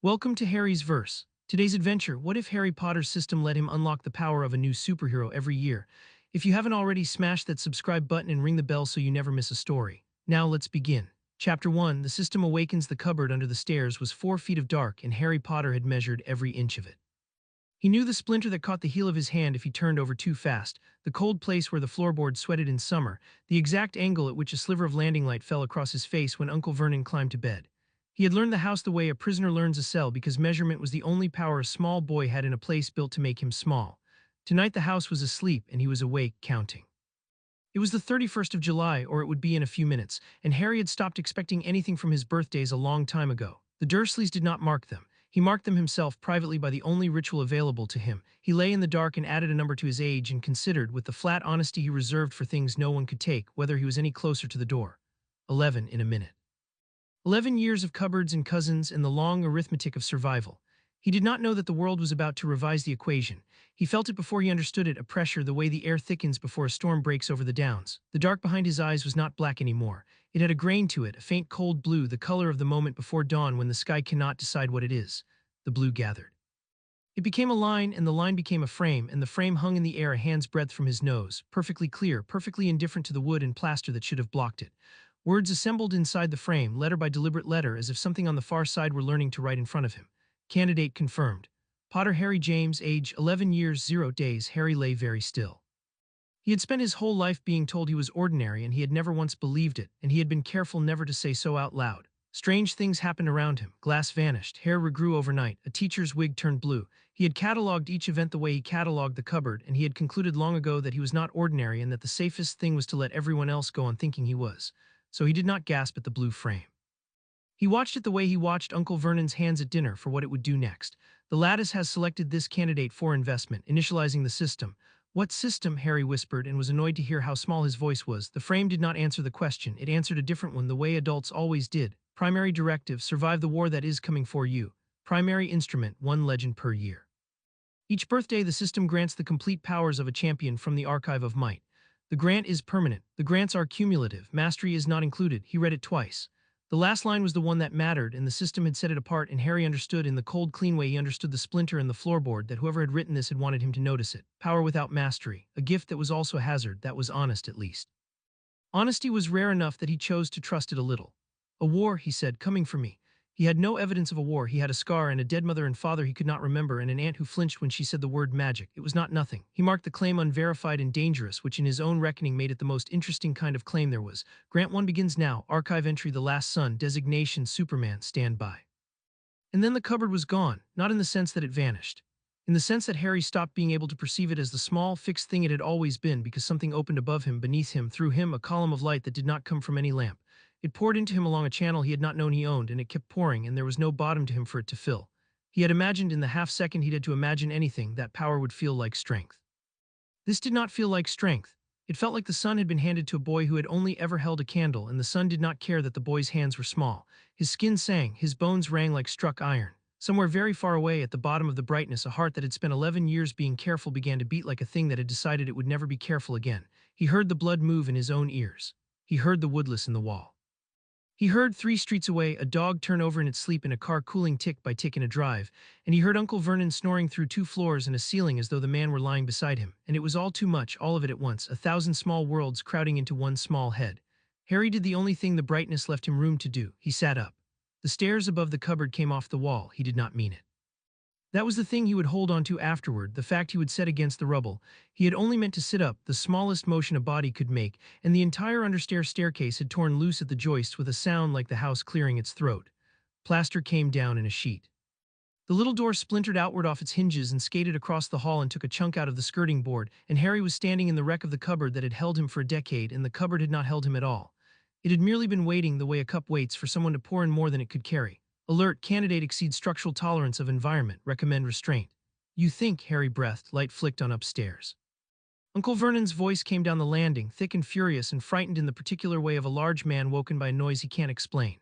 Welcome to Harry's Verse. Today's adventure, what if Harry Potter's system let him unlock the power of a new superhero every year? If you haven't already, smash that subscribe button and ring the bell so you never miss a story. Now let's begin. Chapter 1, The System Awakens. The cupboard under the stairs was 4 feet of dark, and Harry Potter had measured every inch of it. He knew the splinter that caught the heel of his hand if he turned over too fast, the cold place where the floorboard sweated in summer, the exact angle at which a sliver of landing light fell across his face when Uncle Vernon climbed to bed. He had learned the house the way a prisoner learns a cell because measurement was the only power a small boy had in a place built to make him small. Tonight the house was asleep and he was awake, counting. It was the 31st of July, or it would be in a few minutes, and Harry had stopped expecting anything from his birthdays a long time ago. The Dursleys did not mark them. He marked them himself privately by the only ritual available to him. He lay in the dark and added a number to his age and considered, with the flat honesty he reserved for things no one could take, whether he was any closer to the door. 11 in a minute. 11 years of cupboards and cousins and the long arithmetic of survival. He did not know that the world was about to revise the equation. He felt it before he understood it, a pressure the way the air thickens before a storm breaks over the downs. The dark behind his eyes was not black anymore. It had a grain to it, a faint cold blue, the color of the moment before dawn when the sky cannot decide what it is. The blue gathered. It became a line, and the line became a frame, and the frame hung in the air a hand's breadth from his nose, perfectly clear, perfectly indifferent to the wood and plaster that should have blocked it. Words assembled inside the frame, letter by deliberate letter, as if something on the far side were learning to write in front of him. Candidate confirmed. Potter Harry James, age 11 years 0 days. Harry lay very still. He had spent his whole life being told he was ordinary, and he had never once believed it, and he had been careful never to say so out loud. Strange things happened around him. Glass vanished, hair regrew overnight, a teacher's wig turned blue. He had catalogued each event the way he catalogued the cupboard, and he had concluded long ago that he was not ordinary and that the safest thing was to let everyone else go on thinking he was. So he did not gasp at the blue frame. He watched it the way he watched Uncle Vernon's hands at dinner for what it would do next. The lattice has selected this candidate for investment, initializing the system. What system? Harry whispered and was annoyed to hear how small his voice was. The frame did not answer the question. It answered a different one, the way adults always did. Primary directive, survive the war that is coming for you. Primary instrument, 1 legend per year. Each birthday the system grants the complete powers of a champion from the archive of might. The grant is permanent. The grants are cumulative. Mastery is not included. He read it twice. The last line was the one that mattered, and the system had set it apart, and Harry understood in the cold, clean way he understood the splinter in the floorboard that whoever had written this had wanted him to notice it. Power without mastery. A gift that was also a hazard, that was honest at least. Honesty was rare enough that he chose to trust it a little. A war, he said, coming for me. He had no evidence of a war. He had a scar and a dead mother and father he could not remember, and an aunt who flinched when she said the word magic. It was not nothing. He marked the claim unverified and dangerous, which in his own reckoning made it the most interesting kind of claim there was. Grant 1 begins now. Archive entry, the last son. Designation Superman. Stand by. And then the cupboard was gone, not in the sense that it vanished. In the sense that Harry stopped being able to perceive it as the small, fixed thing it had always been, because something opened above him, beneath him, through him, a column of light that did not come from any lamp. It poured into him along a channel he had not known he owned, and it kept pouring, and there was no bottom to him for it to fill. He had imagined in the half-second he'd had to imagine anything, that power would feel like strength. This did not feel like strength. It felt like the sun had been handed to a boy who had only ever held a candle, and the sun did not care that the boy's hands were small. His skin sang, his bones rang like struck iron. Somewhere very far away at the bottom of the brightness, a heart that had spent 11 years being careful began to beat like a thing that had decided it would never be careful again. He heard the blood move in his own ears. He heard the woodless in the wall. He heard 3 streets away a dog turn over in its sleep in a car cooling tick by tick in a drive, and he heard Uncle Vernon snoring through 2 floors and a ceiling as though the man were lying beside him, and it was all too much, all of it at once, 1,000 small worlds crowding into one small head. Harry did the only thing the brightness left him room to do. He sat up. The stairs above the cupboard came off the wall. He did not mean it. That was the thing he would hold on to afterward, the fact he would set against the rubble. He had only meant to sit up, the smallest motion a body could make, and the entire understairs staircase had torn loose at the joists with a sound like the house clearing its throat. Plaster came down in a sheet. The little door splintered outward off its hinges and skated across the hall and took a chunk out of the skirting board, and Harry was standing in the wreck of the cupboard that had held him for a decade, and the cupboard had not held him at all. It had merely been waiting the way a cup waits for someone to pour in more than it could carry. Alert, candidate exceeds structural tolerance of environment, recommend restraint. You think, Harry breathed, light flicked on upstairs. Uncle Vernon's voice came down the landing, thick and furious and frightened in the particular way of a large man woken by a noise he can't explain.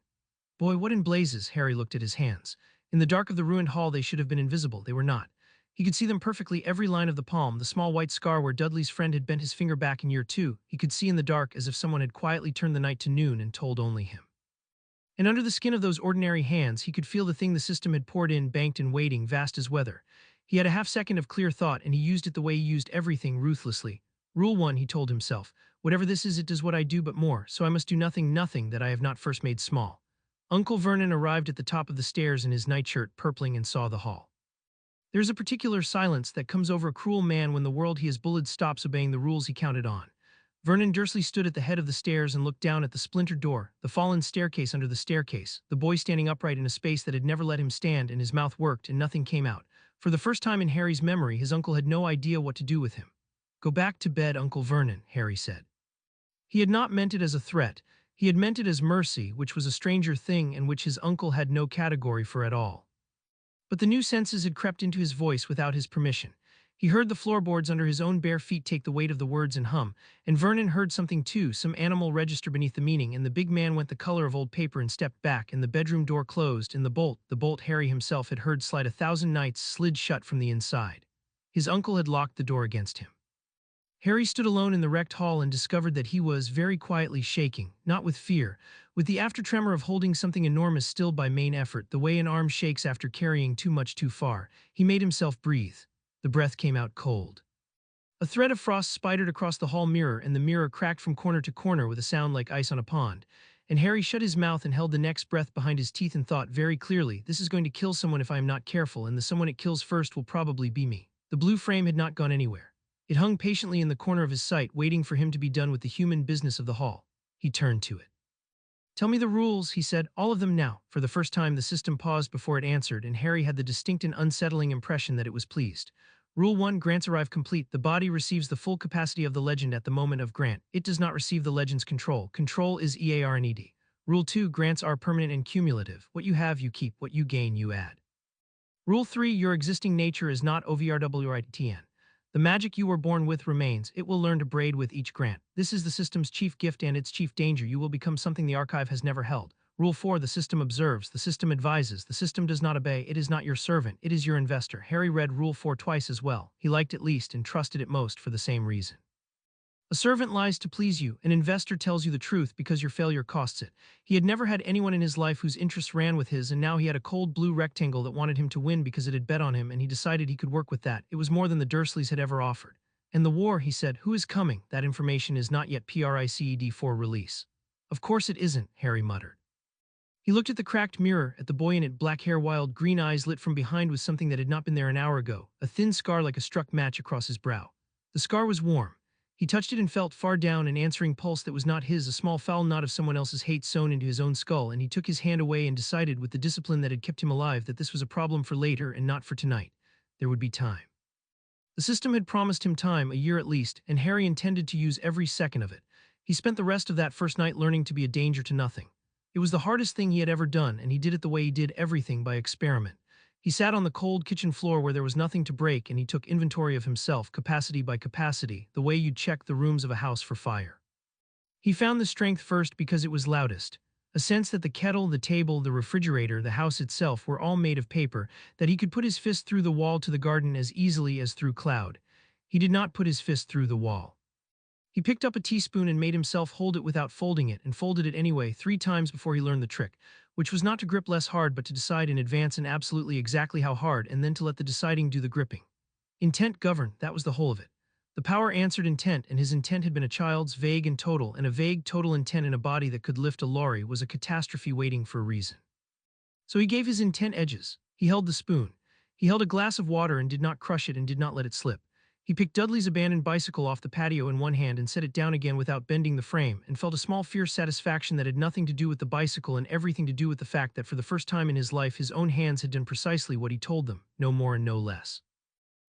Boy, what in blazes? Harry looked at his hands. In the dark of the ruined hall they should have been invisible, they were not. He could see them perfectly, every line of the palm, the small white scar where Dudley's friend had bent his finger back in year 2, he could see in the dark as if someone had quietly turned the night to noon and told only him. And under the skin of those ordinary hands, he could feel the thing the system had poured in, banked and waiting, vast as weather. He had a half-second of clear thought, and he used it the way he used everything, ruthlessly. Rule 1, he told himself. Whatever this is, it does what I do but more, so I must do nothing that I have not first made small. Uncle Vernon arrived at the top of the stairs in his nightshirt, purpling, and saw the hall. There is a particular silence that comes over a cruel man when the world he has bullied stops obeying the rules he counted on. Vernon Dursley stood at the head of the stairs and looked down at the splintered door, the fallen staircase under the staircase, the boy standing upright in a space that had never let him stand, and his mouth worked and nothing came out. For the first time in Harry's memory, his uncle had no idea what to do with him. "Go back to bed, Uncle Vernon," Harry said. He had not meant it as a threat. He had meant it as mercy, which was a stranger thing and which his uncle had no category for at all. But the new senses had crept into his voice without his permission. He heard the floorboards under his own bare feet take the weight of the words and hum, and Vernon heard something too, some animal register beneath the meaning, and the big man went the color of old paper and stepped back, and the bedroom door closed, and the bolt Harry himself had heard slide 1,000 nights, slid shut from the inside. His uncle had locked the door against him. Harry stood alone in the wrecked hall and discovered that he was, very quietly, shaking, not with fear, with the after-tremor of holding something enormous still by main effort, the way an arm shakes after carrying too much too far. He made himself breathe. The breath came out cold. A thread of frost spidered across the hall mirror, and the mirror cracked from corner to corner with a sound like ice on a pond. And Harry shut his mouth and held the next breath behind his teeth and thought very clearly, this is going to kill someone if I am not careful, and the someone it kills first will probably be me. The blue frame had not gone anywhere. It hung patiently in the corner of his sight, waiting for him to be done with the human business of the hall. He turned to it. "Tell me the rules," he said, "all of them now." For the first time the system paused before it answered, and Harry had the distinct and unsettling impression that it was pleased. Rule 1, grants arrive complete. The body receives the full capacity of the legend at the moment of grant. It does not receive the legend's control. Control is EARNED. Rule 2, grants are permanent and cumulative. What you have, you keep. What you gain, you add. Rule 3, your existing nature is not OVRWITN. The magic you were born with remains. It will learn to braid with each grant. This is the system's chief gift and its chief danger. You will become something the archive has never held. Rule 4, the system observes, the system advises, the system does not obey. It is not your servant, it is your investor. Harry read Rule 4 twice as well. He liked it least and trusted it most for the same reason. A servant lies to please you. An investor tells you the truth because your failure costs it. He had never had anyone in his life whose interests ran with his, and now he had a cold blue rectangle that wanted him to win because it had bet on him, and he decided he could work with that. It was more than the Dursleys had ever offered. And the war, he said, who is coming? That information is not yet PRICED for release. Of course it isn't, Harry muttered. He looked at the cracked mirror, at the boy in it, black hair, wild green eyes lit from behind with something that had not been there an hour ago, a thin scar like a struck match across his brow. The scar was warm. He touched it and felt far down an answering pulse that was not his, a small foul knot of someone else's hate sewn into his own skull, and he took his hand away and decided with the discipline that had kept him alive that this was a problem for later and not for tonight. There would be time. The system had promised him time, a year at least, and Harry intended to use every second of it. He spent the rest of that first night learning to be a danger to nothing. It was the hardest thing he had ever done, and he did it the way he did everything, by experiment. He sat on the cold kitchen floor where there was nothing to break, and he took inventory of himself, capacity by capacity, the way you'd check the rooms of a house for fire. He found the strength first because it was loudest, a sense that the kettle, the table, the refrigerator, the house itself were all made of paper, that he could put his fist through the wall to the garden as easily as through cloud. He did not put his fist through the wall. He picked up a teaspoon and made himself hold it without folding it, and folded it anyway 3 times before he learned the trick, which was not to grip less hard but to decide in advance and absolutely exactly how hard, and then to let the deciding do the gripping. Intent governed, that was the whole of it. The power answered intent, and his intent had been a child's, vague and total, and a vague, total intent in a body that could lift a lorry was a catastrophe waiting for a reason. So he gave his intent edges. He held the spoon. He held a glass of water and did not crush it and did not let it slip. He picked Dudley's abandoned bicycle off the patio in one hand and set it down again without bending the frame, and felt a small fierce satisfaction that had nothing to do with the bicycle and everything to do with the fact that for the first time in his life his own hands had done precisely what he told them, no more and no less.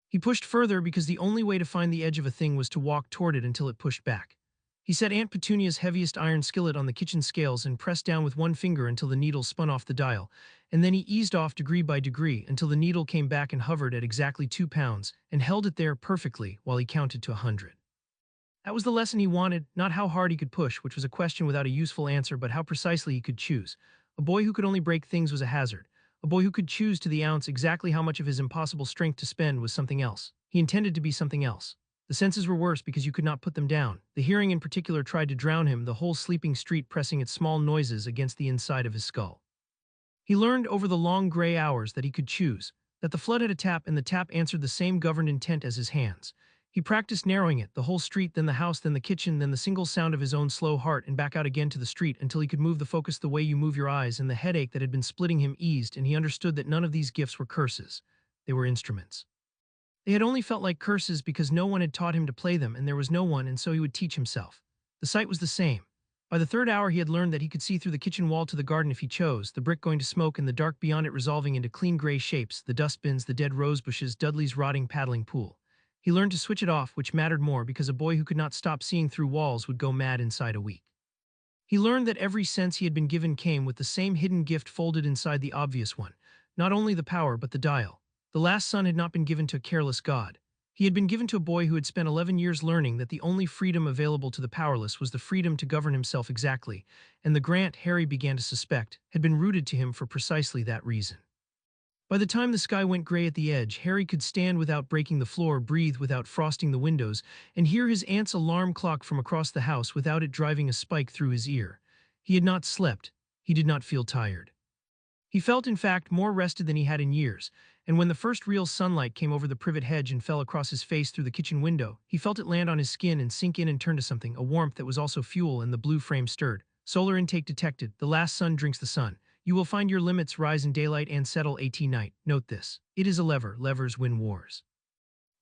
He pushed further because the only way to find the edge of a thing was to walk toward it until it pushed back. He set Aunt Petunia's heaviest iron skillet on the kitchen scales and pressed down with one finger until the needle spun off the dial, and then he eased off degree by degree until the needle came back and hovered at exactly 2 pounds, and held it there perfectly while he counted to 100. That was the lesson he wanted, not how hard he could push, which was a question without a useful answer, but how precisely he could choose. A boy who could only break things was a hazard. A boy who could choose to the ounce exactly how much of his impossible strength to spend was something else. He intended to be something else. The senses were worse because you could not put them down. The hearing in particular tried to drown him, the whole sleeping street pressing its small noises against the inside of his skull. He learned over the long gray hours that he could choose, that the flood had a tap and the tap answered the same governed intent as his hands. He practiced narrowing it, the whole street, then the house, then the kitchen, then the single sound of his own slow heart, and back out again to the street until he could move the focus the way you move your eyes, and the headache that had been splitting him eased, and he understood that none of these gifts were curses. They were instruments. They had only felt like curses because no one had taught him to play them, and there was no one, and so he would teach himself. The sight was the same. By the third hour he had learned that he could see through the kitchen wall to the garden if he chose, the brick going to smoke and the dark beyond it resolving into clean gray shapes, the dustbins, the dead rose bushes, Dudley's rotting paddling pool. He learned to switch it off, which mattered more because a boy who could not stop seeing through walls would go mad inside a week. He learned that every sense he had been given came with the same hidden gift folded inside the obvious one, not only the power but the dial. The last son had not been given to a careless god. He had been given to a boy who had spent 11 years learning that the only freedom available to the powerless was the freedom to govern himself exactly, and the grant, Harry began to suspect, had been rooted to him for precisely that reason. By the time the sky went gray at the edge, Harry could stand without breaking the floor, breathe without frosting the windows, and hear his aunt's alarm clock from across the house without it driving a spike through his ear. He had not slept. He did not feel tired. He felt, in fact, more rested than he had in years, and when the first real sunlight came over the privet hedge and fell across his face through the kitchen window, he felt it land on his skin and sink in and turn to something, a warmth that was also fuel, and the blue frame stirred. Solar intake detected. The last sun drinks the sun. You will find your limits rise in daylight and settle at night. Note this. It is a lever. Levers win wars.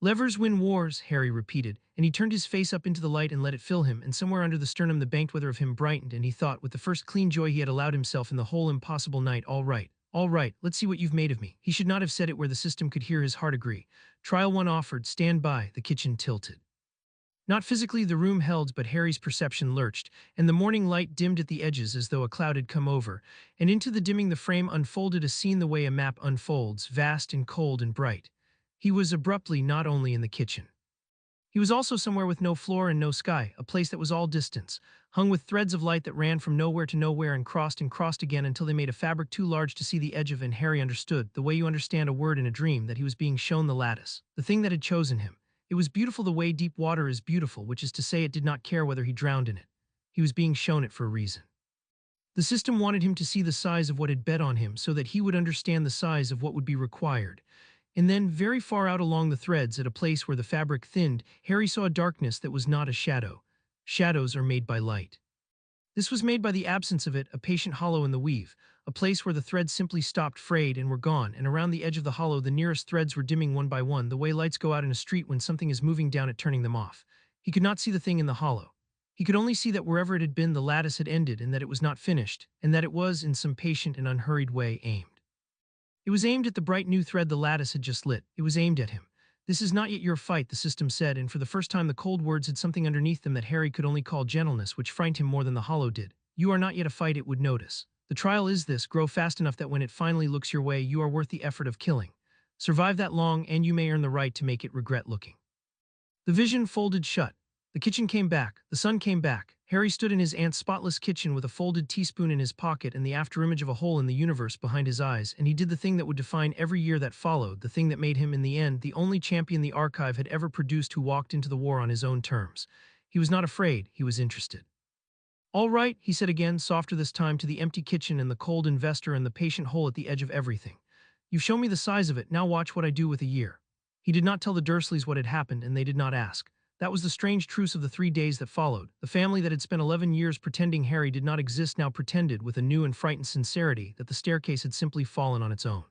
Levers win wars, Harry repeated, and he turned his face up into the light and let it fill him, and somewhere under the sternum the banked weather of him brightened, and he thought, with the first clean joy he had allowed himself in the whole impossible night, all right, let's see what you've made of me. He should not have said it where the system could hear his heart agree. Trial one offered, stand by, the kitchen tilted. Not physically the room held, but Harry's perception lurched, and the morning light dimmed at the edges as though a cloud had come over, and into the dimming the frame unfolded a scene the way a map unfolds, vast and cold and bright. He was abruptly not only in the kitchen. He was also somewhere with no floor and no sky, a place that was all distance, hung with threads of light that ran from nowhere to nowhere and crossed again until they made a fabric too large to see the edge of, and Harry understood, the way you understand a word in a dream, that he was being shown the lattice, the thing that had chosen him. It was beautiful the way deep water is beautiful, which is to say it did not care whether he drowned in it. He was being shown it for a reason. The system wanted him to see the size of what had bet on him so that he would understand the size of what would be required. And then, very far out along the threads, at a place where the fabric thinned, Harry saw a darkness that was not a shadow. Shadows are made by light. This was made by the absence of it, a patient hollow in the weave, a place where the threads simply stopped, frayed, and were gone, and around the edge of the hollow the nearest threads were dimming one by one, the way lights go out in a street when something is moving down it, turning them off. He could not see the thing in the hollow. He could only see that wherever it had been the lattice had ended, and that it was not finished, and that it was, in some patient and unhurried way, aimed. It was aimed at the bright new thread the lattice had just lit. It was aimed at him. This is not yet your fight, the system said, and for the first time the cold words had something underneath them that Harry could only call gentleness, which frightened him more than the hollow did. You are not yet a fight, it would notice. The trial is this: grow fast enough that when it finally looks your way, you are worth the effort of killing. Survive that long, and you may earn the right to make it regret looking. The vision folded shut. The kitchen came back. The sun came back. Harry stood in his aunt's spotless kitchen with a folded teaspoon in his pocket and the afterimage of a hole in the universe behind his eyes, and he did the thing that would define every year that followed, the thing that made him, in the end, the only champion the archive had ever produced who walked into the war on his own terms. He was not afraid. He was interested. All right, he said again, softer this time, to the empty kitchen and the cold investor and the patient hole at the edge of everything. You've shown me the size of it, now watch what I do with a year. He did not tell the Dursleys what had happened, and they did not ask. That was the strange truce of the 3 days that followed. The family that had spent 11 years pretending Harry did not exist now pretended, with a new and frightened sincerity, that the staircase had simply fallen on its own.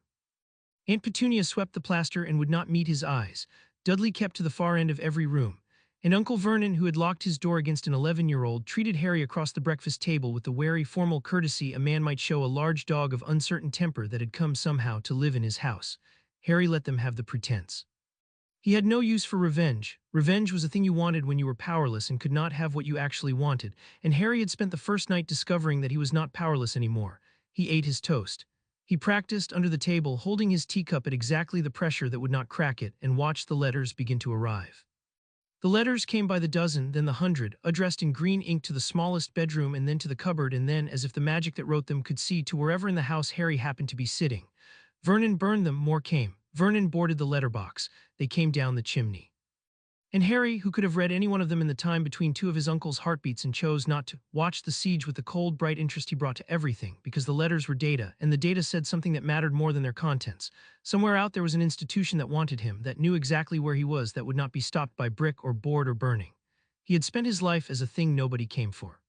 Aunt Petunia swept the plaster and would not meet his eyes. Dudley kept to the far end of every room. And Uncle Vernon, who had locked his door against an 11-year-old, treated Harry across the breakfast table with the wary, formal courtesy a man might show a large dog of uncertain temper that had come somehow to live in his house. Harry let them have the pretense. He had no use for revenge. Revenge was a thing you wanted when you were powerless and could not have what you actually wanted, and Harry had spent the first night discovering that he was not powerless anymore. He ate his toast. He practiced under the table, holding his teacup at exactly the pressure that would not crack it, and watched the letters begin to arrive. The letters came by the dozen, then the 100, addressed in green ink to the smallest bedroom and then to the cupboard, and then, as if the magic that wrote them could see, to wherever in the house Harry happened to be sitting. Vernon burned them, more came. Vernon boarded the letterbox. They came down the chimney. And Harry, who could have read any one of them in the time between two of his uncle's heartbeats and chose not to, watched the siege with the cold, bright interest he brought to everything, because the letters were data, and the data said something that mattered more than their contents. Somewhere out there was an institution that wanted him, that knew exactly where he was, that would not be stopped by brick or board or burning. He had spent his life as a thing nobody came for.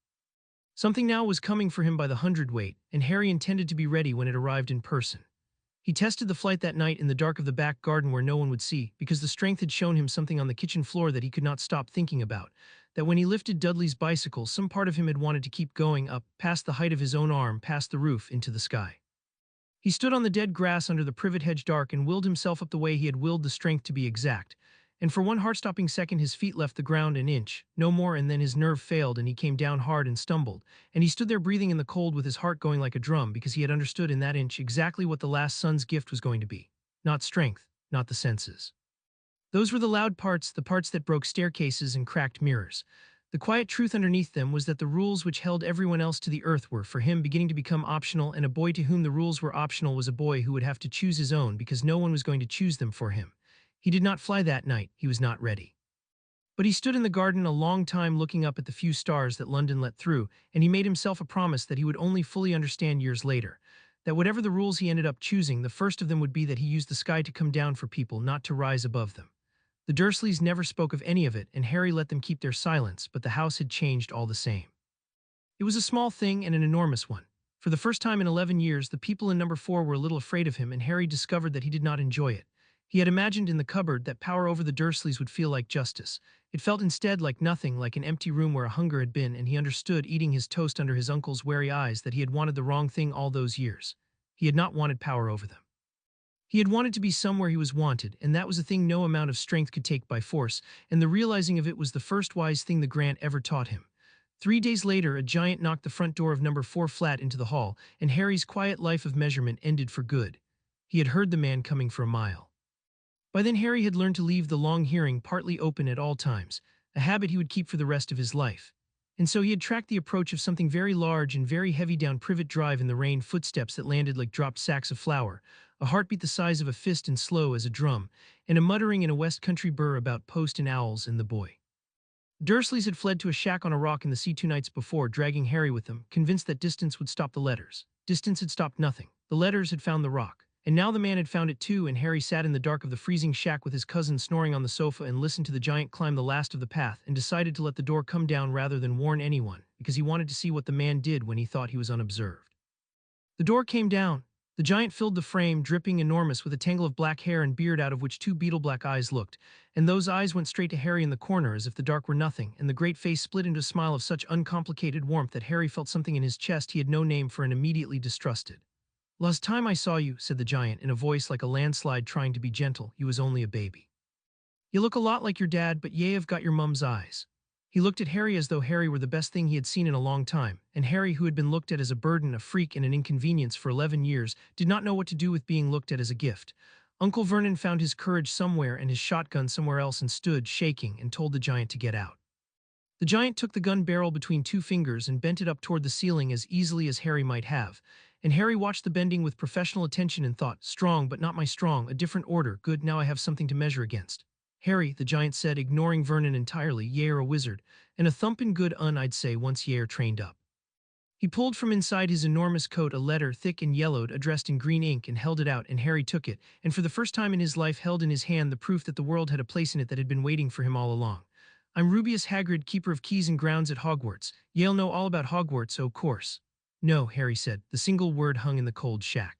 Something now was coming for him by the hundredweight, and Harry intended to be ready when it arrived in person. He tested the flight that night in the dark of the back garden where no one would see, because the strength had shown him something on the kitchen floor that he could not stop thinking about, that when he lifted Dudley's bicycle, some part of him had wanted to keep going up, past the height of his own arm, past the roof, into the sky. He stood on the dead grass under the privet hedge dark and willed himself up the way he had willed the strength to be exact, and for one heart-stopping second his feet left the ground an inch, no more, and then his nerve failed and he came down hard and stumbled, and he stood there breathing in the cold with his heart going like a drum, because he had understood in that inch exactly what the last son's gift was going to be. Not strength, not the senses. Those were the loud parts, the parts that broke staircases and cracked mirrors. The quiet truth underneath them was that the rules which held everyone else to the earth were, for him, beginning to become optional, and a boy to whom the rules were optional was a boy who would have to choose his own because no one was going to choose them for him. He did not fly that night, he was not ready. But he stood in the garden a long time looking up at the few stars that London let through, and he made himself a promise that he would only fully understand years later, that whatever the rules he ended up choosing, the first of them would be that he used the sky to come down for people, not to rise above them. The Dursleys never spoke of any of it, and Harry let them keep their silence, but the house had changed all the same. It was a small thing and an enormous one. For the first time in 11 years, the people in number 4 were a little afraid of him, and Harry discovered that he did not enjoy it. He had imagined in the cupboard that power over the Dursleys would feel like justice. It felt instead like nothing, like an empty room where a hunger had been, and he understood, eating his toast under his uncle's wary eyes, that he had wanted the wrong thing all those years. He had not wanted power over them. He had wanted to be somewhere he was wanted, and that was a thing no amount of strength could take by force, and the realizing of it was the first wise thing the Grant ever taught him. 3 days later, a giant knocked the front door of number 4 flat into the hall, and Harry's quiet life of measurement ended for good. He had heard the man coming for a mile. By then Harry had learned to leave the long hearing partly open at all times, a habit he would keep for the rest of his life. And so he had tracked the approach of something very large and very heavy down Privet Drive in the rain, footsteps that landed like dropped sacks of flour, a heartbeat the size of a fist and slow as a drum, and a muttering in a West Country burr about post and owls and the boy. Dursleys had fled to a shack on a rock in the sea 2 nights before, dragging Harry with them, convinced that distance would stop the letters. Distance had stopped nothing. The letters had found the rock. And now the man had found it too, and Harry sat in the dark of the freezing shack with his cousin snoring on the sofa and listened to the giant climb the last of the path, and decided to let the door come down rather than warn anyone, because he wanted to see what the man did when he thought he was unobserved. The door came down. The giant filled the frame, dripping enormous, with a tangle of black hair and beard out of which 2 beetle-black eyes looked, and those eyes went straight to Harry in the corner as if the dark were nothing, and the great face split into a smile of such uncomplicated warmth that Harry felt something in his chest he had no name for and immediately distrusted. "Last time I saw you," said the giant, in a voice like a landslide trying to be gentle, "you was only a baby. You look a lot like your dad, but ye have got your mum's eyes." He looked at Harry as though Harry were the best thing he had seen in a long time, and Harry, who had been looked at as a burden, a freak, and an inconvenience for 11 years, did not know what to do with being looked at as a gift. Uncle Vernon found his courage somewhere and his shotgun somewhere else and stood, shaking, and told the giant to get out. The giant took the gun barrel between 2 fingers and bent it up toward the ceiling as easily as Harry might have, and Harry watched the bending with professional attention and thought, "Strong, but not my strong, a different order, good, now I have something to measure against." "Harry," the giant said, ignoring Vernon entirely, "ye are a wizard, and a thumpin' good un, I'd say, once ye are trained up." He pulled from inside his enormous coat a letter, thick and yellowed, addressed in green ink, and held it out, and Harry took it, and for the first time in his life held in his hand the proof that the world had a place in it that had been waiting for him all along. "I'm Rubeus Hagrid, keeper of keys and grounds at Hogwarts. Ye'll know all about Hogwarts, o' course." "No," Harry said. The single word hung in the cold shack.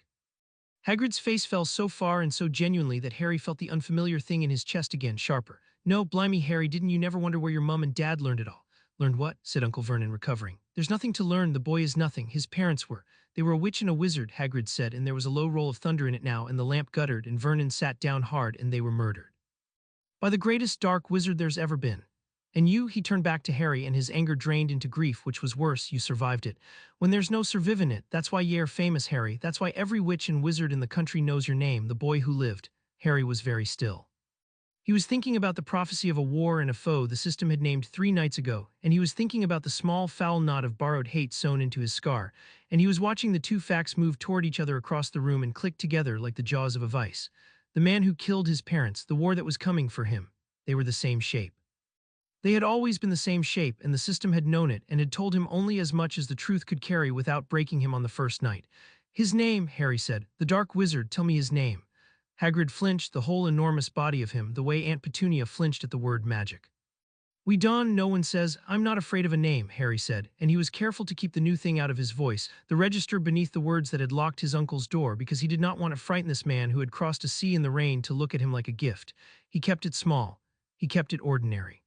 Hagrid's face fell so far and so genuinely that Harry felt the unfamiliar thing in his chest again, sharper. "No, blimey, Harry, didn't you never wonder where your mum and dad learned it all?" "Learned what?" said Uncle Vernon, recovering. "There's nothing to learn, the boy is nothing, his parents were. They were a witch and a wizard," Hagrid said, and there was a low roll of thunder in it now, and the lamp guttered, and Vernon sat down hard, and they were murdered. "By the greatest dark wizard there's ever been. And you," he turned back to Harry, and his anger drained into grief, which was worse, "you survived it. When there's no survivin' it, that's why ye are famous, Harry. That's why every witch and wizard in the country knows your name, the boy who lived." Harry was very still. He was thinking about the prophecy of a war and a foe the system had named 3 nights ago, and he was thinking about the small, foul knot of borrowed hate sewn into his scar, and he was watching the 2 facts move toward each other across the room and click together like the jaws of a vice. The man who killed his parents, the war that was coming for him. They were the same shape. They had always been the same shape, and the system had known it and had told him only as much as the truth could carry without breaking him on the first night. His name, Harry said. The Dark Wizard, tell me his name. Hagrid flinched, the whole enormous body of him, the way Aunt Petunia flinched at the word magic. We don, no one says, I'm not afraid of a name, Harry said, and he was careful to keep the new thing out of his voice, the register beneath the words that had locked his uncle's door, because he did not want to frighten this man who had crossed a sea in the rain to look at him like a gift. He kept it small. He kept it ordinary.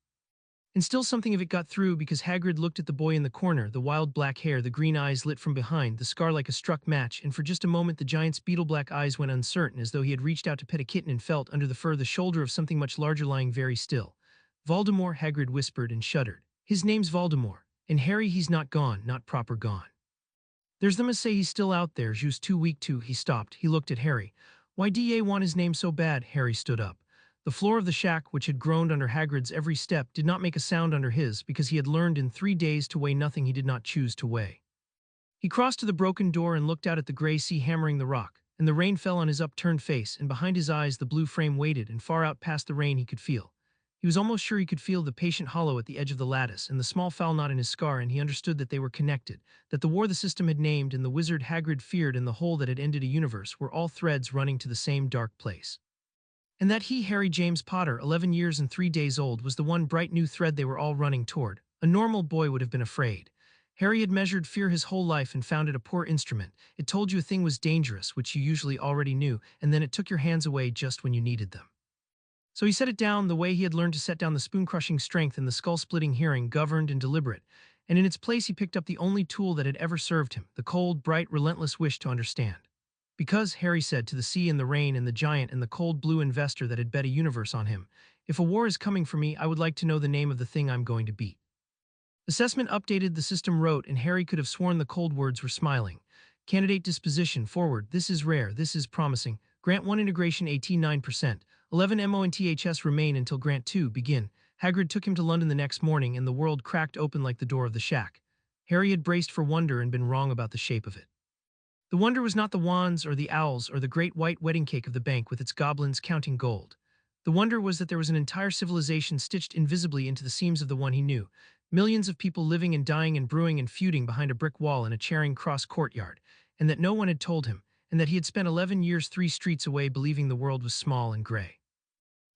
And still something of it got through because Hagrid looked at the boy in the corner, the wild black hair, the green eyes lit from behind, the scar like a struck match, and for just a moment the giant's beetle-black eyes went uncertain as though he had reached out to pet a kitten and felt under the fur the shoulder of something much larger lying very still. Voldemort, Hagrid whispered and shuddered. His name's Voldemort, and Harry, he's not gone, not proper gone. There's them as say he's still out there, Ju's too weak to, he stopped, he looked at Harry. Why d'ye want his name so bad? Harry stood up. The floor of the shack, which had groaned under Hagrid's every step, did not make a sound under his, because he had learned in 3 days to weigh nothing he did not choose to weigh. He crossed to the broken door and looked out at the gray sea hammering the rock, and the rain fell on his upturned face, and behind his eyes the blue frame waited, and far out past the rain he could feel. He was almost sure he could feel the patient hollow at the edge of the lattice, and the small foul knot in his scar, and he understood that they were connected, that the war the system had named and the wizard Hagrid feared and the hole that had ended a universe were all threads running to the same dark place. And that he, Harry James Potter, 11 years and 3 days old, was the one bright new thread they were all running toward. A normal boy would have been afraid. Harry had measured fear his whole life and found it a poor instrument. It told you a thing was dangerous, which you usually already knew, and then it took your hands away just when you needed them. So he set it down the way he had learned to set down the spoon-crushing strength and the skull-splitting hearing, governed and deliberate, and in its place he picked up the only tool that had ever served him, the cold, bright, relentless wish to understand. Because, Harry said to the sea and the rain and the giant and the cold blue investor that had bet a universe on him, if a war is coming for me, I would like to know the name of the thing I'm going to beat. Assessment updated, the system wrote, and Harry could have sworn the cold words were smiling. Candidate disposition, forward, this is rare, this is promising. Grant 1 integration 89%. 11 MONTHS remain until Grant 2 begin. Hagrid took him to London the next morning and the world cracked open like the door of the shack. Harry had braced for wonder and been wrong about the shape of it. The wonder was not the wands or the owls or the great white wedding cake of the bank with its goblins counting gold. The wonder was that there was an entire civilization stitched invisibly into the seams of the one he knew. Millions of people living and dying and brewing and feuding behind a brick wall in a Charing Cross courtyard, and that no one had told him, and that he had spent 11 years 3 streets away believing the world was small and gray.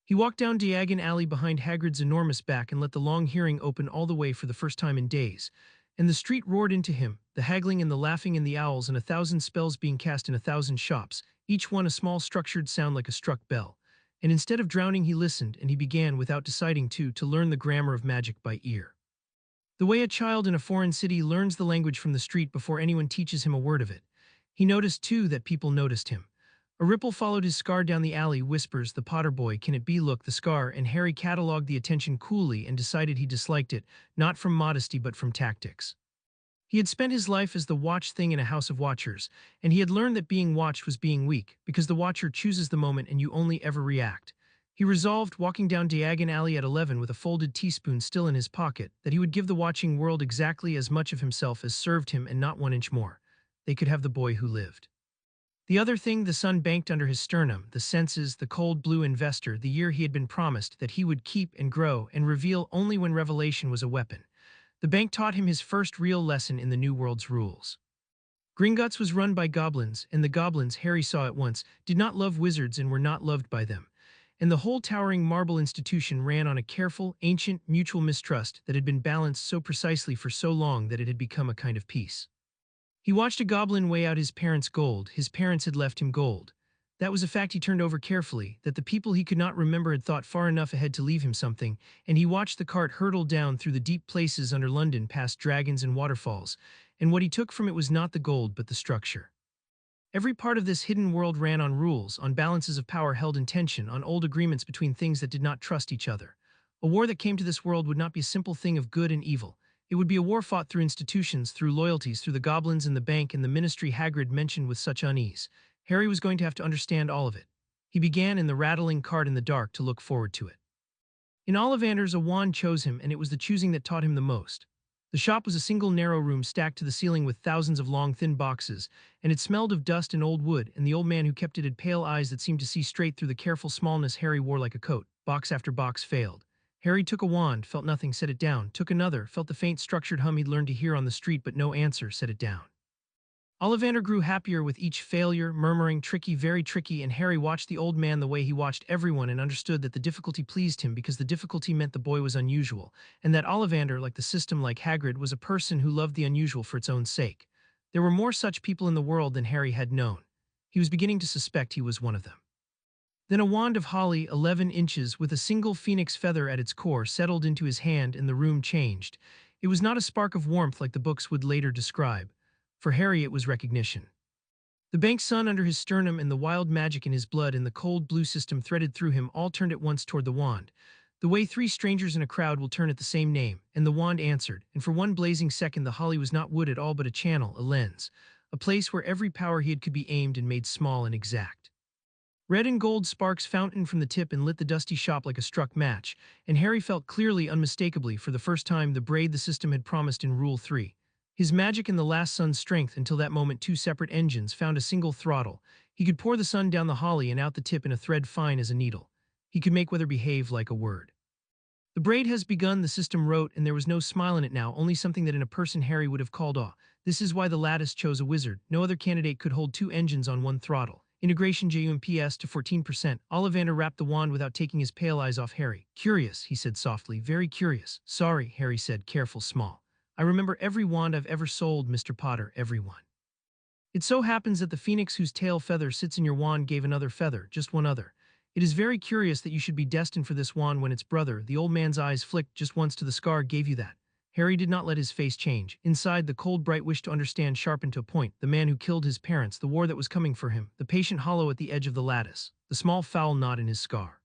He walked down Diagon Alley behind Hagrid's enormous back and let the long hearing open all the way for the first time in days, and the street roared into him, the haggling and the laughing and the owls and 1,000 spells being cast in 1,000 shops, each one a small structured sound like a struck bell. And instead of drowning he listened, and he began, without deciding to learn the grammar of magic by ear. The way a child in a foreign city learns the language from the street before anyone teaches him a word of it. He noticed, too, that people noticed him. A ripple followed his scar down the alley, whispers, the Potter boy, can it be, look, the scar, and Harry catalogued the attention coolly and decided he disliked it, not from modesty but from tactics. He had spent his life as the watch thing in a house of watchers, and he had learned that being watched was being weak, because the watcher chooses the moment and you only ever react. He resolved, walking down Diagon Alley at 11 with a folded teaspoon still in his pocket, that he would give the watching world exactly as much of himself as served him and not 1 inch more. They could have the boy who lived. The other thing, the sun banked under his sternum, the senses, the cold blue investor, the year he had been promised that he would keep and grow and reveal only when revelation was a weapon. The bank taught him his first real lesson in the New World's rules. Gringotts was run by goblins, and the goblins, Harry saw at once, did not love wizards and were not loved by them. And the whole towering marble institution ran on a careful, ancient, mutual mistrust that had been balanced so precisely for so long that it had become a kind of peace. He watched a goblin weigh out his parents' gold. His parents had left him gold. That was a fact he turned over carefully, that the people he could not remember had thought far enough ahead to leave him something, and he watched the cart hurtle down through the deep places under London past dragons and waterfalls, and what he took from it was not the gold but the structure. Every part of this hidden world ran on rules, on balances of power held in tension, on old agreements between things that did not trust each other. A war that came to this world would not be a simple thing of good and evil. It would be a war fought through institutions, through loyalties, through the goblins and the bank and the ministry Hagrid mentioned with such unease. Harry was going to have to understand all of it. He began in the rattling cart in the dark to look forward to it. In Ollivanders, a wand chose him, and it was the choosing that taught him the most. The shop was a single narrow room stacked to the ceiling with thousands of long, thin boxes, and it smelled of dust and old wood, and the old man who kept it had pale eyes that seemed to see straight through the careful smallness Harry wore like a coat. Box after box failed. Harry took a wand, felt nothing, set it down, took another, felt the faint structured hum he'd learned to hear on the street but no answer, set it down. Ollivander grew happier with each failure, murmuring, "Tricky, very tricky," and Harry watched the old man the way he watched everyone and understood that the difficulty pleased him because the difficulty meant the boy was unusual, and that Ollivander, like the system, like Hagrid, was a person who loved the unusual for its own sake. There were more such people in the world than Harry had known. He was beginning to suspect he was one of them. Then a wand of holly, 11 inches, with a single phoenix feather at its core, settled into his hand and the room changed. It was not a spark of warmth like the books would later describe. For Harry it was recognition. The bank's sun under his sternum and the wild magic in his blood and the cold blue system threaded through him all turned at once toward the wand. The way three strangers in a crowd will turn at the same name, and the wand answered, and for one blazing second the holly was not wood at all but a channel, a lens, a place where every power he had could be aimed and made small and exact. Red and gold sparks fountained from the tip and lit the dusty shop like a struck match, and Harry felt clearly, unmistakably, for the first time, the braid the system had promised in Rule 3. His magic and the last sun's strength, until that moment two separate engines, found a single throttle. He could pour the sun down the holly and out the tip in a thread fine as a needle. He could make weather behave like a word. "The braid has begun," the system wrote, and there was no smile in it now, only something that in a person Harry would have called awe. This is why the lattice chose a wizard. No other candidate could hold two engines on one throttle. Integration JUMPS to 14%. Ollivander wrapped the wand without taking his pale eyes off Harry. "Curious," he said softly, "very curious." "Sorry," Harry said, careful, small. "I remember every wand I've ever sold, Mr. Potter, every one. It so happens that the phoenix whose tail feather sits in your wand gave another feather, just one other. It is very curious that you should be destined for this wand when its brother," the old man's eyes flicked just once to the scar, "gave you that." Harry did not let his face change. Inside, the cold, bright wish to understand sharpened to a point. The man who killed his parents, the war that was coming for him, the patient hollow at the edge of the lattice, the small foul knot in his scar.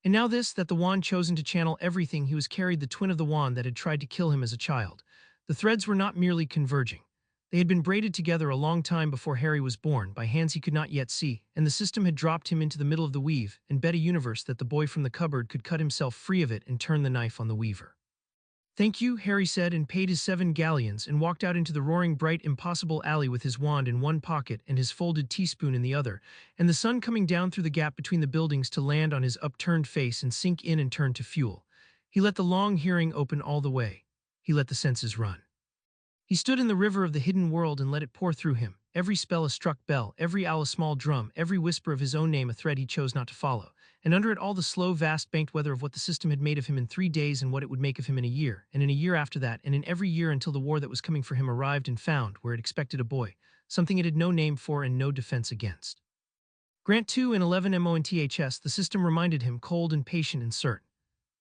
And now this, that the wand chosen to channel everything he was carried, the twin of the wand that had tried to kill him as a child. The threads were not merely converging. They had been braided together a long time before Harry was born, by hands he could not yet see, and the system had dropped him into the middle of the weave, and bet a universe that the boy from the cupboard could cut himself free of it and turn the knife on the weaver. "Thank you," Harry said, and paid his 7 galleons and walked out into the roaring, bright, impossible alley with his wand in one pocket and his folded teaspoon in the other, and the sun coming down through the gap between the buildings to land on his upturned face and sink in and turn to fuel. He let the long hearing open all the way. He let the senses run. He stood in the river of the hidden world and let it pour through him. Every spell a struck bell, every owl a small drum, every whisper of his own name a thread he chose not to follow. And under it all the slow, vast banked weather of what the system had made of him in 3 days and what it would make of him in a year, and in a year after that, and in every year until the war that was coming for him arrived and found, where it expected a boy, something it had no name for and no defense against. Grant 2 and 11 months, the system reminded him, cold and patient and certain.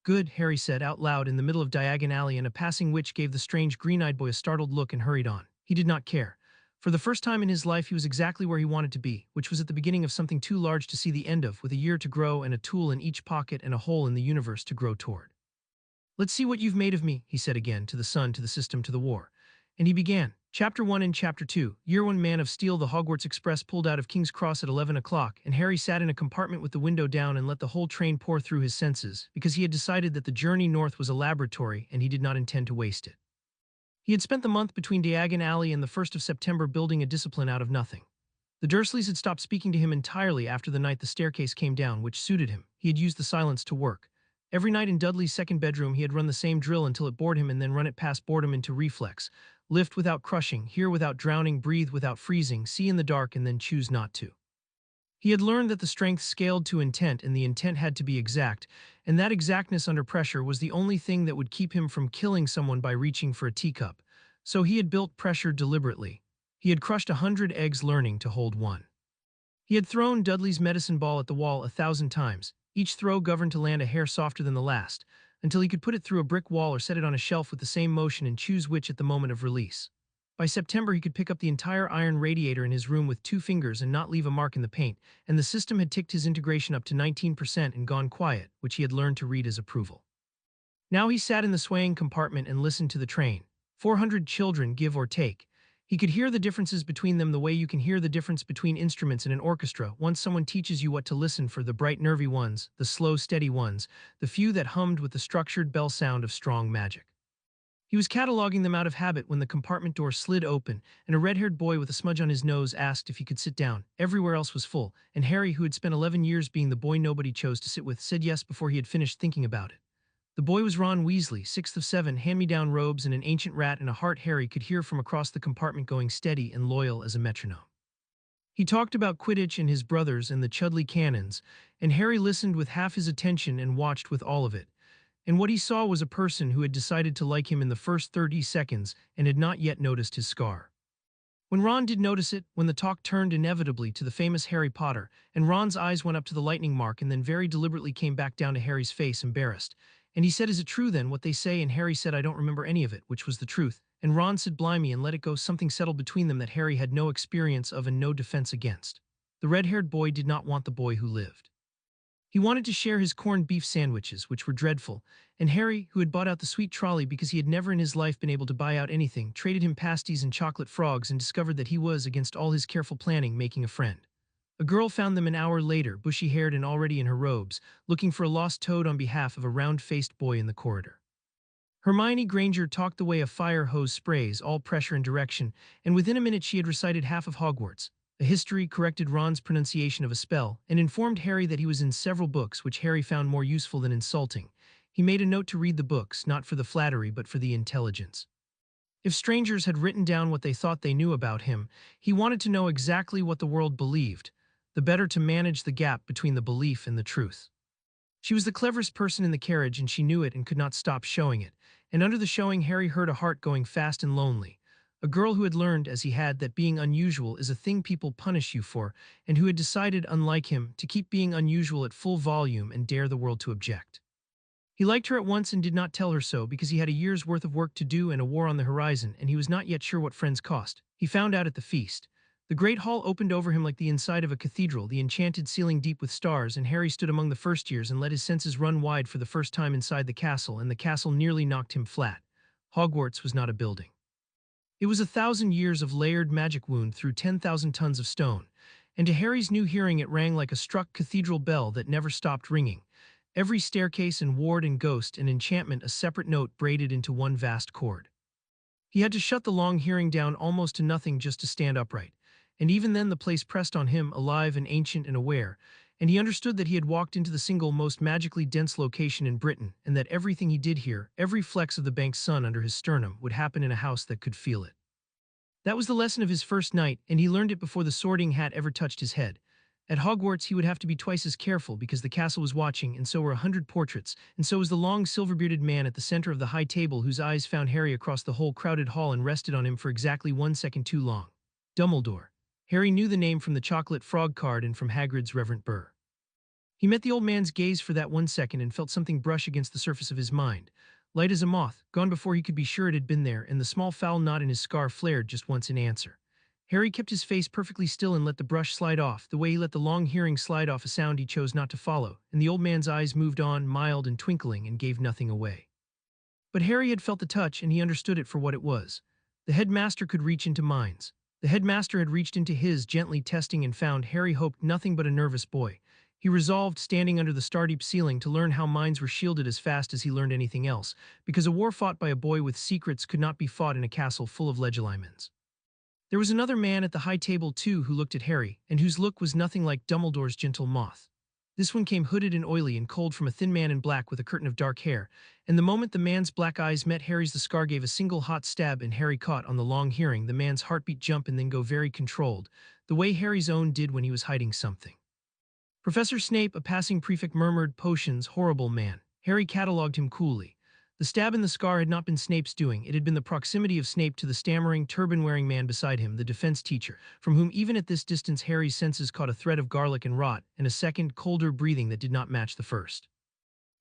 "Good," Harry said out loud in the middle of Diagon Alley, and a passing witch gave the strange green-eyed boy a startled look and hurried on. He did not care. For the first time in his life he was exactly where he wanted to be, which was at the beginning of something too large to see the end of, with a year to grow and a tool in each pocket and a hole in the universe to grow toward. "Let's see what you've made of me," he said again, to the sun, to the system, to the war. And he began. Chapter 1 and Chapter 2. Year 1. Man of Steel. The Hogwarts Express pulled out of King's Cross at 11 o'clock, and Harry sat in a compartment with the window down and let the whole train pour through his senses, because he had decided that the journey north was a laboratory and he did not intend to waste it. He had spent the month between Diagon Alley and the 1st of September building a discipline out of nothing. The Dursleys had stopped speaking to him entirely after the night the staircase came down, which suited him. He had used the silence to work. Every night in Dudley's second bedroom he had run the same drill until it bored him and then run it past boredom into reflex. Lift without crushing, hear without drowning, breathe without freezing, see in the dark and then choose not to. He had learned that the strength scaled to intent and the intent had to be exact, and that exactness under pressure was the only thing that would keep him from killing someone by reaching for a teacup. So he had built pressure deliberately. He had crushed 100 eggs learning to hold one. He had thrown Dudley's medicine ball at the wall 1,000 times, each throw governed to land a hair softer than the last, until he could put it through a brick wall or set it on a shelf with the same motion and choose which at the moment of release. By September he could pick up the entire iron radiator in his room with 2 fingers and not leave a mark in the paint, and the system had ticked his integration up to 19% and gone quiet, which he had learned to read as approval. Now he sat in the swaying compartment and listened to the train. 400 children, give or take. He could hear the differences between them the way you can hear the difference between instruments in an orchestra once someone teaches you what to listen for: the bright, nervy ones, the slow, steady ones, the few that hummed with the structured bell sound of strong magic. He was cataloging them out of habit when the compartment door slid open, and a red-haired boy with a smudge on his nose asked if he could sit down. Everywhere else was full, and Harry, who had spent 11 years being the boy nobody chose to sit with, said yes before he had finished thinking about it. The boy was Ron Weasley, sixth of seven, hand-me-down robes and an ancient rat and a heart Harry could hear from across the compartment going steady and loyal as a metronome. He talked about Quidditch and his brothers and the Chudley Cannons, and Harry listened with half his attention and watched with all of it. And what he saw was a person who had decided to like him in the first 30 seconds and had not yet noticed his scar. When Ron did notice it, when the talk turned inevitably to the famous Harry Potter, and Ron's eyes went up to the lightning mark and then very deliberately came back down to Harry's face, embarrassed. And he said, "Is it true then, what they say?" And Harry said, "I don't remember any of it," which was the truth. And Ron said, "Blimey," and let it go. Something settled between them that Harry had no experience of and no defense against. The red-haired boy did not want the boy who lived. He wanted to share his corned beef sandwiches, which were dreadful, and Harry, who had bought out the sweet trolley because he had never in his life been able to buy out anything, traded him pasties and chocolate frogs and discovered that he was, against all his careful planning, making a friend. A girl found them an hour later, bushy-haired and already in her robes, looking for a lost toad on behalf of a round-faced boy in the corridor. Hermione Granger talked the way a fire hose sprays, all pressure and direction, and within a minute she had recited half of Hogwarts. A history corrected Ron's pronunciation of a spell, and informed Harry that he was in several books, which Harry found more useful than insulting. He made a note to read the books, not for the flattery but for the intelligence. If strangers had written down what they thought they knew about him, he wanted to know exactly what the world believed, the better to manage the gap between the belief and the truth. She was the cleverest person in the carriage, and she knew it and could not stop showing it. And under the showing, Harry heard a heart going fast and lonely. A girl who had learned, as he had, that being unusual is a thing people punish you for, and who had decided, unlike him, to keep being unusual at full volume and dare the world to object. He liked her at once and did not tell her so because he had a year's worth of work to do and a war on the horizon, and he was not yet sure what friends cost. He found out at the feast. The great hall opened over him like the inside of a cathedral, the enchanted ceiling deep with stars, and Harry stood among the first years and let his senses run wide for the first time inside the castle, and the castle nearly knocked him flat. Hogwarts was not a building. It was 1,000 years of layered magic wound through 10,000 tons of stone, and to Harry's new hearing it rang like a struck cathedral bell that never stopped ringing. Every staircase and ward and ghost and enchantment a separate note braided into one vast chord. He had to shut the long hearing down almost to nothing just to stand upright, and even then the place pressed on him, alive and ancient and aware, and he understood that he had walked into the single most magically dense location in Britain, and that everything he did here, every flex of the bank's sun under his sternum, would happen in a house that could feel it. That was the lesson of his first night, and he learned it before the sorting hat ever touched his head. At Hogwarts he would have to be twice as careful because the castle was watching, and so were 100 portraits, and so was the long silver-bearded man at the center of the high table whose eyes found Harry across the whole crowded hall and rested on him for exactly 1 second too long. Dumbledore. Harry knew the name from the chocolate frog card and from Hagrid's Reverend Burr. He met the old man's gaze for that 1 second and felt something brush against the surface of his mind. Light as a moth, gone before he could be sure it had been there, and the small foul knot in his scar flared just once in answer. Harry kept his face perfectly still and let the brush slide off, the way he let the long hearing slide off a sound he chose not to follow, and the old man's eyes moved on, mild and twinkling, and gave nothing away. But Harry had felt the touch, and he understood it for what it was. The headmaster could reach into minds. The headmaster had reached into his, gently testing, and found Harry hoped nothing but a nervous boy. He resolved, standing under the star-deep ceiling, to learn how minds were shielded as fast as he learned anything else, because a war fought by a boy with secrets could not be fought in a castle full of legilimens. There was another man at the high table too who looked at Harry, and whose look was nothing like Dumbledore's gentle moth. This one came hooded and oily and cold from a thin man in black with a curtain of dark hair, and the moment the man's black eyes met Harry's, the scar gave a single hot stab, and Harry caught on the long hearing the man's heartbeat jump and then go very controlled, the way Harry's own did when he was hiding something. Professor Snape, a passing prefect, murmured, "Potions, horrible man." Harry catalogued him coolly. The stab in the scar had not been Snape's doing, it had been the proximity of Snape to the stammering, turban-wearing man beside him, the defense teacher, from whom even at this distance Harry's senses caught a thread of garlic and rot, and a second, colder breathing that did not match the first.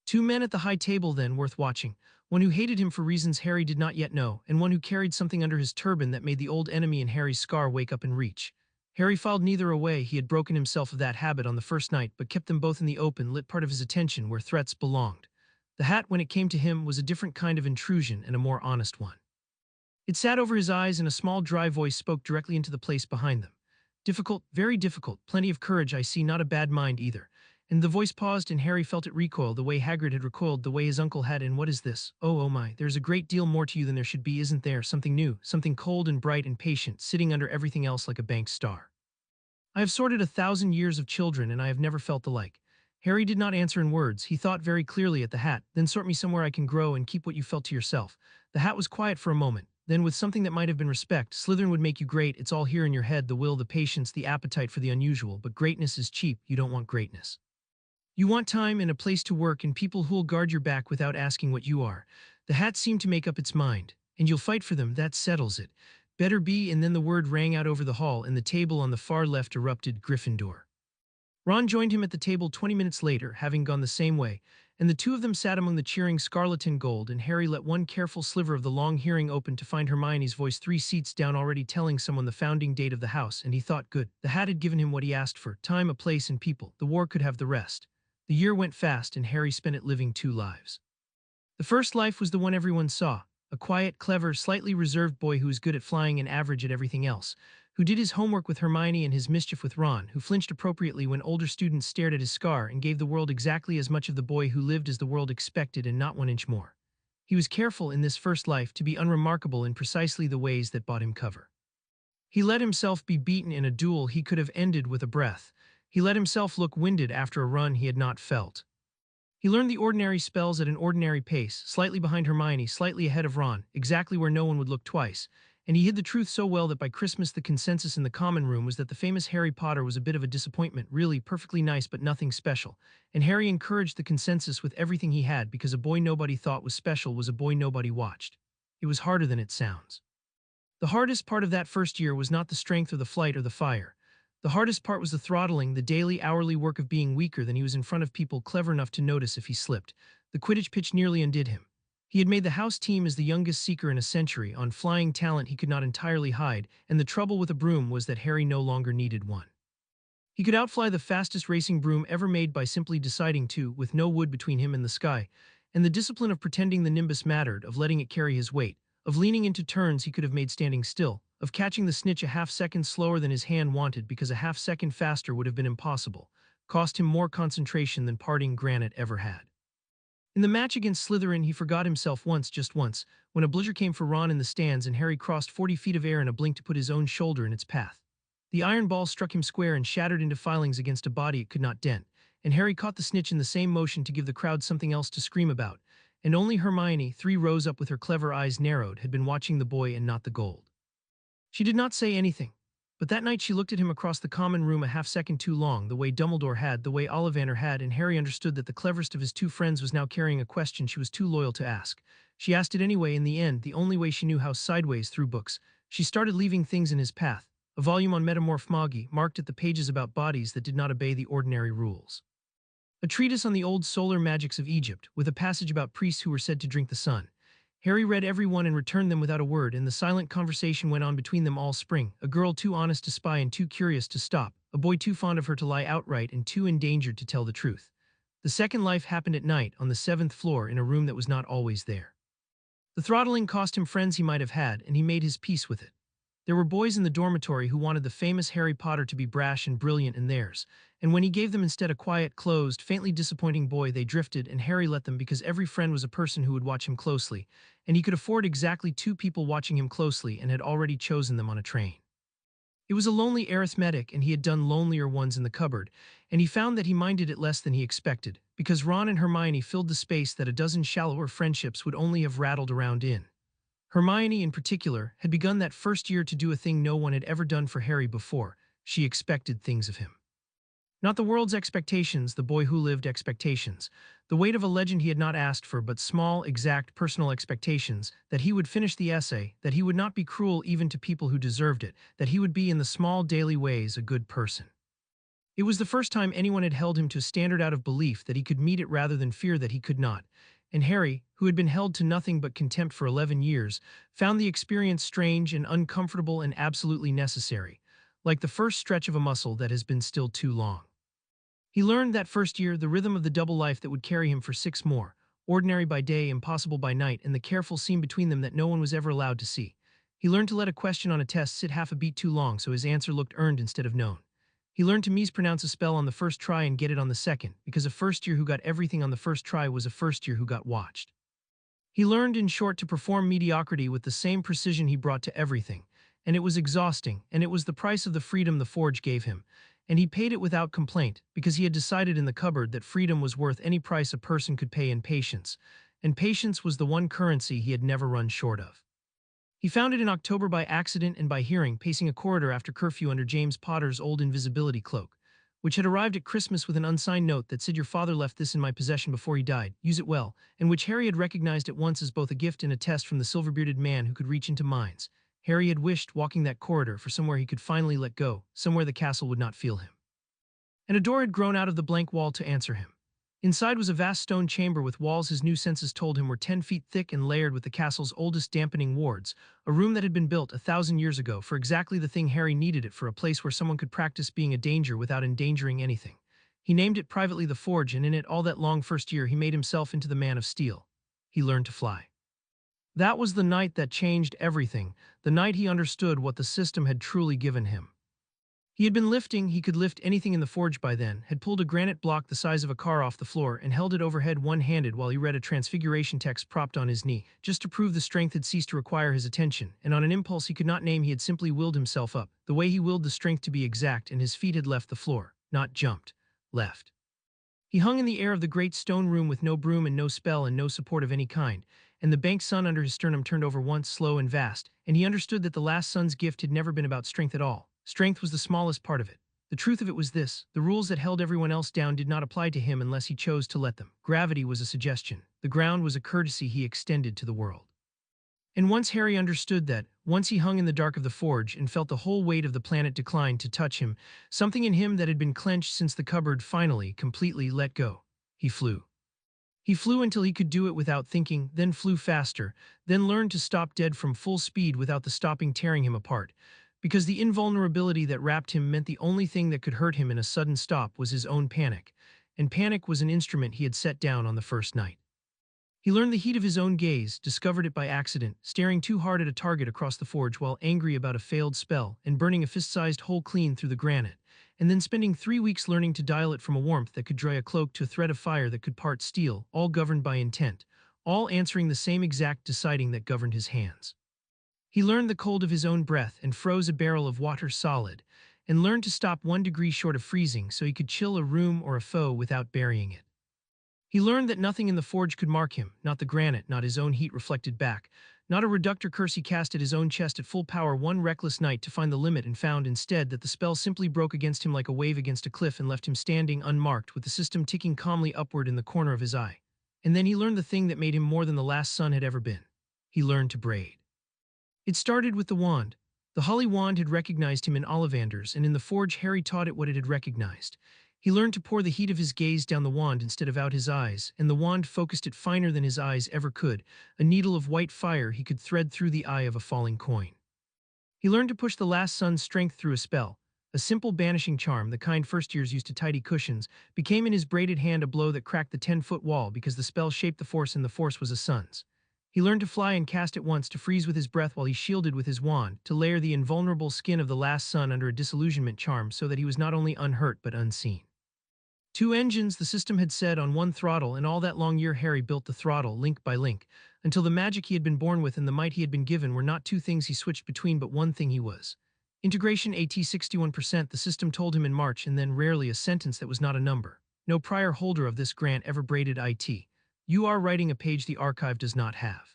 Two men at the high table, then, worth watching, one who hated him for reasons Harry did not yet know, and one who carried something under his turban that made the old enemy in Harry's scar wake up and reach. Harry filed neither away, he had broken himself of that habit on the first night, but kept them both in the open, lit part of his attention where threats belonged. The hat, when it came to him, was a different kind of intrusion and a more honest one. It sat over his eyes, and a small dry voice spoke directly into the place behind them. "Difficult, very difficult, plenty of courage, I see, not a bad mind either. And the voice paused, and Harry felt it recoil, the way Hagrid had recoiled, the way his uncle had. And what is this? Oh, oh my, there's a great deal more to you than there should be, isn't there? Something new, something cold and bright and patient, sitting under everything else like a bank star. I have sorted 1,000 years of children, and I have never felt the like. Harry did not answer in words. He thought very clearly at the hat. Then sort me somewhere I can grow and keep what you felt to yourself. The hat was quiet for a moment. Then, with something that might have been respect, Slytherin would make you great. It's all here in your head, the will, the patience, the appetite for the unusual. But greatness is cheap. You don't want greatness. You want time and a place to work and people who'll guard your back without asking what you are. The hat seemed to make up its mind. And you'll fight for them, that settles it. Better be. And then the word rang out over the hall, and the table on the far left erupted: Gryffindor. Ron joined him at the table 20 minutes later, having gone the same way, and the two of them sat among the cheering scarlet and gold, and Harry let one careful sliver of the long hearing open to find Hermione's voice 3 seats down, already telling someone the founding date of the house, and he thought, good, the hat had given him what he asked for: time, a place, and people. The war could have the rest. The year went fast, and Harry spent it living 2 lives. The first life was the one everyone saw: a quiet, clever, slightly reserved boy who was good at flying and average at everything else, who did his homework with Hermione and his mischief with Ron, who flinched appropriately when older students stared at his scar and gave the world exactly as much of the boy who lived as the world expected and not 1 inch more. He was careful in this first life to be unremarkable in precisely the ways that bought him cover. He let himself be beaten in a duel he could have ended with a breath. He let himself look winded after a run he had not felt. He learned the ordinary spells at an ordinary pace, slightly behind Hermione, slightly ahead of Ron, exactly where no one would look twice, and he hid the truth so well that by Christmas the consensus in the common room was that the famous Harry Potter was a bit of a disappointment, really perfectly nice but nothing special, and Harry encouraged the consensus with everything he had, because a boy nobody thought was special was a boy nobody watched. It was harder than it sounds. The hardest part of that first year was not the strength or the flight or the fire. The hardest part was the throttling, the daily, hourly work of being weaker than he was in front of people clever enough to notice if he slipped. The Quidditch pitch nearly undid him. He had made the house team as the youngest seeker in a century, on flying talent he could not entirely hide, and the trouble with a broom was that Harry no longer needed one. He could outfly the fastest racing broom ever made by simply deciding to, with no wood between him and the sky, and the discipline of pretending the nimbus mattered, of letting it carry his weight, of leaning into turns he could have made standing still, of catching the snitch a half-second slower than his hand wanted because a half-second faster would have been impossible, cost him more concentration than parting granite ever had. In the match against Slytherin he forgot himself once, just once, when a blizzard came for Ron in the stands and Harry crossed 40 feet of air in a blink to put his own shoulder in its path. The iron ball struck him square and shattered into filings against a body it could not dent, and Harry caught the snitch in the same motion to give the crowd something else to scream about, and only Hermione, 3 rows up with her clever eyes narrowed, had been watching the boy and not the gold. She did not say anything, but that night she looked at him across the common room a half-second too long, the way Dumbledore had, the way Ollivander had, and Harry understood that the cleverest of his 2 friends was now carrying a question she was too loyal to ask. She asked it anyway, in the end, the only way she knew how: sideways, through books. She started leaving things in his path: a volume on metamorph magi, marked at the pages about bodies that did not obey the ordinary rules. A treatise on the old solar magics of Egypt, with a passage about priests who were said to drink the sun. Harry read every one and returned them without a word, and the silent conversation went on between them all spring: a girl too honest to spy and too curious to stop, a boy too fond of her to lie outright and too endangered to tell the truth. The second life happened at night, on the 7th floor, in a room that was not always there. The throttling cost him friends he might have had, and he made his peace with it. There were boys in the dormitory who wanted the famous Harry Potter to be brash and brilliant in theirs, and when he gave them instead a quiet, closed, faintly disappointing boy, they drifted, and Harry let them because every friend was a person who would watch him closely, and he could afford exactly 2 people watching him closely and had already chosen them on a train. It was a lonely arithmetic, and he had done lonelier ones in the cupboard, and he found that he minded it less than he expected, because Ron and Hermione filled the space that a dozen shallower friendships would only have rattled around in. Hermione, in particular, had begun that first year to do a thing no one had ever done for Harry before: she expected things of him. Not the world's expectations, the boy who lived expectations, the weight of a legend he had not asked for, but small, exact, personal expectations: that he would finish the essay, that he would not be cruel even to people who deserved it, that he would be, in the small daily ways, a good person. It was the first time anyone had held him to a standard out of belief that he could meet it rather than fear that he could not, and Harry, who had been held to nothing but contempt for 11 years, found the experience strange and uncomfortable and absolutely necessary, like the first stretch of a muscle that has been stilled too long. He learned that first year the rhythm of the double life that would carry him for 6 more, ordinary by day, impossible by night, and the careful seam between them that no one was ever allowed to see. He learned to let a question on a test sit half a beat too long so his answer looked earned instead of known. He learned to mispronounce a spell on the first try and get it on the second, because a first year who got everything on the first try was a first year who got watched. He learned, in short, to perform mediocrity with the same precision he brought to everything, and it was exhausting, and it was the price of the freedom the forge gave him, and he paid it without complaint, because he had decided in the cupboard that freedom was worth any price a person could pay in patience, and patience was the one currency he had never run short of. He found it in October by accident and by hearing, pacing a corridor after curfew under James Potter's old invisibility cloak, which had arrived at Christmas with an unsigned note that said, "Your father left this in my possession before he died. Use it well," and which Harry had recognized at once as both a gift and a test from the silver-bearded man who could reach into minds. Harry had wished, walking that corridor, for somewhere he could finally let go, somewhere the castle would not feel him. And a door had grown out of the blank wall to answer him. Inside was a vast stone chamber with walls his new senses told him were 10 feet thick and layered with the castle's oldest dampening wards, a room that had been built 1,000 years ago for exactly the thing Harry needed it for, a place where someone could practice being a danger without endangering anything. He named it privately the Forge, and in it all that long first year he made himself into the Man of Steel. He learned to fly. That was the night that changed everything, the night he understood what the system had truly given him. He had been lifting, he could lift anything in the forge by then, had pulled a granite block the size of a car off the floor and held it overhead one-handed while he read a transfiguration text propped on his knee, just to prove the strength had ceased to require his attention, and on an impulse he could not name he had simply willed himself up, the way he willed the strength to be exact, and his feet had left the floor, not jumped, left. He hung in the air of the great stone room with no broom and no spell and no support of any kind, and the banked sun under his sternum turned over once, slow and vast, and he understood that the last sun's gift had never been about strength at all. Strength was the smallest part of it. The truth of it was this: the rules that held everyone else down did not apply to him unless he chose to let them. Gravity was a suggestion. The ground was a courtesy he extended to the world. And once Harry understood that, once he hung in the dark of the forge and felt the whole weight of the planet decline to touch him, something in him that had been clenched since the cupboard finally, completely let go. He flew. He flew until he could do it without thinking, then flew faster, then learned to stop dead from full speed without the stopping tearing him apart. Because the invulnerability that wrapped him meant the only thing that could hurt him in a sudden stop was his own panic, and panic was an instrument he had set down on the first night. He learned the heat of his own gaze, discovered it by accident, staring too hard at a target across the forge while angry about a failed spell, and burning a fist-sized hole clean through the granite, and then spending 3 weeks learning to dial it from a warmth that could dry a cloak to a thread of fire that could part steel, all governed by intent, all answering the same exact deciding that governed his hands. He learned the cold of his own breath and froze a barrel of water solid, and learned to stop 1 degree short of freezing so he could chill a room or a foe without burying it. He learned that nothing in the forge could mark him, not the granite, not his own heat reflected back, not a reductor curse he cast at his own chest at full power one reckless night to find the limit, and found instead that the spell simply broke against him like a wave against a cliff and left him standing unmarked with the system ticking calmly upward in the corner of his eye. And then he learned the thing that made him more than the last sun had ever been. He learned to braid. It started with the wand. The holly wand had recognized him in Ollivanders, and in the forge Harry taught it what it had recognized. He learned to pour the heat of his gaze down the wand instead of out his eyes, and the wand focused it finer than his eyes ever could, a needle of white fire he could thread through the eye of a falling coin. He learned to push the last sun's strength through a spell. A simple banishing charm, the kind first years used to tidy cushions, became in his braided hand a blow that cracked the 10-foot wall because the spell shaped the force and the force was a sun's. He learned to fly and cast at once, to freeze with his breath while he shielded with his wand, to layer the invulnerable skin of the last sun under a disillusionment charm so that he was not only unhurt but unseen. 2 engines, the system had said, on 1 throttle, and all that long year Harry built the throttle, link by link, until the magic he had been born with and the might he had been given were not 2 things he switched between but 1 thing he was. Integration AT 61%, the system told him in March, and then rarely a sentence that was not a number. No prior holder of this grant ever braided IT. You are writing a page the archive does not have.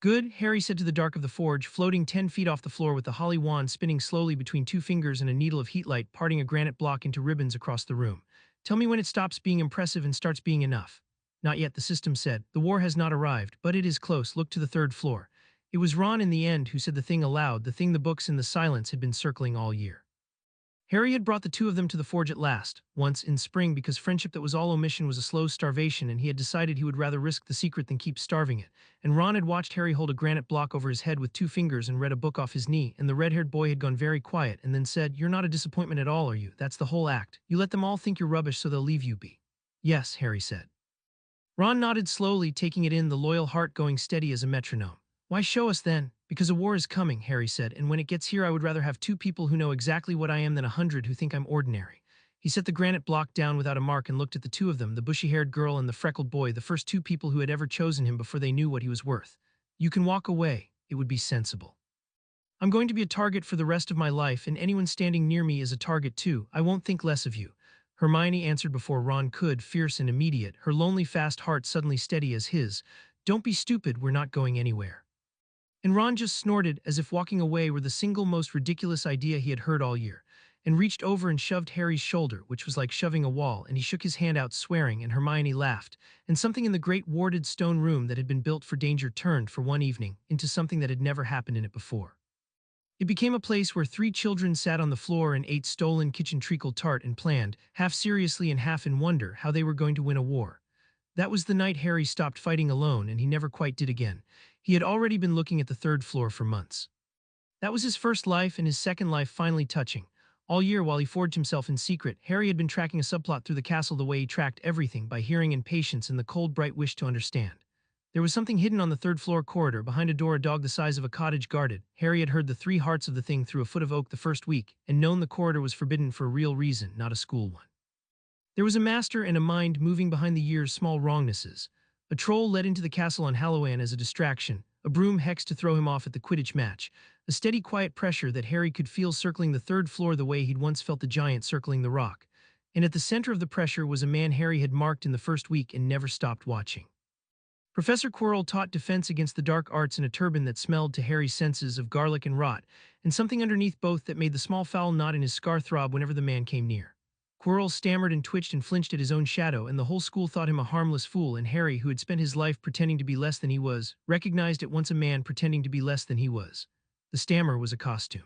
Good, Harry said to the dark of the forge, floating 10 feet off the floor with the holly wand spinning slowly between 2 fingers and a needle of heatlight parting a granite block into ribbons across the room. Tell me when it stops being impressive and starts being enough. Not yet, the system said. The war has not arrived, but it is close. Look to the 3rd floor. It was Ron in the end who said the thing aloud, the thing the books in the silence had been circling all year. Harry had brought the 2 of them to the forge at last, once in spring, because friendship that was all omission was a slow starvation, and he had decided he would rather risk the secret than keep starving it. And Ron had watched Harry hold a granite block over his head with 2 fingers and read a book off his knee, and the red-haired boy had gone very quiet and then said, "You're not a disappointment at all, are you? That's the whole act. You let them all think you're rubbish so they'll leave you be." "Yes," Harry said. Ron nodded slowly, taking it in, the loyal heart going steady as a metronome. "Why show us then? Because a war is coming, Harry said, and when it gets here I would rather have 2 people who know exactly what I am than 100 who think I'm ordinary. He set the granite block down without a mark and looked at the two of them, the bushy-haired girl and the freckled boy, the first 2 people who had ever chosen him before they knew what he was worth. You can walk away. It would be sensible. I'm going to be a target for the rest of my life, and anyone standing near me is a target too. I won't think less of you. Hermione answered before Ron could, fierce and immediate, her lonely fast heart suddenly steady as his. Don't be stupid, we're not going anywhere. And Ron just snorted as if walking away were the single most ridiculous idea he had heard all year, and reached over and shoved Harry's shoulder, which was like shoving a wall, and he shook his hand out swearing, and Hermione laughed, and something in the great warded stone room that had been built for danger turned for one evening into something that had never happened in it before. It became a place where 3 children sat on the floor and ate stolen kitchen treacle tart and planned, half seriously and half in wonder, how they were going to win a war. That was the night Harry stopped fighting alone, and he never quite did again. He had already been looking at the 3rd floor for months. That was his first life and his second life finally touching. All year while he forged himself in secret, Harry had been tracking a subplot through the castle the way he tracked everything, by hearing and patience and the cold bright wish to understand. There was something hidden on the 3rd floor corridor, behind a door a dog the size of a cottage guarded. Harry had heard the 3 hearts of the thing through a foot of oak the first week, and known the corridor was forbidden for a real reason, not a school one. There was a master and a mind moving behind the year's small wrongnesses. A troll led into the castle on Halloween as a distraction, a broom hexed to throw him off at the Quidditch match, a steady quiet pressure that Harry could feel circling the 3rd floor the way he'd once felt the giant circling the rock. And at the center of the pressure was a man Harry had marked in the first week and never stopped watching. Professor Quirrell taught defense against the dark arts in a turban that smelled to Harry's senses of garlic and rot, and something underneath both that made the small foul knot in his scar throb whenever the man came near. Quirrell stammered and twitched and flinched at his own shadow, and the whole school thought him a harmless fool, and Harry, who had spent his life pretending to be less than he was, recognized at once a man pretending to be less than he was. The stammer was a costume.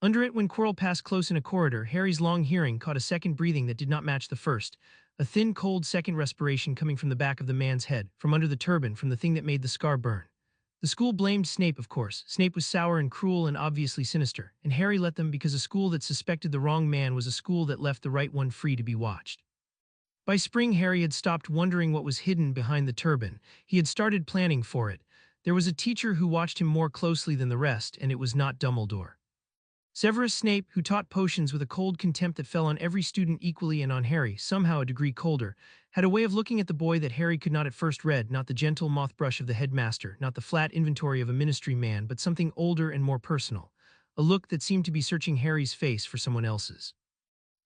Under it, when Quirrell passed close in a corridor, Harry's long hearing caught a second breathing that did not match the first, a thin, cold second respiration coming from the back of the man's head, from under the turban, from the thing that made the scar burn. The school blamed Snape, of course. Snape was sour and cruel and obviously sinister, and Harry let them because a school that suspected the wrong man was a school that left the right one free to be watched. By spring, Harry had stopped wondering what was hidden behind the turban. He had started planning for it. There was a teacher who watched him more closely than the rest, and it was not Dumbledore. Severus Snape, who taught potions with a cold contempt that fell on every student equally and on Harry, somehow a degree colder, had a way of looking at the boy that Harry could not at first read, not the gentle moth brush of the headmaster, not the flat inventory of a ministry man, but something older and more personal, a look that seemed to be searching Harry's face for someone else's.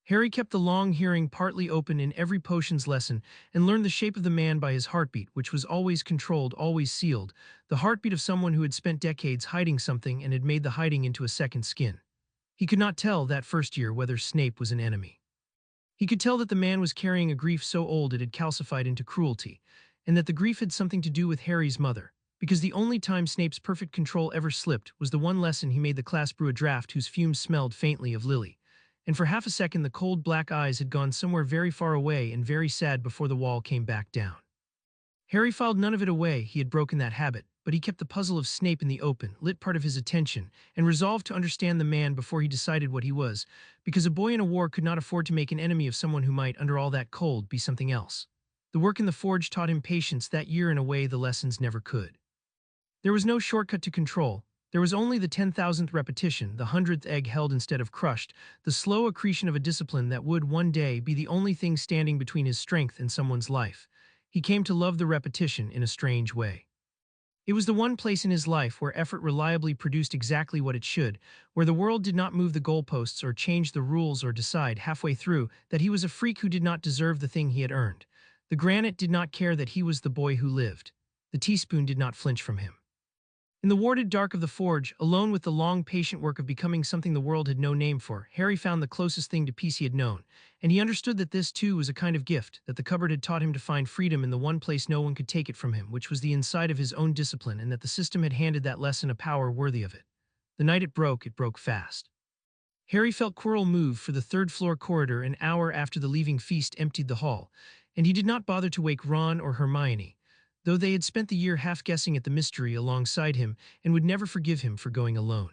Harry kept the long hearing partly open in every potions lesson and learned the shape of the man by his heartbeat, which was always controlled, always sealed, the heartbeat of someone who had spent decades hiding something and had made the hiding into a second skin. He could not tell that first year whether Snape was an enemy. He could tell that the man was carrying a grief so old it had calcified into cruelty, and that the grief had something to do with Harry's mother, because the only time Snape's perfect control ever slipped was the one lesson he made the class brew a draft whose fumes smelled faintly of lily, and for half a second the cold black eyes had gone somewhere very far away and very sad before the wall came back down. Harry filed none of it away, he had broken that habit, but he kept the puzzle of Snape in the open, lit part of his attention, and resolved to understand the man before he decided what he was, because a boy in a war could not afford to make an enemy of someone who might, under all that cold, be something else. The work in the forge taught him patience that year in a way the lessons never could. There was no shortcut to control. There was only the 10,000th repetition, the 100th egg held instead of crushed, the slow accretion of a discipline that would, one day, be the only thing standing between his strength and someone's life. He came to love the repetition in a strange way. It was the one place in his life where effort reliably produced exactly what it should, where the world did not move the goalposts or change the rules or decide halfway through that he was a freak who did not deserve the thing he had earned. The granite did not care that he was the boy who lived. The teaspoon did not flinch from him. In the warded dark of the forge, alone with the long, patient work of becoming something the world had no name for, Harry found the closest thing to peace he had known, and he understood that this, too, was a kind of gift, that the cupboard had taught him to find freedom in the one place no one could take it from him, which was the inside of his own discipline, and that the system had handed that lesson a power worthy of it. The night it broke fast. Harry felt Quirrell move for the 3rd-floor corridor an hour after the leaving feast emptied the hall, and he did not bother to wake Ron or Hermione, though they had spent the year half guessing at the mystery alongside him and would never forgive him for going alone.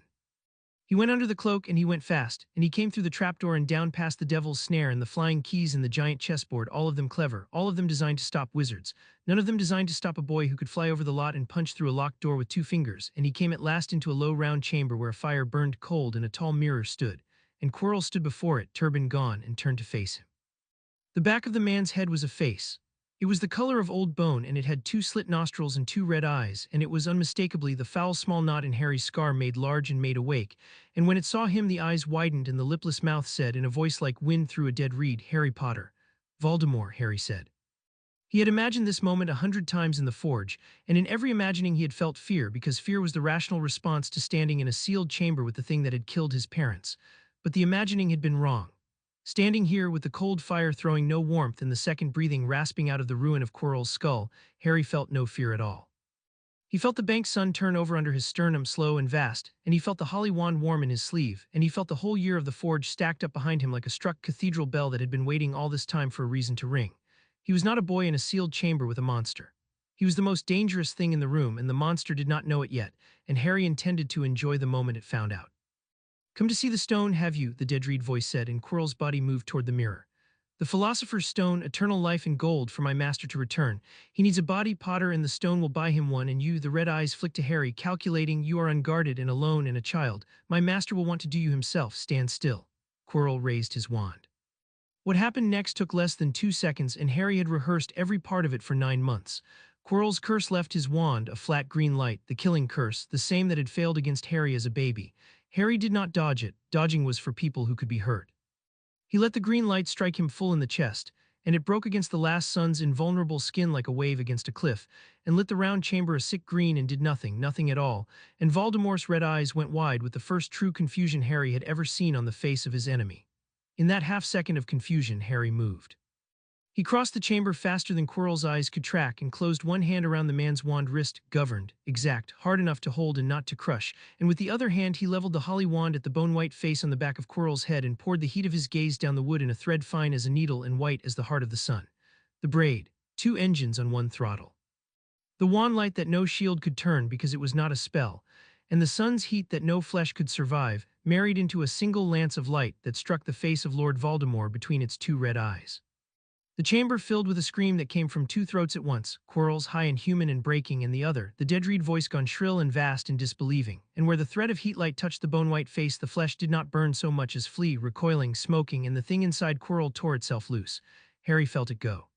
He went under the cloak and he went fast, and he came through the trapdoor and down past the devil's snare and the flying keys in the giant chessboard, all of them clever, all of them designed to stop wizards, none of them designed to stop a boy who could fly over the lot and punch through a locked door with 2 fingers, and he came at last into a low round chamber where a fire burned cold and a tall mirror stood, and Quirrell stood before it, turban gone, and turned to face him. The back of the man's head was a face. It was the color of old bone, and it had 2 slit nostrils and 2 red eyes, and it was unmistakably the foul small knot in Harry's scar made large and made awake, and when it saw him the eyes widened and the lipless mouth said in a voice like wind through a dead reed, "Harry Potter." "Voldemort," Harry said. He had imagined this moment 100 times in the forge, and in every imagining he had felt fear, because fear was the rational response to standing in a sealed chamber with the thing that had killed his parents. But the imagining had been wrong. Standing here with the cold fire throwing no warmth and the second breathing rasping out of the ruin of Quirrell's skull, Harry felt no fear at all. He felt the bank's sun turn over under his sternum slow and vast, and he felt the holly wand warm in his sleeve, and he felt the whole year of the forge stacked up behind him like a struck cathedral bell that had been waiting all this time for a reason to ring. He was not a boy in a sealed chamber with a monster. He was the most dangerous thing in the room, and the monster did not know it yet, and Harry intended to enjoy the moment it found out. "Come to see the stone, have you?" the dead-reed voice said, and Quirrell's body moved toward the mirror. "The philosopher's stone, eternal life and gold for my master to return. He needs a body, Potter, and the stone will buy him one, and you," the red eyes flicked to Harry, calculating, "you are unguarded and alone and a child. My master will want to do you himself. Stand still." Quirrell raised his wand. What happened next took less than 2 seconds, and Harry had rehearsed every part of it for 9 months. Quirrell's curse left his wand, a flat green light, the killing curse, the same that had failed against Harry as a baby. Harry did not dodge it. Dodging was for people who could be hurt. He let the green light strike him full in the chest, and it broke against the last son's invulnerable skin like a wave against a cliff, and lit the round chamber a sick green and did nothing, nothing at all, and Voldemort's red eyes went wide with the first true confusion Harry had ever seen on the face of his enemy. In that half-second of confusion, Harry moved. He crossed the chamber faster than Quirrell's eyes could track and closed one hand around the man's wand wrist, governed, exact, hard enough to hold and not to crush, and with the other hand he leveled the holly wand at the bone-white face on the back of Quirrell's head and poured the heat of his gaze down the wood in a thread fine as a needle and white as the heart of the sun. The braid, 2 engines on 1 throttle. The wand light that no shield could turn because it was not a spell, and the sun's heat that no flesh could survive, married into a single lance of light that struck the face of Lord Voldemort between its 2 red eyes. The chamber filled with a scream that came from 2 throats at once, Quirrell's high and human and breaking, and the other, the dead-reed voice gone shrill and vast and disbelieving, and where the thread of heat light touched the bone-white face the flesh did not burn so much as flee, recoiling, smoking, and the thing inside Quirrell tore itself loose. Harry felt it go.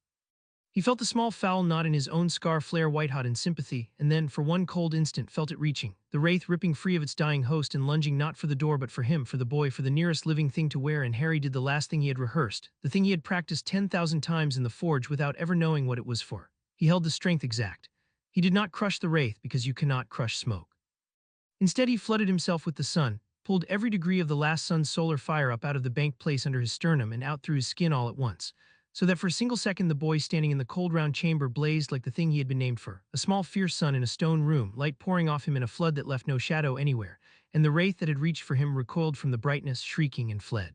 He felt the small foul knot in his own scar flare white-hot in sympathy, and then, for one cold instant, felt it reaching, the wraith ripping free of its dying host and lunging not for the door but for him, for the boy, for the nearest living thing to wear, and Harry did the last thing he had rehearsed, the thing he had practiced 10,000 times in the forge without ever knowing what it was for. He held the strength exact. He did not crush the wraith because you cannot crush smoke. Instead he flooded himself with the sun, pulled every degree of the last sun's solar fire up out of the banked place under his sternum and out through his skin all at once, so that for a single second the boy standing in the cold round chamber blazed like the thing he had been named for, a small fierce sun in a stone room, light pouring off him in a flood that left no shadow anywhere, and the wraith that had reached for him recoiled from the brightness, shrieking, and fled.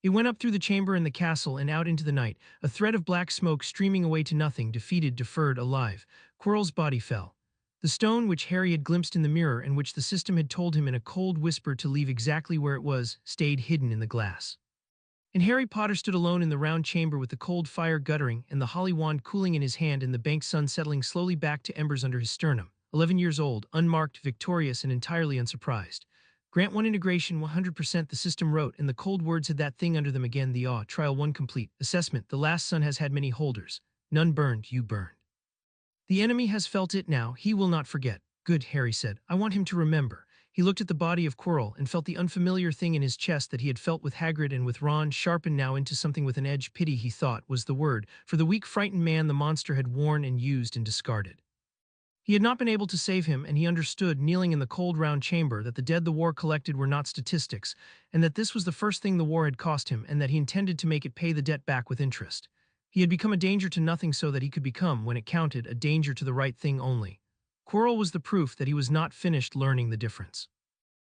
It went up through the chamber and the castle and out into the night, a thread of black smoke streaming away to nothing, defeated, deferred, alive. Quirrell's body fell. The stone which Harry had glimpsed in the mirror and which the system had told him in a cold whisper to leave exactly where it was, stayed hidden in the glass. And Harry Potter stood alone in the round chamber with the cold fire guttering and the holly wand cooling in his hand and the banked sun settling slowly back to embers under his sternum. 11 years old, unmarked, victorious, and entirely unsurprised. Grant 1 integration 100%, the system wrote, and the cold words had that thing under them again. The trial 1 complete. Assessment: the last sun has had many holders. None burned, you burned. The enemy has felt it now, he will not forget. Good, Harry said. I want him to remember. He looked at the body of Quirrell and felt the unfamiliar thing in his chest that he had felt with Hagrid and with Ron, sharpened now into something with an edge. Pity, he thought, was the word, for the weak, frightened man the monster had worn and used and discarded. He had not been able to save him, and he understood, kneeling in the cold round chamber, that the dead the war collected were not statistics, and that this was the first thing the war had cost him, and that he intended to make it pay the debt back with interest. He had become a danger to nothing so that he could become, when it counted, a danger to the right thing only. Quirrell was the proof that he was not finished learning the difference.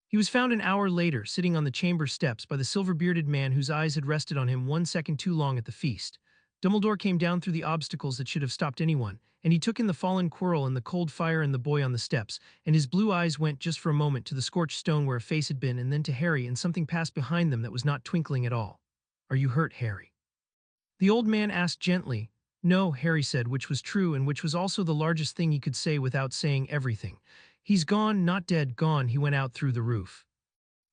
He was found an hour later, sitting on the chamber steps by the silver-bearded man whose eyes had rested on him 1 second too long at the feast. Dumbledore came down through the obstacles that should have stopped anyone, and he took in the fallen Quirrell and the cold fire and the boy on the steps, and his blue eyes went just for a moment to the scorched stone where a face had been and then to Harry, and something passed behind them that was not twinkling at all. "Are you hurt, Harry?" The old man asked gently. "No," Harry said, which was true and which was also the largest thing he could say without saying everything. "He's gone, not dead, gone. He went out through the roof."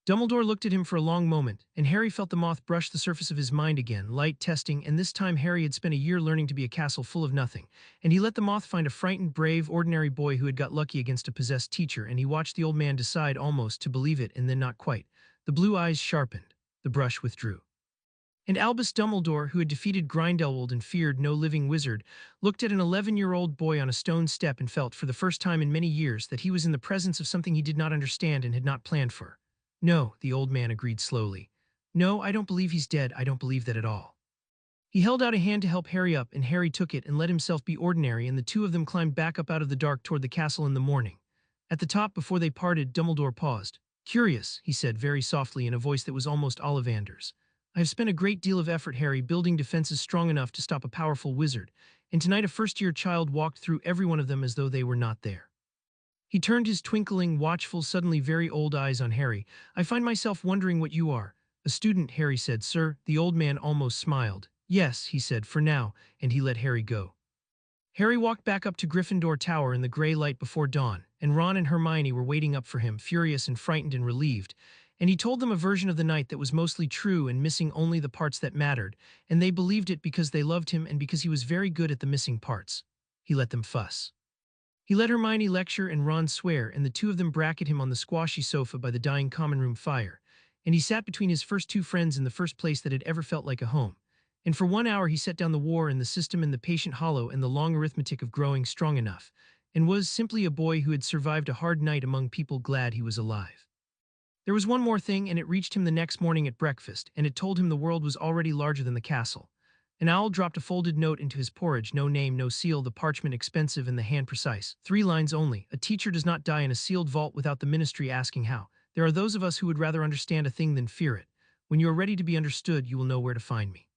Dumbledore looked at him for a long moment, and Harry felt the moth brush the surface of his mind again, light testing, and this time Harry had spent a year learning to be a castle full of nothing, and he let the moth find a frightened, brave, ordinary boy who had got lucky against a possessed teacher, and he watched the old man decide almost to believe it and then not quite. The blue eyes sharpened. The brush withdrew. And Albus Dumbledore, who had defeated Grindelwald and feared no living wizard, looked at an 11-year-old boy on a stone step and felt for the first time in many years that he was in the presence of something he did not understand and had not planned for. "No," the old man agreed slowly. "No, I don't believe he's dead. I don't believe that at all." He held out a hand to help Harry up, and Harry took it and let himself be ordinary, and the two of them climbed back up out of the dark toward the castle in the morning. At the top, before they parted, Dumbledore paused. "Curious," he said very softly in a voice that was almost Ollivander's. "I have spent a great deal of effort, Harry, building defenses strong enough to stop a powerful wizard, and tonight a first-year child walked through every one of them as though they were not there." He turned his twinkling, watchful, suddenly very old eyes on Harry. "I find myself wondering what you are." "A student," Harry said. "Sir." The old man almost smiled. "Yes," he said, "for now," and he let Harry go. Harry walked back up to Gryffindor Tower in the gray light before dawn, and Ron and Hermione were waiting up for him, furious and frightened and relieved, and he told them a version of the night that was mostly true and missing only the parts that mattered, and they believed it because they loved him and because he was very good at the missing parts. He let them fuss. He let Hermione lecture and Ron swear, and the two of them bracket him on the squashy sofa by the dying common room fire, and he sat between his first two friends in the first place that had ever felt like a home. And for 1 hour he set down the war and the system and the patient hollow and the long arithmetic of growing strong enough, and was simply a boy who had survived a hard night among people glad he was alive. There was one more thing, and it reached him the next morning at breakfast, and it told him the world was already larger than the castle. An owl dropped a folded note into his porridge, no name, no seal, the parchment expensive and the hand precise. 3 lines only. "A teacher does not die in a sealed vault without the ministry asking how. There are those of us who would rather understand a thing than fear it. When you are ready to be understood, you will know where to find me."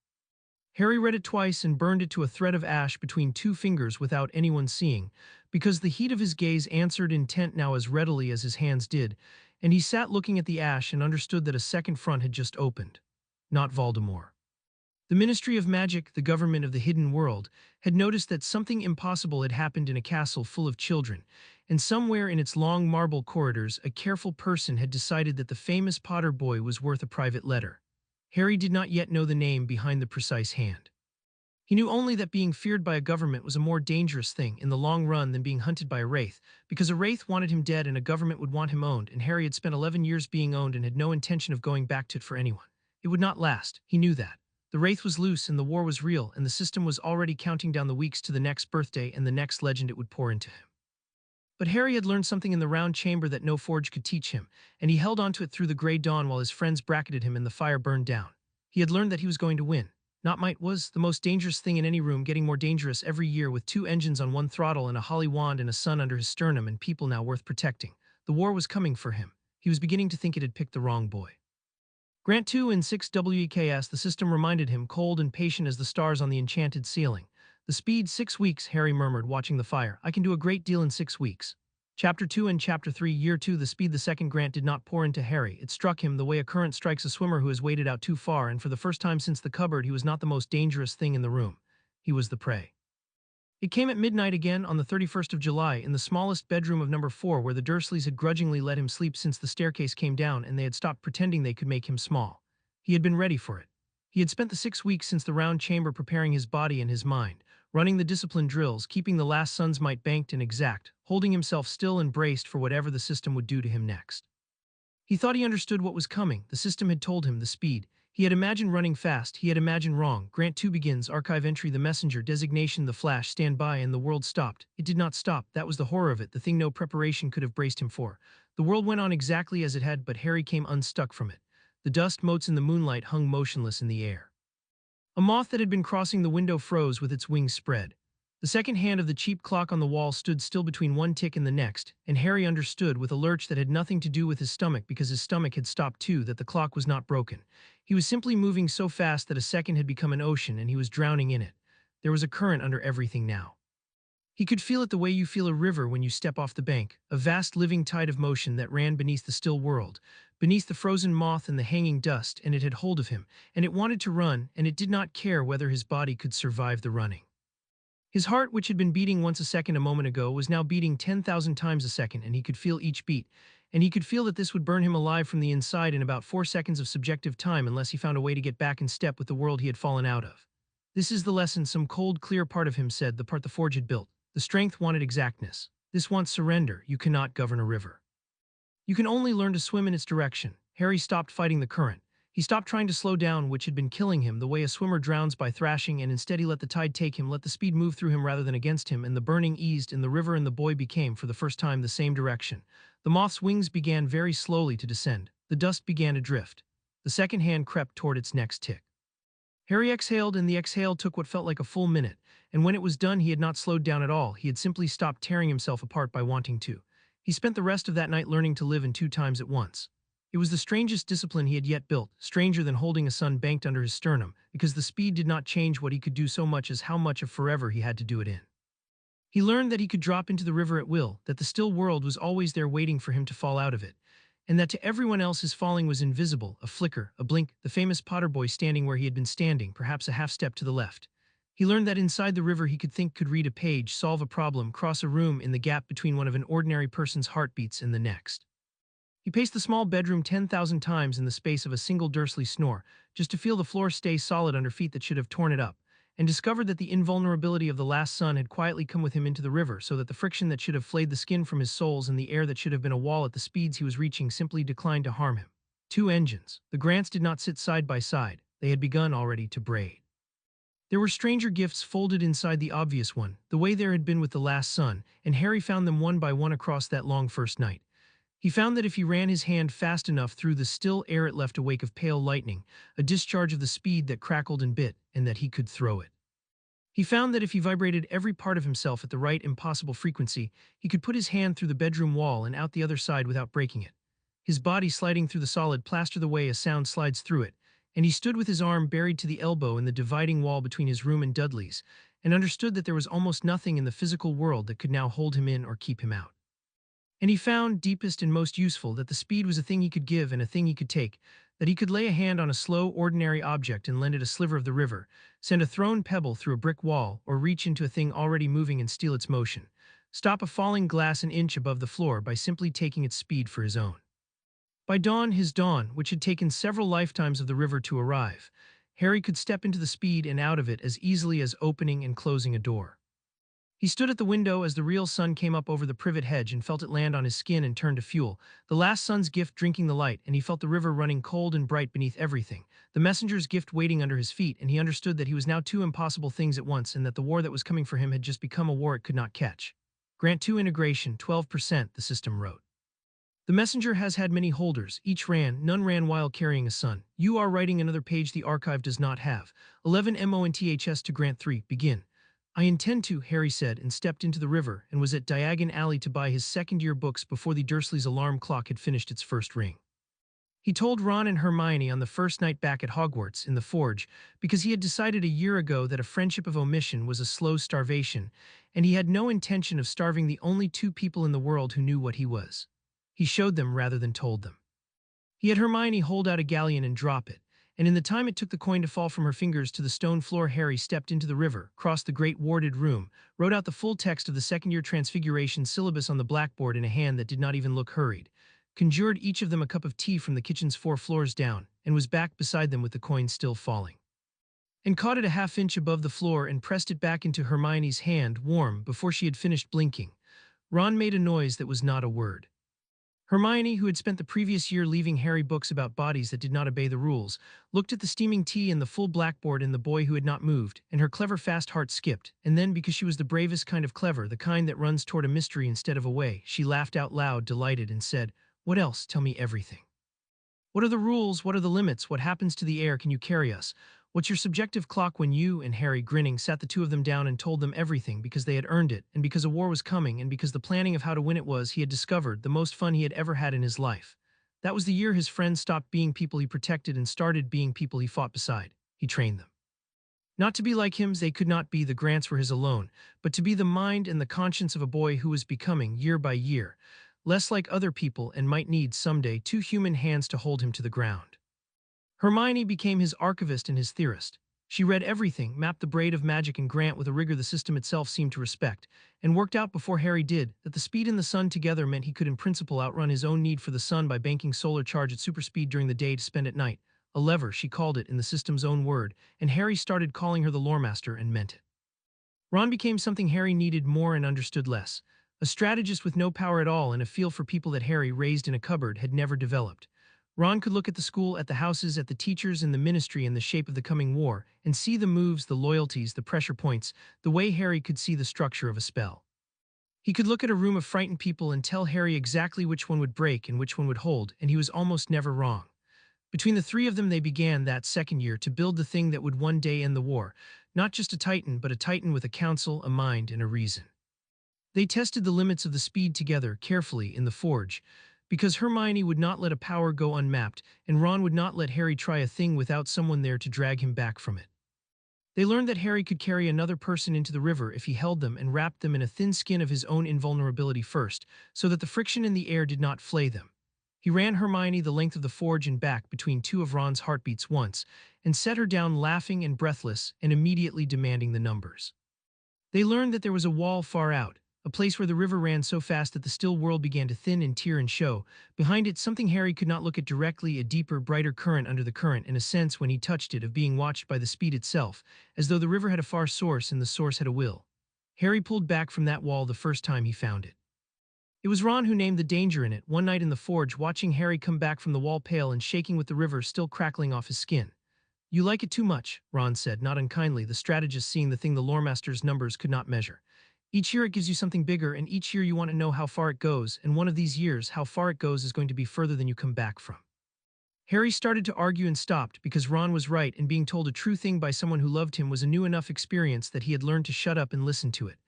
Harry read it twice and burned it to a thread of ash between 2 fingers without anyone seeing, because the heat of his gaze answered intent now as readily as his hands did, and he sat looking at the ash and understood that a second front had just opened. Not Voldemort. The Ministry of Magic, the government of the hidden world, had noticed that something impossible had happened in a castle full of children, and somewhere in its long marble corridors a careful person had decided that the famous Potter boy was worth a private letter. Harry did not yet know the name behind the precise hand. He knew only that being feared by a government was a more dangerous thing in the long run than being hunted by a wraith, because a wraith wanted him dead and a government would want him owned, and Harry had spent 11 years being owned and had no intention of going back to it for anyone. It would not last, he knew that. The wraith was loose and the war was real, and the system was already counting down the weeks to the next birthday and the next legend it would pour into him. But Harry had learned something in the round chamber that no forge could teach him, and he held on to it through the gray dawn while his friends bracketed him and the fire burned down. He had learned that he was going to win. Not might was the most dangerous thing in any room, getting more dangerous every year, with 2 engines on one throttle and a holly wand and a sun under his sternum and people now worth protecting. The war was coming for him. He was beginning to think it had picked the wrong boy. Grant 2 and 6 WEKS, the system reminded him, cold and patient as the stars on the enchanted ceiling. The speed, 6 weeks, Harry murmured, watching the fire. I can do a great deal in 6 weeks. Chapter 2 and Chapter 3, Year 2, the speed. The second grant did not pour into Harry. It struck him the way a current strikes a swimmer who has waded out too far, and for the first time since the cupboard, he was not the most dangerous thing in the room. He was the prey. It came at midnight again on the 31st of July in the smallest bedroom of number 4, where the Dursleys had grudgingly let him sleep since the staircase came down and they had stopped pretending they could make him small. He had been ready for it. He had spent the 6 weeks since the round chamber preparing his body and his mind, running the discipline drills, keeping the last sun's might banked and exact, holding himself still and braced for whatever the system would do to him next. He thought he understood what was coming. The system had told him the speed. He had imagined running fast. He had imagined wrong. Grant 2 begins. Archive entry. The messenger. Designation. The flash. Stand by. And the world stopped. It did not stop. That was the horror of it. The thing no preparation could have braced him for. The world went on exactly as it had, but Harry came unstuck from it. The dust motes in the moonlight hung motionless in the air. A moth that had been crossing the window froze with its wings spread. The second hand of the cheap clock on the wall stood still between one tick and the next, and Harry understood with a lurch that had nothing to do with his stomach, because his stomach had stopped too, that the clock was not broken. He was simply moving so fast that a second had become an ocean and he was drowning in it. There was a current under everything now. He could feel it the way you feel a river when you step off the bank, a vast living tide of motion that ran beneath the still world, beneath the frozen moth and the hanging dust, and it had hold of him, and it wanted to run, and it did not care whether his body could survive the running. His heart, which had been beating once a second a moment ago, was now beating 10,000 times a second, and he could feel each beat, and he could feel that this would burn him alive from the inside in about 4 seconds of subjective time unless he found a way to get back in step with the world he had fallen out of. This is the lesson, some cold, clear part of him said, the part the forge had built. The strength wanted exactness. This wants surrender. You cannot govern a river. You can only learn to swim in its direction. Harry stopped fighting the current. He stopped trying to slow down, which had been killing him, the way a swimmer drowns by thrashing, and instead he let the tide take him, let the speed move through him rather than against him, and the burning eased, and the river and the boy became, for the first time, the same direction. The moth's wings began very slowly to descend. The dust began to drift. The second hand crept toward its next tick. Harry exhaled, and the exhale took what felt like a full minute, and when it was done he had not slowed down at all, he had simply stopped tearing himself apart by wanting to. He spent the rest of that night learning to live in 2 times at once. It was the strangest discipline he had yet built, stranger than holding a sun banked under his sternum, because the speed did not change what he could do so much as how much of forever he had to do it in. He learned that he could drop into the river at will, that the still world was always there waiting for him to fall out of it, and that to everyone else his falling was invisible, a flicker, a blink, the famous Potter boy standing where he had been standing, perhaps a half step to the left. He learned that inside the river he could think, could read a page, solve a problem, cross a room in the gap between one of an ordinary person's heartbeats and the next. He paced the small bedroom 10,000 times in the space of a single Dursley snore, just to feel the floor stay solid under feet that should have torn it up, and discovered that the invulnerability of the last sun had quietly come with him into the river, so that the friction that should have flayed the skin from his soles and the air that should have been a wall at the speeds he was reaching simply declined to harm him. 2 engines. The Grants did not sit side by side. They had begun already to braid. There were stranger gifts folded inside the obvious one, the way there had been with the last sun, and Harry found them one by one across that long first night. He found that if he ran his hand fast enough through the still air it left a wake of pale lightning, a discharge of the speed that crackled and bit, and that he could throw it. He found that if he vibrated every part of himself at the right impossible frequency, he could put his hand through the bedroom wall and out the other side without breaking it. His body sliding through the solid plaster the way a sound slides through it, and he stood with his arm buried to the elbow in the dividing wall between his room and Dudley's, and understood that there was almost nothing in the physical world that could now hold him in or keep him out. And he found, deepest and most useful, that the speed was a thing he could give and a thing he could take, that he could lay a hand on a slow, ordinary object and lend it a sliver of the river, send a thrown pebble through a brick wall, or reach into a thing already moving and steal its motion, stop a falling glass an inch above the floor by simply taking its speed for his own. By dawn, his dawn, which had taken several lifetimes of the river to arrive, Harry could step into the speed and out of it as easily as opening and closing a door. He stood at the window as the real sun came up over the privet hedge and felt it land on his skin and turn to fuel, the last sun's gift drinking the light, and he felt the river running cold and bright beneath everything, the messenger's gift waiting under his feet, and he understood that he was now 2 impossible things at once and that the war that was coming for him had just become a war it could not catch. Grant 2 integration, 12%, the system wrote. The messenger has had many holders, each ran, none ran while carrying a sun. You are writing another page the archive does not have. 11 months to Grant 3, begin. I intend to, Harry said, and stepped into the river and was at Diagon Alley to buy his second-year books before the Dursleys' alarm clock had finished its first ring. He told Ron and Hermione on the first night back at Hogwarts in the Forge, because he had decided a year ago that a friendship of omission was a slow starvation, and he had no intention of starving the only 2 people in the world who knew what he was. He showed them rather than told them. He had Hermione hold out a galleon and drop it, and in the time it took the coin to fall from her fingers to the stone floor, Harry stepped into the river, crossed the great warded room, wrote out the full text of the second-year Transfiguration syllabus on the blackboard in a hand that did not even look hurried, conjured each of them a cup of tea from the kitchen's 4 floors down, and was back beside them with the coin still falling. And caught it a half-inch above the floor and pressed it back into Hermione's hand, warm, before she had finished blinking. Ron made a noise that was not a word. Hermione, who had spent the previous year leaving Harry books about bodies that did not obey the rules, looked at the steaming tea and the full blackboard and the boy who had not moved, and her clever fast heart skipped, and then, because she was the bravest kind of clever, the kind that runs toward a mystery instead of away, she laughed out loud, delighted, and said, "What else? Tell me everything. What are the rules? What are the limits? What happens to the air? Can you carry us? What's your subjective clock?" When you and Harry, grinning, sat the 2 of them down and told them everything, because they had earned it, and because a war was coming, and because the planning of how to win it was, he had discovered, the most fun he had ever had in his life. That was the year his friends stopped being people he protected and started being people he fought beside. He trained them. Not to be like him, they could not be, the grants were his alone, but to be the mind and the conscience of a boy who was becoming, year by year, less like other people and might need someday two human hands to hold him to the ground. Hermione became his archivist and his theorist. She read everything, mapped the braid of magic and grant with a rigor the system itself seemed to respect, and worked out before Harry did that the speed and the sun together meant he could in principle outrun his own need for the sun by banking solar charge at superspeed during the day to spend at night. A lever, she called it in the system's own word, and Harry started calling her the Loremaster and meant it. Ron became something Harry needed more and understood less. A strategist with no power at all and a feel for people that Harry, raised in a cupboard, had never developed. Ron could look at the school, at the houses, at the teachers and the ministry in the shape of the coming war, and see the moves, the loyalties, the pressure points, the way Harry could see the structure of a spell. He could look at a room of frightened people and tell Harry exactly which one would break and which one would hold, and he was almost never wrong. Between the three of them they began, that second year, to build the thing that would one day end the war. Not just a titan, but a titan with a council, a mind, and a reason. They tested the limits of the speed together, carefully, in the forge, because Hermione would not let a power go unmapped, and Ron would not let Harry try a thing without someone there to drag him back from it. They learned that Harry could carry another person into the river if he held them and wrapped them in a thin skin of his own invulnerability first, so that the friction in the air did not flay them. He ran Hermione the length of the forge and back between two of Ron's heartbeats once, and set her down laughing and breathless and immediately demanding the numbers. They learned that there was a wall far out, a place where the river ran so fast that the still world began to thin and tear and show. Behind it, something Harry could not look at directly, a deeper, brighter current under the current, and a sense when he touched it of being watched by the speed itself, as though the river had a far source and the source had a will. Harry pulled back from that wall the first time he found it. It was Ron who named the danger in it, one night in the forge, watching Harry come back from the wall pale and shaking with the river still crackling off his skin. "You like it too much," Ron said, not unkindly, the strategist seeing the thing the Loremaster's numbers could not measure. "Each year it gives you something bigger, and each year you want to know how far it goes, and one of these years, how far it goes is going to be further than you come back from." Harry started to argue and stopped, because Ron was right, and being told a true thing by someone who loved him was a new enough experience that he had learned to shut up and listen to it.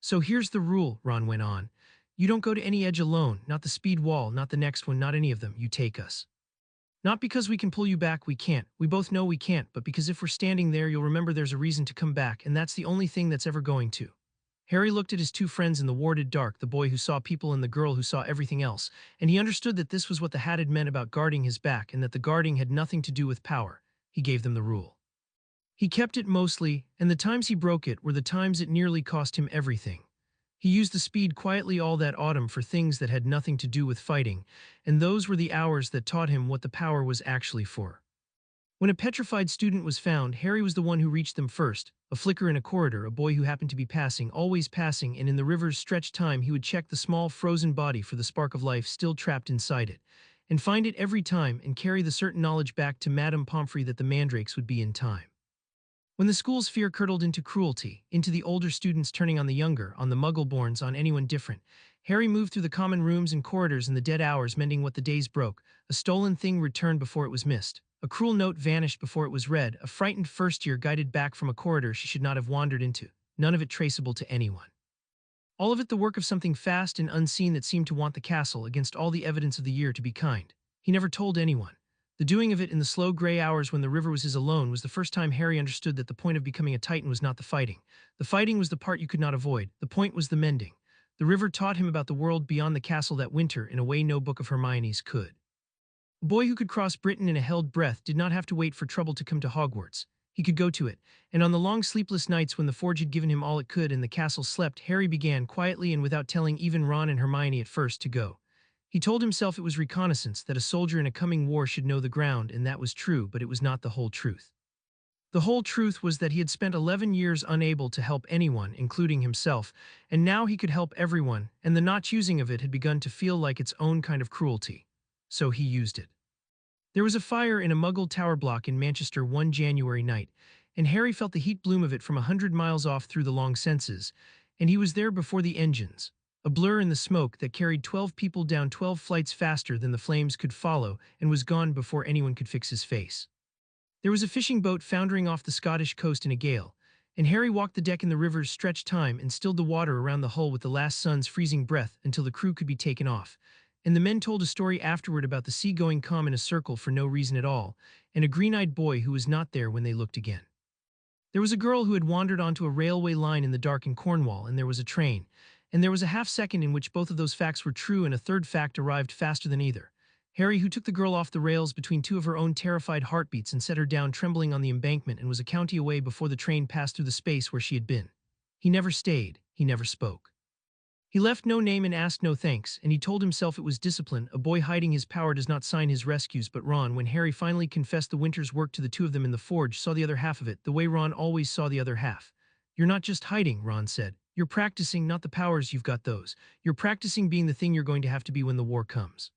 "So here's the rule," Ron went on. "You don't go to any edge alone, not the speed wall, not the next one, not any of them. You take us. Not because we can pull you back, we can't. We both know we can't, but because if we're standing there, you'll remember there's a reason to come back, and that's the only thing that's ever going to." Harry looked at his two friends in the warded dark, the boy who saw people and the girl who saw everything else, and he understood that this was what the hat had meant about guarding his back, and that the guarding had nothing to do with power. He gave them the rule. He kept it mostly, and the times he broke it were the times it nearly cost him everything. He used the speed quietly all that autumn for things that had nothing to do with fighting, and those were the hours that taught him what the power was actually for. When a petrified student was found, Harry was the one who reached them first, a flicker in a corridor, a boy who happened to be passing, always passing, and in the river's stretched time he would check the small frozen body for the spark of life still trapped inside it, and find it every time and carry the certain knowledge back to Madame Pomfrey that the mandrakes would be in time. When the school's fear curdled into cruelty, into the older students turning on the younger, on the Muggle-borns, on anyone different, Harry moved through the common rooms and corridors in the dead hours, mending what the days broke. A stolen thing returned before it was missed. A cruel note vanished before it was read. A frightened first-year guided back from a corridor she should not have wandered into, none of it traceable to anyone. All of it the work of something fast and unseen that seemed to want the castle, against all the evidence of the year, to be kind. He never told anyone. The doing of it in the slow gray hours when the river was his alone was the first time Harry understood that the point of becoming a Titan was not the fighting. The fighting was the part you could not avoid. The point was the mending. The river taught him about the world beyond the castle that winter in a way no book of Hermione's could. A boy who could cross Britain in a held breath did not have to wait for trouble to come to Hogwarts. He could go to it, and on the long sleepless nights when the forge had given him all it could and the castle slept, Harry began, quietly and without telling even Ron and Hermione at first, to go. He told himself it was reconnaissance, that a soldier in a coming war should know the ground, and that was true, but it was not the whole truth. The whole truth was that he had spent 11 years unable to help anyone, including himself, and now he could help everyone, and the not using of it had begun to feel like its own kind of cruelty. So he used it. There was a fire in a Muggle tower block in Manchester one January night, and Harry felt the heat bloom of it from 100 miles off through the long senses, and he was there before the engines. A blur in the smoke that carried 12 people down 12 flights faster than the flames could follow, and was gone before anyone could fix his face. There was a fishing boat foundering off the Scottish coast in a gale, and Harry walked the deck in the river's stretched time and stilled the water around the hull with the last sun's freezing breath until the crew could be taken off. And the men told a story afterward about the sea going calm in a circle for no reason at all, and a green-eyed boy who was not there when they looked again. There was a girl who had wandered onto a railway line in the dark in Cornwall, and there was a train. And there was a half-second in which both of those facts were true, and a third fact arrived faster than either. Harry, who took the girl off the rails between two of her own terrified heartbeats and set her down trembling on the embankment, and was a county away before the train passed through the space where she had been. He never stayed, he never spoke. He left no name and asked no thanks, and he told himself it was discipline. A boy hiding his power does not sign his rescues. But Ron, when Harry finally confessed the winter's work to the two of them in the forge, saw the other half of it, the way Ron always saw the other half. "You're not just hiding," Ron said. "You're practicing, not the powers, you've got those. You're practicing being the thing you're going to have to be when the war comes.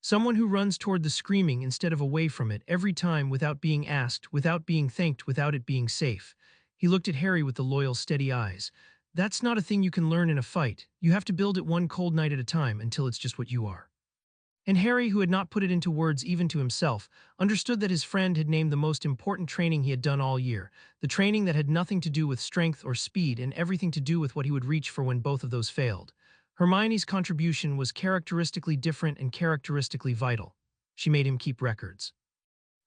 Someone who runs toward the screaming instead of away from it, every time, without being asked, without being thanked, without it being safe." He looked at Harry with the loyal, steady eyes. "That's not a thing you can learn in a fight. You have to build it one cold night at a time until it's just what you are." And Harry, who had not put it into words even to himself, understood that his friend had named the most important training he had done all year, the training that had nothing to do with strength or speed and everything to do with what he would reach for when both of those failed. Hermione's contribution was characteristically different and characteristically vital. She made him keep records.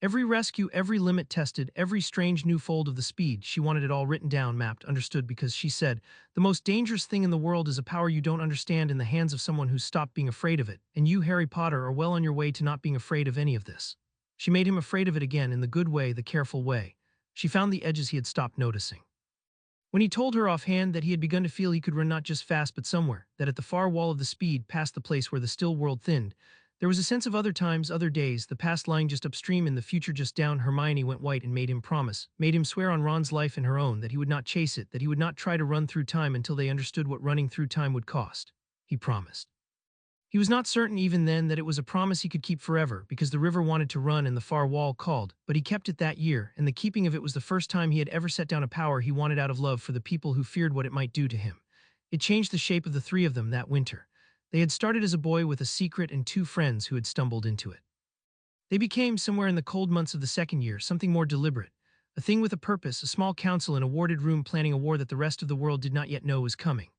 Every rescue, every limit tested, every strange new fold of the speed, she wanted it all written down, mapped, understood, because she said, "The most dangerous thing in the world is a power you don't understand in the hands of someone who's stopped being afraid of it, and you, Harry Potter, are well on your way to not being afraid of any of this." She made him afraid of it again, in the good way, the careful way. She found the edges he had stopped noticing. When he told her offhand that he had begun to feel he could run not just fast but somewhere, that at the far wall of the speed, past the place where the still world thinned, there was a sense of other times, other days, the past lying just upstream and the future just down. Hermione went white and made him promise, made him swear on Ron's life and her own, that he would not chase it, that he would not try to run through time until they understood what running through time would cost. He promised. He was not certain even then that it was a promise he could keep forever, because the river wanted to run and the far wall called, but he kept it that year, and the keeping of it was the first time he had ever set down a power he wanted out of love for the people who feared what it might do to him. It changed the shape of the three of them that winter. They had started as a boy with a secret and two friends who had stumbled into it. They became, somewhere in the cold months of the second year, something more deliberate, a thing with a purpose, a small council in a warded room planning a war that the rest of the world did not yet know was coming.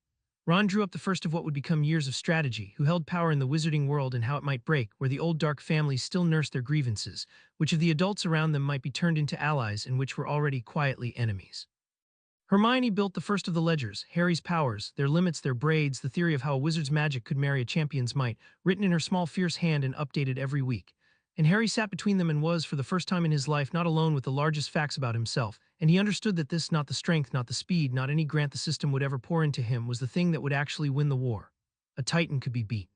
Ron drew up the first of what would become years of strategy, who held power in the wizarding world and how it might break, where the old dark families still nursed their grievances, which of the adults around them might be turned into allies and which were already quietly enemies. Hermione built the first of the ledgers, Harry's powers, their limits, their braids, the theory of how a wizard's magic could marry a champion's might, written in her small fierce hand and updated every week. And Harry sat between them and was, for the first time in his life, not alone with the largest facts about himself, and he understood that this, not the strength, not the speed, not any grant the system would ever pour into him, was the thing that would actually win the war. A Titan could be beat.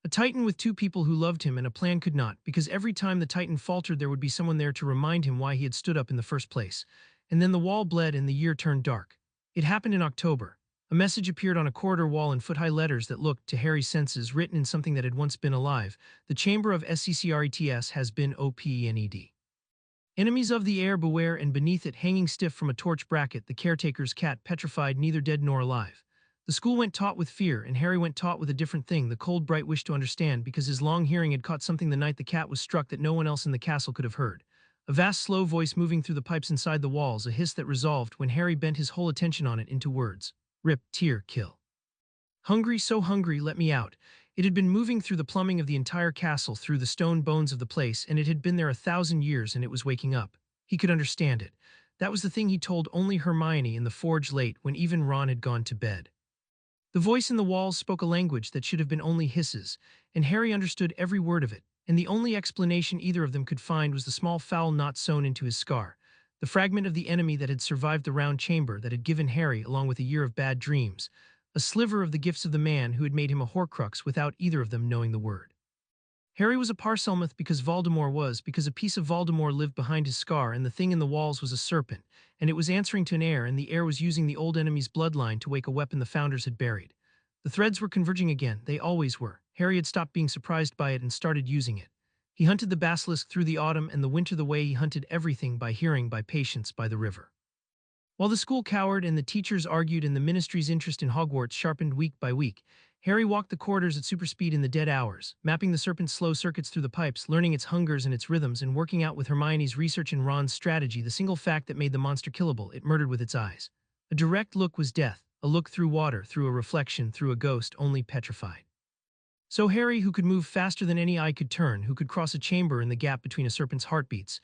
A Titan with two people who loved him, and a plan could not, because every time the Titan faltered there would be someone there to remind him why he had stood up in the first place. And then the wall bled and the year turned dark. It happened in October. A message appeared on a corridor wall in foot-high letters that looked, to Harry's senses, written in something that had once been alive. The chamber of SCCRETS has been OPENED. Enemies of the air beware, and beneath it, hanging stiff from a torch bracket, the caretaker's cat, petrified, neither dead nor alive. The school went taut with fear, and Harry went taut with a different thing, the cold, bright wish to understand, because his long hearing had caught something the night the cat was struck that no one else in the castle could have heard. A vast, slow voice moving through the pipes inside the walls, a hiss that resolved, when Harry bent his whole attention on it, into words. Rip, tear, kill. Hungry, so hungry, let me out. It had been moving through the plumbing of the entire castle, through the stone bones of the place, and it had been there 1,000 years, and it was waking up. He could understand it. That was the thing he told only Hermione in the forge late, when even Ron had gone to bed. The voice in the walls spoke a language that should have been only hisses, and Harry understood every word of it, and the only explanation either of them could find was the small foul knot sewn into his scar, the fragment of the enemy that had survived the round chamber that had given Harry, along with a year of bad dreams, a sliver of the gifts of the man who had made him a Horcrux without either of them knowing the word. Harry was a Parselmouth because Voldemort was, because a piece of Voldemort lived behind his scar, and the thing in the walls was a serpent, and it was answering to an air, and the air was using the old enemy's bloodline to wake a weapon the Founders had buried. The threads were converging again, they always were. Harry had stopped being surprised by it and started using it. He hunted the basilisk through the autumn and the winter the way he hunted everything, by hearing, by patience, by the river. While the school cowered and the teachers argued and the ministry's interest in Hogwarts sharpened week by week, Harry walked the corridors at super speed in the dead hours, mapping the serpent's slow circuits through the pipes, learning its hungers and its rhythms, and working out with Hermione's research and Ron's strategy the single fact that made the monster killable: it murdered with its eyes. A direct look was death, a look through water, through a reflection, through a ghost, only petrified. So Harry, who could move faster than any eye could turn, who could cross a chamber in the gap between a serpent's heartbeats,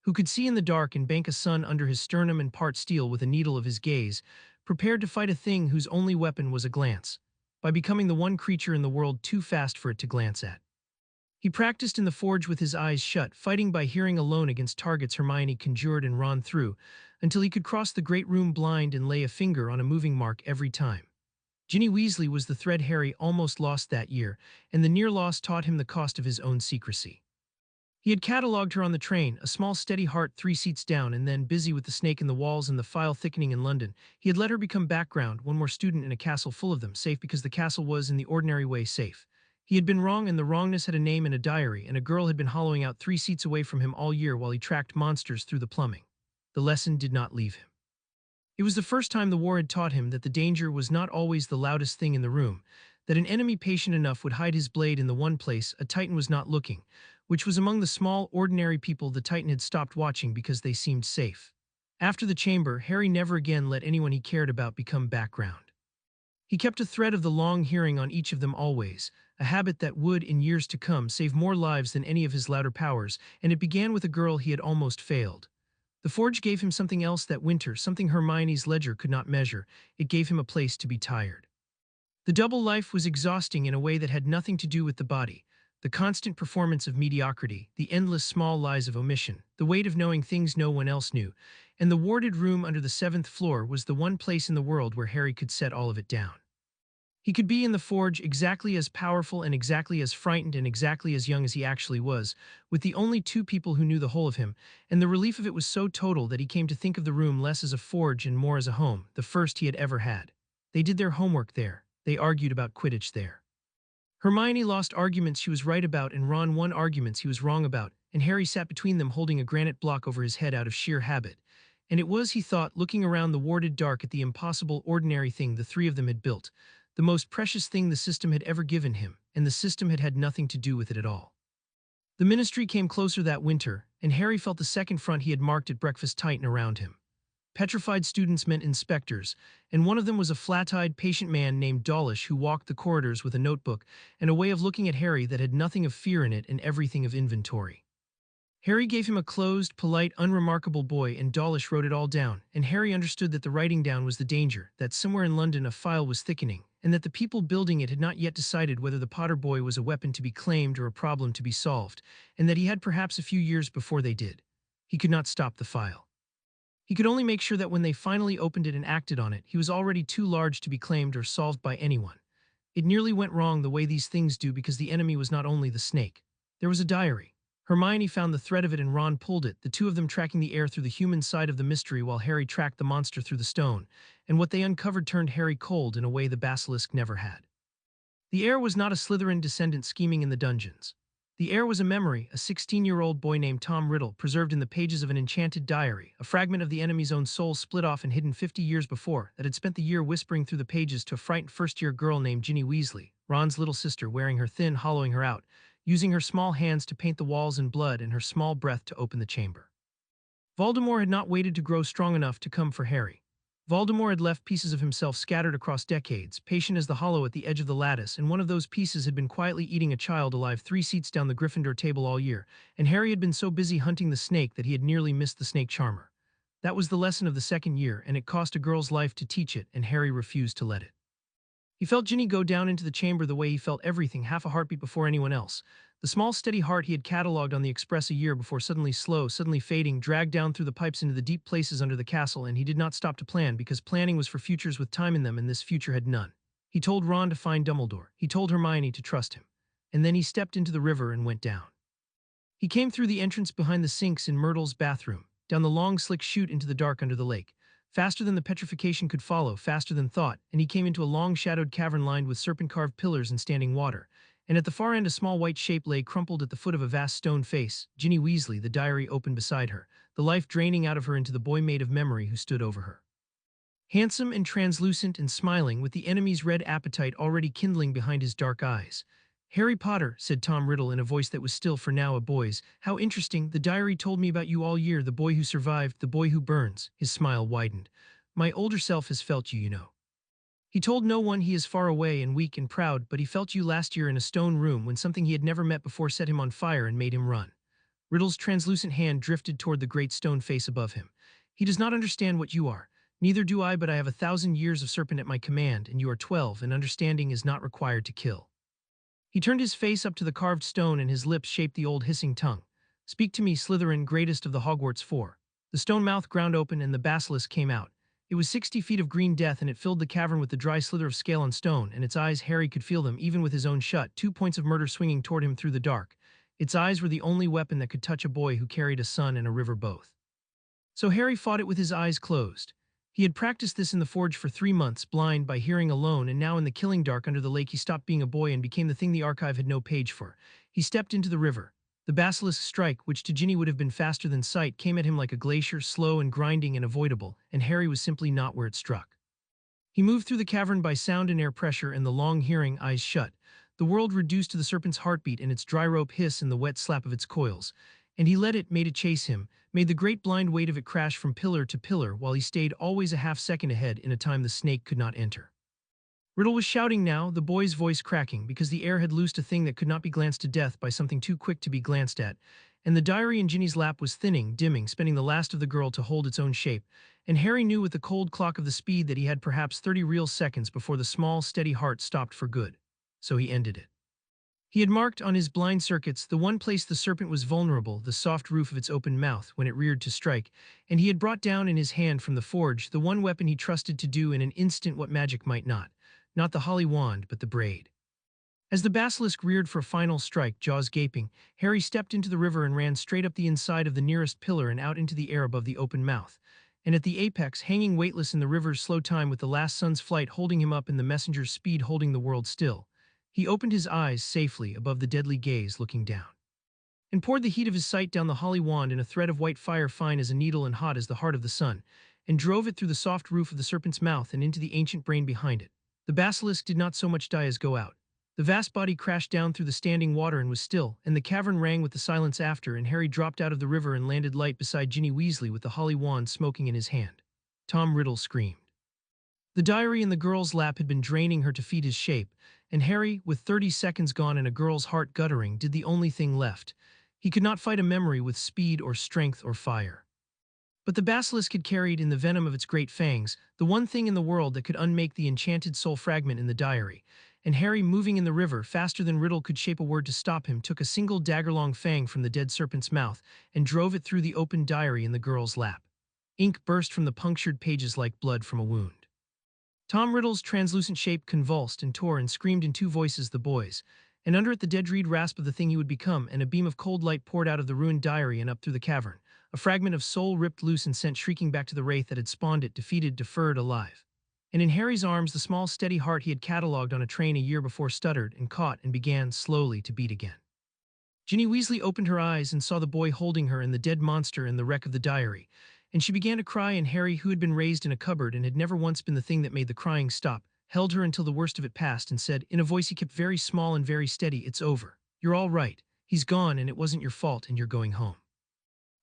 who could see in the dark and bank a sun under his sternum and part steel with a needle of his gaze, prepared to fight a thing whose only weapon was a glance, by becoming the one creature in the world too fast for it to glance at. He practiced in the forge with his eyes shut, fighting by hearing alone against targets Hermione conjured and Ron threw, until he could cross the great room blind and lay a finger on a moving mark every time. Ginny Weasley was the thread Harry almost lost that year, and the near loss taught him the cost of his own secrecy. He had catalogued her on the train, a small steady heart 3 seats down, and then, busy with the snake in the walls and the file thickening in London, he had let her become background, one more student in a castle full of them, safe because the castle was, in the ordinary way, safe. He had been wrong, and the wrongness had a name and a diary, and a girl had been hollowing out 3 seats away from him all year while he tracked monsters through the plumbing. The lesson did not leave him. It was the first time the war had taught him that the danger was not always the loudest thing in the room, that an enemy patient enough would hide his blade in the one place a Titan was not looking, which was among the small, ordinary people the Titan had stopped watching because they seemed safe. After the chamber, Harry never again let anyone he cared about become background. He kept a thread of the long hearing on each of them always, a habit that would, in years to come, save more lives than any of his louder powers, and it began with a girl he had almost failed. The forge gave him something else that winter, something Hermione's ledger could not measure. It gave him a place to be tired. The double life was exhausting in a way that had nothing to do with the body. The constant performance of mediocrity, the endless small lies of omission, the weight of knowing things no one else knew, and the warded room under the 7th floor was the one place in the world where Harry could set all of it down. He could be in the forge exactly as powerful and exactly as frightened and exactly as young as he actually was, with the only 2 people who knew the whole of him, and the relief of it was so total that he came to think of the room less as a forge and more as a home, the first he had ever had. They did their homework there. They argued about Quidditch there. Hermione lost arguments she was right about, and Ron won arguments he was wrong about, and Harry sat between them holding a granite block over his head out of sheer habit. And it was, he thought, looking around the warded dark at the impossible, ordinary thing the 3 of them had built, the most precious thing the system had ever given him, and the system had had nothing to do with it at all. The ministry came closer that winter, and Harry felt the second front he had marked at breakfast tighten around him. Petrified students meant inspectors, and one of them was a flat-eyed, patient man named Dawlish who walked the corridors with a notebook and a way of looking at Harry that had nothing of fear in it and everything of inventory. Harry gave him a closed, polite, unremarkable boy, and Dawlish wrote it all down, and Harry understood that the writing down was the danger, that somewhere in London a file was thickening, and that the people building it had not yet decided whether the Potter boy was a weapon to be claimed or a problem to be solved, and that he had perhaps a few years before they did. He could not stop the file. He could only make sure that when they finally opened it and acted on it, he was already too large to be claimed or solved by anyone. It nearly went wrong the way these things do because the enemy was not only the snake. There was a diary. Hermione found the thread of it and Ron pulled it, the 2 of them tracking the air through the human side of the mystery while Harry tracked the monster through the stone, and what they uncovered turned Harry cold in a way the basilisk never had. The heir was not a Slytherin descendant scheming in the dungeons. The heir was a memory, a 16-year-old boy named Tom Riddle, preserved in the pages of an enchanted diary, a fragment of the enemy's own soul split off and hidden 50 years before, that had spent the year whispering through the pages to a frightened first-year girl named Ginny Weasley, Ron's little sister, wearing her thin, hollowing her out, using her small hands to paint the walls in blood and her small breath to open the chamber. Voldemort had not waited to grow strong enough to come for Harry. Voldemort had left pieces of himself scattered across decades, patient as the hollow at the edge of the lattice, and one of those pieces had been quietly eating a child alive 3 seats down the Gryffindor table all year, and Harry had been so busy hunting the snake that he had nearly missed the snake charmer. That was the lesson of the second year, and it cost a girl's life to teach it, and Harry refused to let it. He felt Ginny go down into the chamber the way he felt everything, half a heartbeat before anyone else. The small, steady heart he had catalogued on the Express a year before, suddenly slow, suddenly fading, dragged down through the pipes into the deep places under the castle, and he did not stop to plan, because planning was for futures with time in them, and this future had none. He told Ron to find Dumbledore. He told Hermione to trust him. And then he stepped into the river and went down. He came through the entrance behind the sinks in Myrtle's bathroom, down the long, slick chute into the dark under the lake, faster than the petrification could follow, faster than thought, and he came into a long, shadowed cavern lined with serpent-carved pillars and standing water. And at the far end a small white shape lay crumpled at the foot of a vast stone face, Ginny Weasley, the diary open beside her, the life draining out of her into the boy maid of memory who stood over her. Handsome and translucent and smiling, with the enemy's red appetite already kindling behind his dark eyes. "Harry Potter," said Tom Riddle in a voice that was still for now a boy's. "How interesting. The diary told me about you all year, the boy who survived, the boy who burns." His smile widened. "My older self has felt you, you know. He told no one he is far away and weak and proud, but he felt you last year in a stone room when something he had never met before set him on fire and made him run. Riddle's translucent hand drifted toward the great stone face above him. He does not understand what you are. Neither do I, but I have 1,000 years of serpent at my command, and you are 12, and understanding is not required to kill. He turned his face up to the carved stone, and his lips shaped the old hissing tongue. Speak to me, Slytherin, greatest of the Hogwarts Four. The stone mouth ground open, and the basilisk came out. It was 60 feet of green death, and it filled the cavern with the dry slither of scale on stone, and its eyes, Harry could feel them, even with his own shut, 2 points of murder swinging toward him through the dark. Its eyes were the only weapon that could touch a boy who carried a sun and a river both. So Harry fought it with his eyes closed. He had practiced this in the forge for 3 months, blind, by hearing alone, and now in the killing dark under the lake he stopped being a boy and became the thing the archive had no page for. He stepped into the river. The basilisk's strike, which to Ginny would have been faster than sight, came at him like a glacier, slow and grinding and avoidable, and Harry was simply not where it struck. He moved through the cavern by sound and air pressure and the long hearing, eyes shut. The world reduced to the serpent's heartbeat and its dry rope hiss and the wet slap of its coils. And he let it, made it chase him, made the great blind weight of it crash from pillar to pillar while he stayed always a half-second ahead in a time the snake could not enter. Riddle was shouting now, the boy's voice cracking, because the air had loosed a thing that could not be glanced to death by something too quick to be glanced at, and the diary in Ginny's lap was thinning, dimming, spending the last of the girl to hold its own shape, and Harry knew with the cold clock of the speed that he had perhaps 30 real seconds before the small, steady heart stopped for good. So he ended it. He had marked on his blind circuits the one place the serpent was vulnerable, the soft roof of its open mouth when it reared to strike, and he had brought down in his hand from the forge the one weapon he trusted to do in an instant what magic might not the holly wand, but the braid. As the basilisk reared for a final strike, jaws gaping, Harry stepped into the river and ran straight up the inside of the nearest pillar and out into the air above the open mouth. And at the apex, hanging weightless in the river's slow time with the last sun's flight holding him up and the messenger's speed holding the world still, he opened his eyes safely above the deadly gaze looking down, and poured the heat of his sight down the holly wand in a thread of white fire fine as a needle and hot as the heart of the sun, and drove it through the soft roof of the serpent's mouth and into the ancient brain behind it. The basilisk did not so much die as go out. The vast body crashed down through the standing water and was still, and the cavern rang with the silence after, and Harry dropped out of the river and landed light beside Ginny Weasley with the holly wand smoking in his hand. Tom Riddle screamed. The diary in the girl's lap had been draining her to feed his shape, and Harry, with 30 seconds gone and a girl's heart guttering, did the only thing left. He could not fight a memory with speed or strength or fire. But the basilisk had carried in the venom of its great fangs the one thing in the world that could unmake the enchanted soul fragment in the diary, and Harry, moving in the river faster than Riddle could shape a word to stop him, took a single dagger-long fang from the dead serpent's mouth and drove it through the open diary in the girl's lap. Ink burst from the punctured pages like blood from a wound. Tom Riddle's translucent shape convulsed and tore and screamed in two voices, the boy's, and under it the dead-reed rasp of the thing he would become, and a beam of cold light poured out of the ruined diary and up through the cavern. A fragment of soul ripped loose and sent shrieking back to the wraith that had spawned it, defeated, deferred, alive. And in Harry's arms the small steady heart he had catalogued on a train a year before stuttered and caught and began slowly to beat again. Ginny Weasley opened her eyes and saw the boy holding her and the dead monster and the wreck of the diary, and she began to cry, and Harry, who had been raised in a cupboard and had never once been the thing that made the crying stop, held her until the worst of it passed and said, in a voice he kept very small and very steady, "It's over. You're all right. He's gone and it wasn't your fault and you're going home."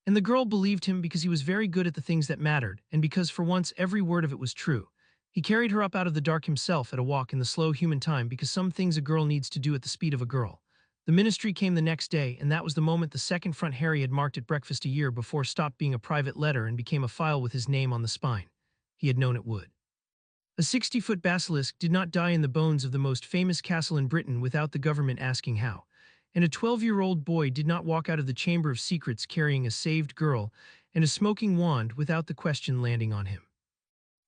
And the girl believed him because he was very good at the things that mattered, and because for once every word of it was true. He carried her up out of the dark himself at a walk in the slow human time, because some things a girl needs to do at the speed of a girl. The ministry came the next day, and that was the moment the second front Harry had marked at breakfast a year before stopped being a private letter and became a file with his name on the spine. He had known it would. A 60-foot basilisk did not die in the bones of the most famous castle in Britain without the government asking how. And a 12-year-old boy did not walk out of the Chamber of Secrets carrying a saved girl and a smoking wand without the question landing on him.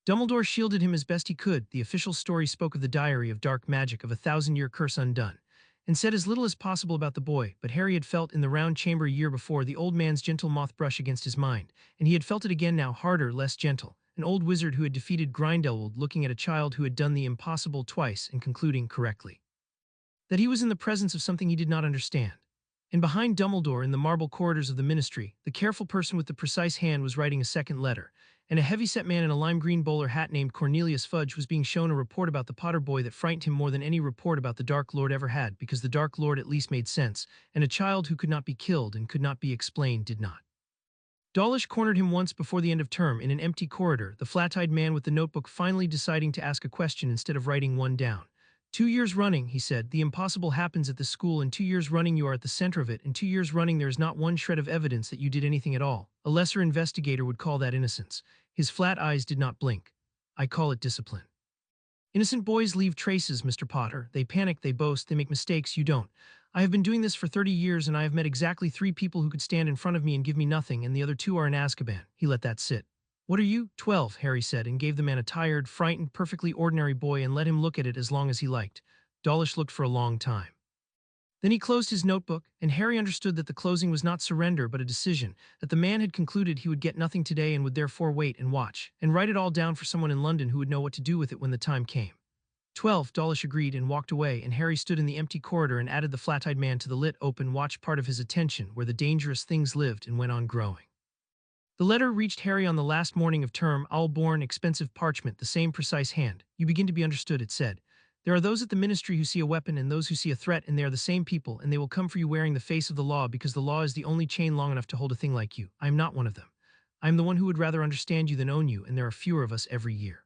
Dumbledore shielded him as best he could. The official story spoke of the diary of dark magic, of a 1,000-year curse undone, and said as little as possible about the boy, but Harry had felt in the round chamber a year before the old man's gentle moth brush against his mind, and he had felt it again now, harder, less gentle, an old wizard who had defeated Grindelwald looking at a child who had done the impossible twice and concluding correctly that he was in the presence of something he did not understand. And behind Dumbledore, in the marble corridors of the ministry, the careful person with the precise hand was writing a second letter, and a heavy-set man in a lime-green bowler hat named Cornelius Fudge was being shown a report about the Potter boy that frightened him more than any report about the Dark Lord ever had, because the Dark Lord at least made sense, and a child who could not be killed and could not be explained did not. Dawlish cornered him once before the end of term in an empty corridor, the flat-eyed man with the notebook finally deciding to ask a question instead of writing one down. 2 years running, he said, the impossible happens at this school, and 2 years running you are at the center of it, and 2 years running there is not one shred of evidence that you did anything at all. A lesser investigator would call that innocence. His flat eyes did not blink. I call it discipline. Innocent boys leave traces, Mr. Potter. They panic, they boast, they make mistakes, you don't. I have been doing this for 30 years, and I have met exactly 3 people who could stand in front of me and give me nothing, and the other 2 are in Azkaban. He let that sit. What are you? 12, Harry said, and gave the man a tired, frightened, perfectly ordinary boy and let him look at it as long as he liked. Dawlish looked for a long time. Then he closed his notebook, and Harry understood that the closing was not surrender but a decision, that the man had concluded he would get nothing today and would therefore wait and watch, and write it all down for someone in London who would know what to do with it when the time came. 12, Dawlish agreed and walked away, and Harry stood in the empty corridor and added the flat-eyed man to the lit, open, watch part of his attention where the dangerous things lived and went on growing. The letter reached Harry on the last morning of term, all-born, expensive parchment, the same precise hand. You begin to be understood, it said. There are those at the ministry who see a weapon and those who see a threat, and they are the same people, and they will come for you wearing the face of the law because the law is the only chain long enough to hold a thing like you. I am not one of them. I am the one who would rather understand you than own you, and there are fewer of us every year.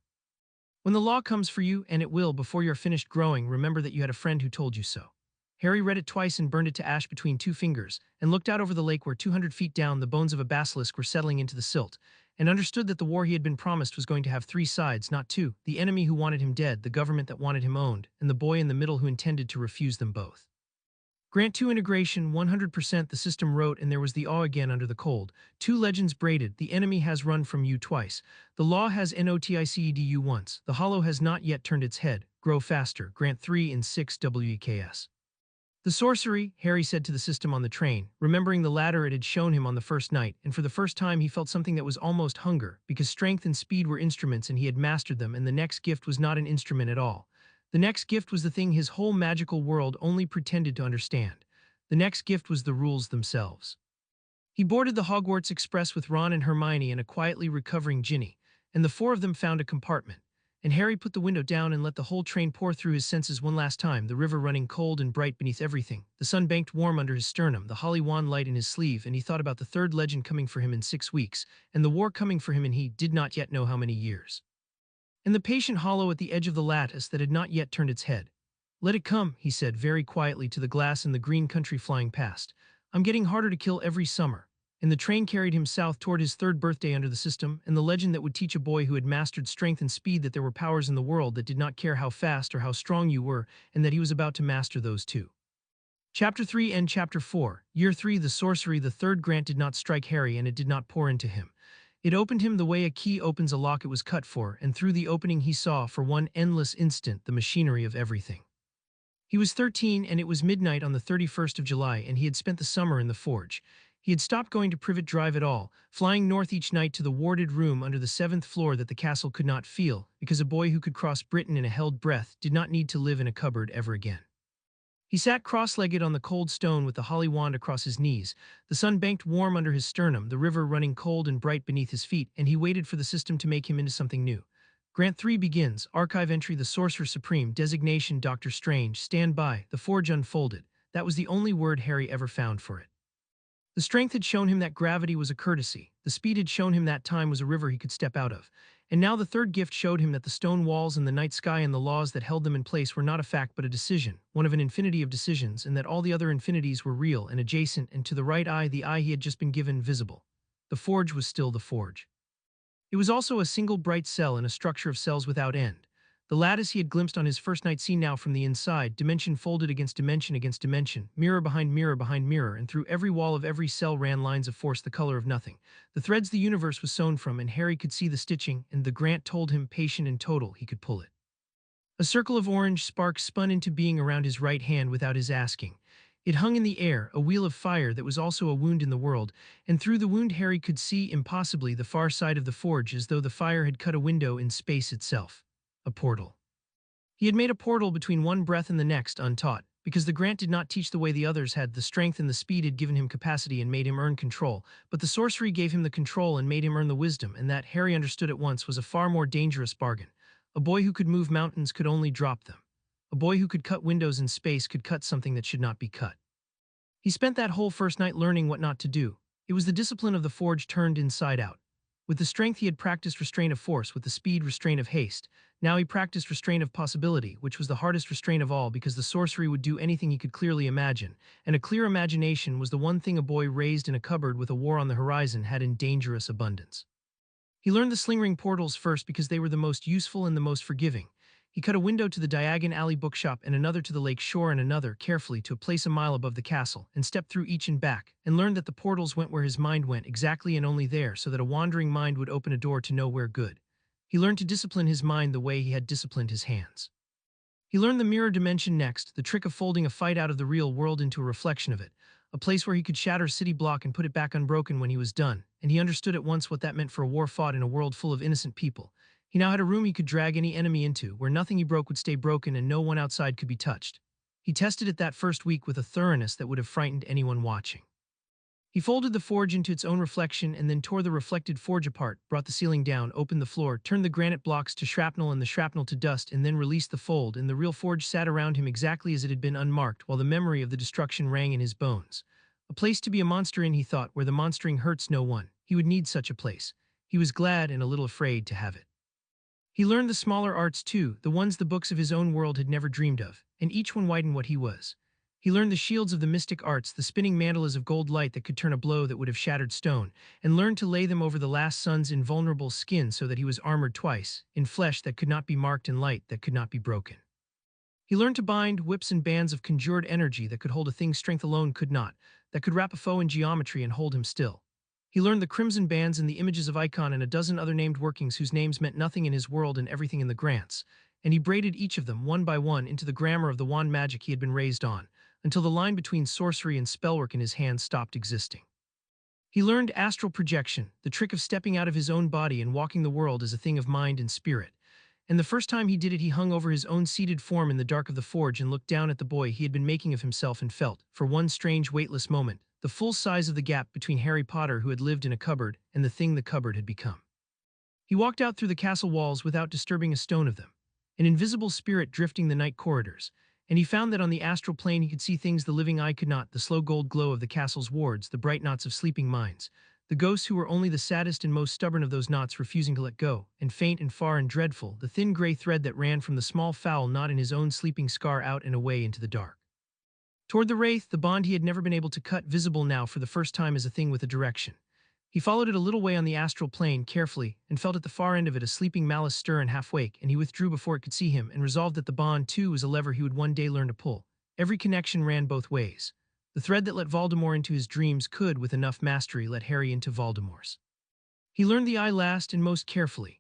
When the law comes for you, and it will before you are finished growing, remember that you had a friend who told you so. Harry read it twice and burned it to ash between 2 fingers, and looked out over the lake where 200 feet down the bones of a basilisk were settling into the silt, and understood that the war he had been promised was going to have 3 sides, not 2, the enemy who wanted him dead, the government that wanted him owned, and the boy in the middle who intended to refuse them both. Grant 2 integration, 100% the system wrote, and there was the awe again under the cold. 2 legends braided, the enemy has run from you twice. The law has noticedu once. The hollow has not yet turned its head. Grow faster. Grant 3 in 6 WEKS. The sorcery, Harry said to the system on the train, remembering the ladder it had shown him on the first night, and for the first time he felt something that was almost hunger, because strength and speed were instruments and he had mastered them, and the next gift was not an instrument at all. The next gift was the thing his whole magical world only pretended to understand. The next gift was the rules themselves. He boarded the Hogwarts Express with Ron and Hermione and a quietly recovering Ginny, and the 4 of them found a compartment. And Harry put the window down and let the whole train pour through his senses one last time, the river running cold and bright beneath everything, the sun banked warm under his sternum, the holly wand light in his sleeve, and he thought about the 3rd legend coming for him in 6 weeks, and the war coming for him in he did not yet know how many years. And the patient hollow at the edge of the lattice that had not yet turned its head. Let it come, he said very quietly to the glass in the green country flying past. I'm getting harder to kill every summer. And the train carried him south toward his 3rd birthday under the system, and the legend that would teach a boy who had mastered strength and speed that there were powers in the world that did not care how fast or how strong you were, and that he was about to master those too. Chapter 3 and Chapter 4, Year 3, the sorcery, the 3rd grant did not strike Harry, and it did not pour into him. It opened him the way a key opens a lock it was cut for, and through the opening he saw, for one endless instant, the machinery of everything. He was 13, and it was midnight on the 31st of July, and he had spent the summer in the forge. He had stopped going to Privet Drive at all, flying north each night to the warded room under the 7th floor that the castle could not feel, because a boy who could cross Britain in a held breath did not need to live in a cupboard ever again. He sat cross-legged on the cold stone with the holly wand across his knees, the sun banked warm under his sternum, the river running cold and bright beneath his feet, and he waited for the system to make him into something new. Grant 3 begins, archive entry, the Sorcerer Supreme, designation Doctor Strange, stand by, the forge unfolded. That was the only word Harry ever found for it. The strength had shown him that gravity was a courtesy, the speed had shown him that time was a river he could step out of, and now the 3rd gift showed him that the stone walls and the night sky and the laws that held them in place were not a fact but a decision, one of an infinity of decisions, and that all the other infinities were real and adjacent, and to the right eye, the eye he had just been given, visible. The forge was still the forge. It was also a single bright cell in a structure of cells without end. The lattice he had glimpsed on his first night seen now from the inside, dimension folded against dimension, mirror behind mirror, and through every wall of every cell ran lines of force the color of nothing. The threads the universe was sewn from, and Harry could see the stitching, and the grant told him, patient and total, he could pull it. A circle of orange sparks spun into being around his right hand without his asking. It hung in the air, a wheel of fire that was also a wound in the world, and through the wound Harry could see, impossibly, the far side of the forge as though the fire had cut a window in space itself. A portal. He had made a portal between one breath and the next, untaught, because the grant did not teach the way the others had. The strength and the speed had given him capacity and made him earn control, but the sorcery gave him the control and made him earn the wisdom, and that, Harry understood at once, was a far more dangerous bargain. A boy who could move mountains could only drop them. A boy who could cut windows in space could cut something that should not be cut. He spent that whole first night learning what not to do. It was the discipline of the forge turned inside out. With the strength he had practiced restraint of force, with the speed restraint of haste. Now he practiced restraint of possibility, which was the hardest restraint of all because the sorcery would do anything he could clearly imagine, and a clear imagination was the one thing a boy raised in a cupboard with a war on the horizon had in dangerous abundance. He learned the sling ring portals first because they were the most useful and the most forgiving. He cut a window to the Diagon Alley bookshop and another to the lake shore and another, carefully, to a place a mile above the castle, and stepped through each and back, and learned that the portals went where his mind went, exactly and only there, so that a wandering mind would open a door to nowhere good. He learned to discipline his mind the way he had disciplined his hands. He learned the mirror dimension next, the trick of folding a fight out of the real world into a reflection of it, a place where he could shatter city block and put it back unbroken when he was done, and he understood at once what that meant for a war fought in a world full of innocent people. He now had a room he could drag any enemy into, where nothing he broke would stay broken and no one outside could be touched. He tested it that first week with a thoroughness that would have frightened anyone watching. He folded the forge into its own reflection and then tore the reflected forge apart, brought the ceiling down, opened the floor, turned the granite blocks to shrapnel and the shrapnel to dust, and then released the fold, and the real forge sat around him exactly as it had been unmarked, while the memory of the destruction rang in his bones. A place to be a monster in, he thought, where the monstering hurts no one. He would need such a place. He was glad and a little afraid to have it. He learned the smaller arts too, the ones the books of his own world had never dreamed of, and each one widened what he was. He learned the shields of the mystic arts, the spinning mandalas of gold light that could turn a blow that would have shattered stone, and learned to lay them over the last son's invulnerable skin so that he was armored twice, in flesh that could not be marked and light that could not be broken. He learned to bind whips and bands of conjured energy that could hold a thing strength alone could not, that could wrap a foe in geometry and hold him still. He learned the crimson bands and the images of Icon and a dozen other named workings whose names meant nothing in his world and everything in the grants, and he braided each of them, one by one, into the grammar of the wand magic he had been raised on, until the line between sorcery and spellwork in his hands stopped existing. He learned astral projection, the trick of stepping out of his own body and walking the world as a thing of mind and spirit. And the first time he did it, he hung over his own seated form in the dark of the forge and looked down at the boy he had been making of himself and felt, for one strange weightless moment, the full size of the gap between Harry Potter, who had lived in a cupboard, and the thing the cupboard had become. He walked out through the castle walls without disturbing a stone of them, an invisible spirit drifting the night corridors, and he found that on the astral plane he could see things the living eye could not, the slow gold glow of the castle's wards, the bright knots of sleeping minds, the ghosts who were only the saddest and most stubborn of those knots refusing to let go, and faint and far and dreadful, the thin gray thread that ran from the small foul knot in his own sleeping scar out and away into the dark. Toward the wraith, the bond he had never been able to cut, visible now for the first time as a thing with a direction. He followed it a little way on the astral plane, carefully, and felt at the far end of it a sleeping malice stir and half-wake, and he withdrew before it could see him, and resolved that the bond, too, was a lever he would one day learn to pull. Every connection ran both ways. The thread that let Voldemort into his dreams could, with enough mastery, let Harry into Voldemort's. He learned the eye last and most carefully.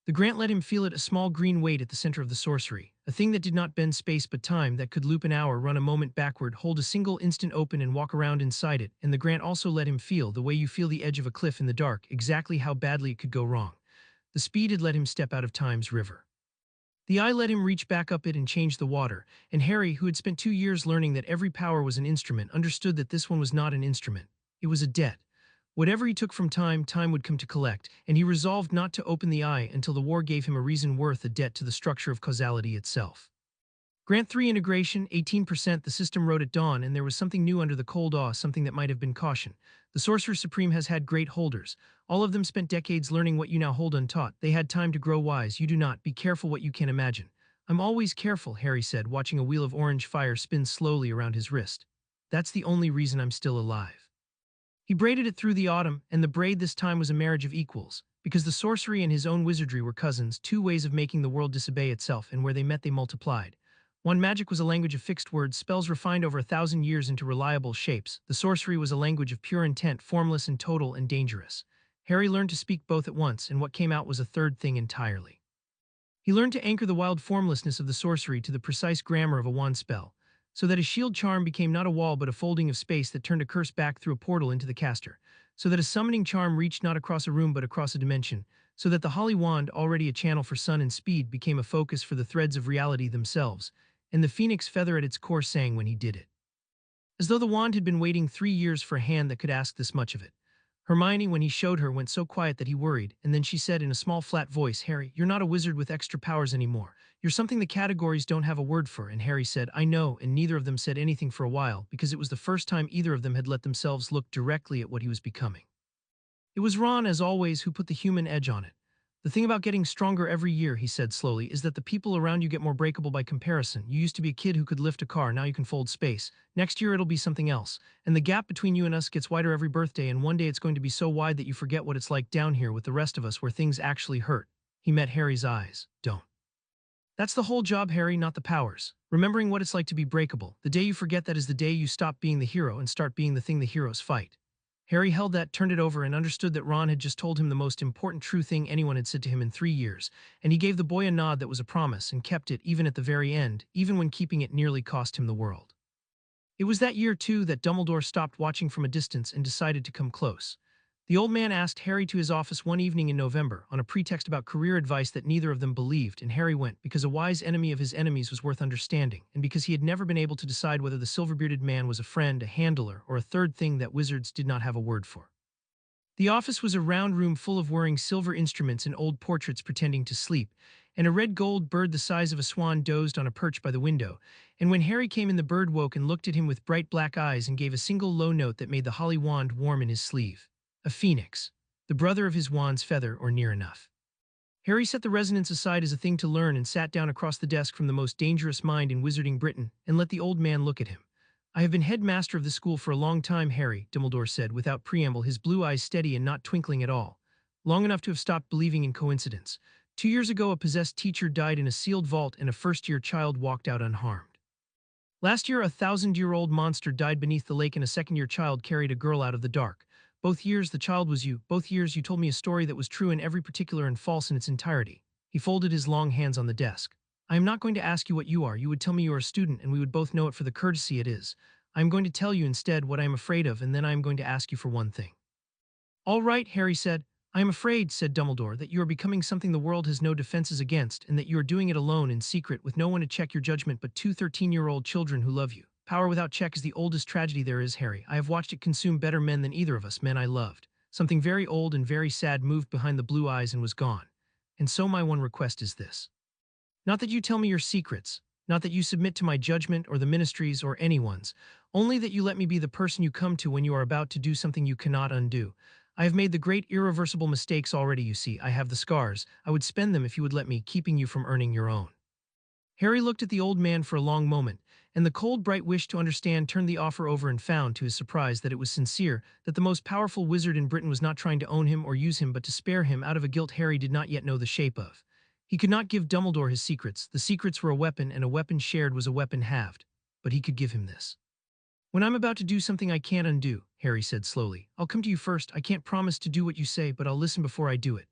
The grant let him feel it, a small green weight at the center of the sorcery, a thing that did not bend space but time, that could loop an hour, run a moment backward, hold a single instant open and walk around inside it, and the grant also let him feel, the way you feel the edge of a cliff in the dark, exactly how badly it could go wrong. The speed had let him step out of time's river. The eye let him reach back up it and change the water, and Harry, who had spent 2 years learning that every power was an instrument, understood that this one was not an instrument. It was a debt. Whatever he took from time, time would come to collect, and he resolved not to open the eye until the war gave him a reason worth a debt to the structure of causality itself. Grant 3 integration, 18%, the system wrote at dawn, and there was something new under the cold awe, something that might have been caution. The Sorcerer Supreme has had great holders. All of them spent decades learning what you now hold untaught. They had time to grow wise. You do not. Be careful what you can imagine. I'm always careful, Harry said, watching a wheel of orange fire spin slowly around his wrist. That's the only reason I'm still alive. He braided it through the autumn, and the braid this time was a marriage of equals, because the sorcery and his own wizardry were cousins, two ways of making the world disobey itself, and where they met they multiplied. One magic was a language of fixed words, spells refined over 1,000 years into reliable shapes. The sorcery was a language of pure intent, formless and total and dangerous. Harry learned to speak both at once, and what came out was a third thing entirely. He learned to anchor the wild formlessness of the sorcery to the precise grammar of a wand spell, so that a shield charm became not a wall but a folding of space that turned a curse back through a portal into the caster, so that a summoning charm reached not across a room but across a dimension, so that the holly wand, already a channel for sun and speed, became a focus for the threads of reality themselves, and the phoenix feather at its core sang when he did it. As though the wand had been waiting 3 years for a hand that could ask this much of it. Hermione, when he showed her, went so quiet that he worried, and then she said in a small flat voice, "Harry, you're not a wizard with extra powers anymore. You're something the categories don't have a word for," and Harry said, "I know," and neither of them said anything for a while, because it was the first time either of them had let themselves look directly at what he was becoming. It was Ron, as always, who put the human edge on it. The thing about getting stronger every year, he said slowly, is that the people around you get more breakable by comparison. You used to be a kid who could lift a car, now you can fold space. Next year it'll be something else. And the gap between you and us gets wider every birthday, and one day it's going to be so wide that you forget what it's like down here with the rest of us where things actually hurt. He met Harry's eyes. Don't. That's the whole job, Harry, not the powers. Remembering what it's like to be breakable. The day you forget that is the day you stop being the hero and start being the thing the heroes fight. Harry held that, turned it over, and understood that Ron had just told him the most important true thing anyone had said to him in 3 years, and he gave the boy a nod that was a promise and kept it even at the very end, even when keeping it nearly cost him the world. It was that year, too, that Dumbledore stopped watching from a distance and decided to come close. The old man asked Harry to his office one evening in November on a pretext about career advice that neither of them believed, and Harry went because a wise enemy of his enemies was worth understanding, and because he had never been able to decide whether the silver-bearded man was a friend, a handler, or a third thing that wizards did not have a word for. The office was a round room full of whirring silver instruments and old portraits pretending to sleep, and a red-gold bird the size of a swan dozed on a perch by the window, and when Harry came in the bird woke and looked at him with bright black eyes and gave a single low note that made the holly wand warm in his sleeve. A phoenix, the brother of his wand's feather or near enough. Harry set the resonance aside as a thing to learn and sat down across the desk from the most dangerous mind in wizarding Britain and let the old man look at him. I have been headmaster of the school for a long time, Harry, Dumbledore said without preamble, his blue eyes steady and not twinkling at all. Long enough to have stopped believing in coincidence. 2 years ago, a possessed teacher died in a sealed vault and a first-year child walked out unharmed. Last year, a 1,000-year-old monster died beneath the lake and a second-year child carried a girl out of the dark. Both years the child was you. Both years you told me a story that was true in every particular and false in its entirety. He folded his long hands on the desk. I am not going to ask you what you are. You would tell me you are a student and we would both know it for the courtesy it is. I am going to tell you instead what I am afraid of, and then I am going to ask you for one thing. All right, Harry said. I am afraid, said Dumbledore, that you are becoming something the world has no defenses against, and that you are doing it alone in secret with no one to check your judgment but two 13-year-old children who love you. Power without check is the oldest tragedy there is, Harry. I have watched it consume better men than either of us, men I loved. Something very old and very sad moved behind the blue eyes and was gone. And so my one request is this. Not that you tell me your secrets, not that you submit to my judgment or the ministry's or anyone's, only that you let me be the person you come to when you are about to do something you cannot undo. I have made the great irreversible mistakes already, you see. I have the scars. I would spend them if you would let me, keeping you from earning your own. Harry looked at the old man for a long moment, and the cold, bright wish to understand turned the offer over and found, to his surprise, that it was sincere, that the most powerful wizard in Britain was not trying to own him or use him but to spare him out of a guilt Harry did not yet know the shape of. He could not give Dumbledore his secrets. The secrets were a weapon, and a weapon shared was a weapon halved. But he could give him this. When I'm about to do something I can't undo, Harry said slowly, I'll come to you first. I can't promise to do what you say, but I'll listen before I do it.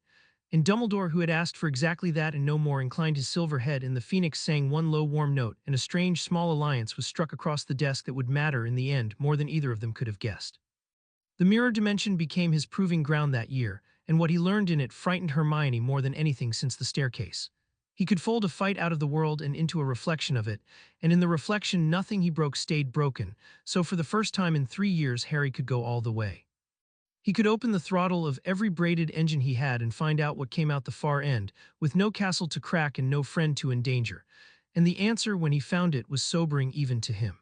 And Dumbledore, who had asked for exactly that and no more, inclined his silver head, and the phoenix sang one low warm note, and a strange small alliance was struck across the desk that would matter in the end more than either of them could have guessed. The mirror dimension became his proving ground that year, and what he learned in it frightened Hermione more than anything since the staircase. He could fold a fight out of the world and into a reflection of it, and in the reflection nothing he broke stayed broken, so for the first time in 3 years Harry could go all the way. He could open the throttle of every braided engine he had and find out what came out the far end, with no castle to crack and no friend to endanger. And the answer, when he found it, was sobering even to him.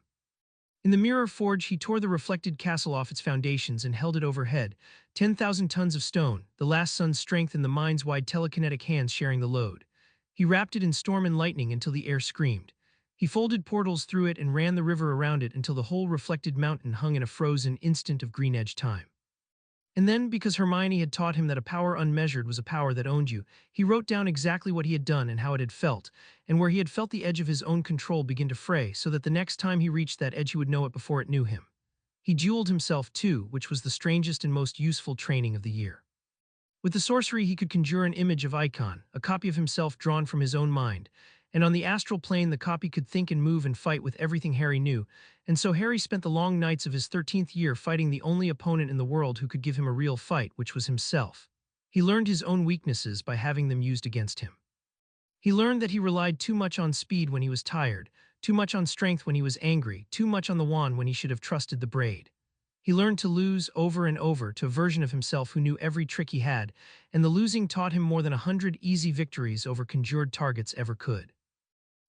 In the mirror forge, he tore the reflected castle off its foundations and held it overhead, 10,000 tons of stone, the last sun's strength and the mind's wide telekinetic hands sharing the load. He wrapped it in storm and lightning until the air screamed. He folded portals through it and ran the river around it until the whole reflected mountain hung in a frozen instant of green-edge time. And then, because Hermione had taught him that a power unmeasured was a power that owned you, he wrote down exactly what he had done and how it had felt, and where he had felt the edge of his own control begin to fray, so that the next time he reached that edge he would know it before it knew him. He jeweled himself too, which was the strangest and most useful training of the year. With the sorcery he could conjure an image of Icon, a copy of himself drawn from his own mind, and on the astral plane the copy could think and move and fight with everything Harry knew, and so Harry spent the long nights of his 13th year fighting the only opponent in the world who could give him a real fight, which was himself. He learned his own weaknesses by having them used against him. He learned that he relied too much on speed when he was tired, too much on strength when he was angry, too much on the wand when he should have trusted the braid. He learned to lose over and over to a version of himself who knew every trick he had, and the losing taught him more than 100 easy victories over conjured targets ever could.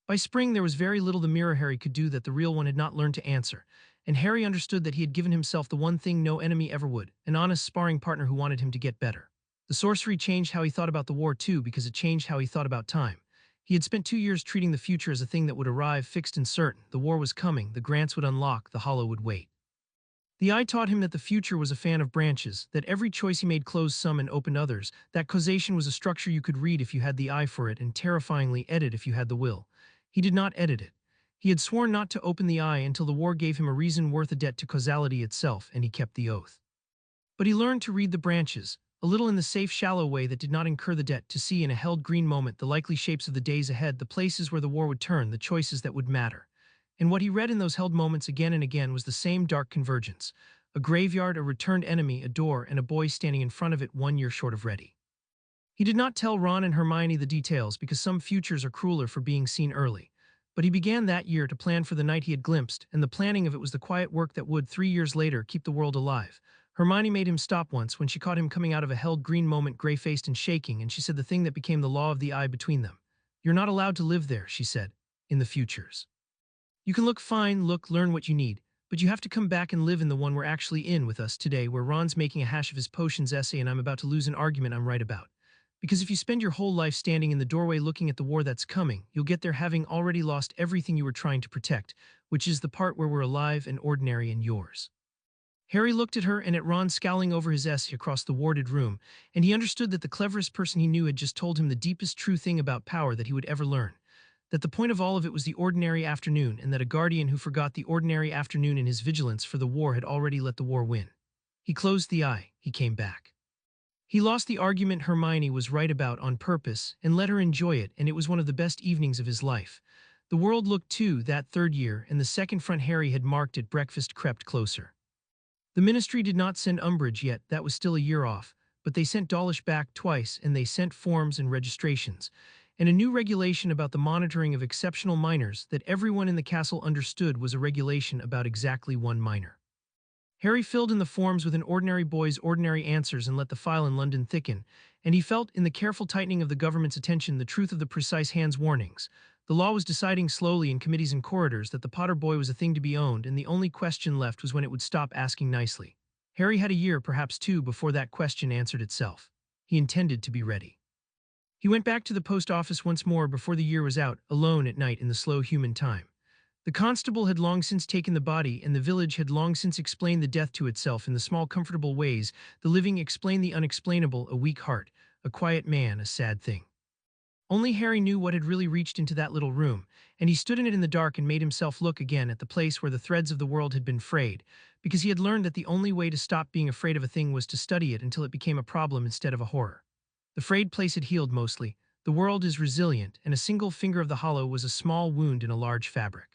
By spring there was very little the mirror Harry could do that the real one had not learned to answer, and Harry understood that he had given himself the one thing no enemy ever would, an honest sparring partner who wanted him to get better. The sorcery changed how he thought about the war too, because it changed how he thought about time. He had spent 2 years treating the future as a thing that would arrive fixed and certain. The war was coming, the grants would unlock, the hollow would wait. The eye taught him that the future was a fan of branches, that every choice he made closed some and opened others, that causation was a structure you could read if you had the eye for it and terrifyingly edit if you had the will. He did not edit it. He had sworn not to open the eye until the war gave him a reason worth a debt to causality itself, and he kept the oath. But he learned to read the branches, a little in the safe, shallow way that did not incur the debt, to see in a held green moment the likely shapes of the days ahead, the places where the war would turn, the choices that would matter. And what he read in those held moments again and again was the same dark convergence. A graveyard, a returned enemy, a door, and a boy standing in front of it 1 year short of ready. He did not tell Ron and Hermione the details because some futures are crueler for being seen early. But he began that year to plan for the night he had glimpsed, and the planning of it was the quiet work that would, 3 years later, keep the world alive. Hermione made him stop once when she caught him coming out of a held green moment, gray-faced and shaking, and she said the thing that became the law of the eye between them. "You're not allowed to live there," she said, "in the futures. You can look fine, learn what you need, but you have to come back and live in the one we're actually in with us today, where Ron's making a hash of his potions essay and I'm about to lose an argument I'm right about. Because if you spend your whole life standing in the doorway looking at the war that's coming, you'll get there having already lost everything you were trying to protect, which is the part where we're alive and ordinary and yours." Harry looked at her and at Ron scowling over his essay across the warded room, and he understood that the cleverest person he knew had just told him the deepest true thing about power that he would ever learn. That the point of all of it was the ordinary afternoon, and that a guardian who forgot the ordinary afternoon in his vigilance for the war had already let the war win. He closed the eye. He came back. He lost the argument Hermione was right about on purpose and let her enjoy it, and it was one of the best evenings of his life. The world looked too that 3rd year, and the second front Harry had marked at breakfast crept closer. The ministry did not send Umbridge yet, that was still a year off, but they sent Dawlish back twice, and they sent forms and registrations, and a new regulation about the monitoring of exceptional minors that everyone in the castle understood was a regulation about exactly one minor. Harry filled in the forms with an ordinary boy's ordinary answers and let the file in London thicken, and he felt, in the careful tightening of the government's attention, the truth of the precise hands warnings. The law was deciding slowly in committees and corridors that the Potter boy was a thing to be owned, and the only question left was when it would stop asking nicely. Harry had a year, perhaps 2, before that question answered itself. He intended to be ready. He went back to the post office once more before the year was out, alone at night in the slow human time. The constable had long since taken the body, and the village had long since explained the death to itself in the small comfortable ways the living explain the unexplainable, a weak heart, a quiet man, a sad thing. Only Harry knew what had really reached into that little room, and he stood in it in the dark and made himself look again at the place where the threads of the world had been frayed, because he had learned that the only way to stop being afraid of a thing was to study it until it became a problem instead of a horror. The frayed place had healed mostly. The world is resilient, and a single finger of the hollow was a small wound in a large fabric.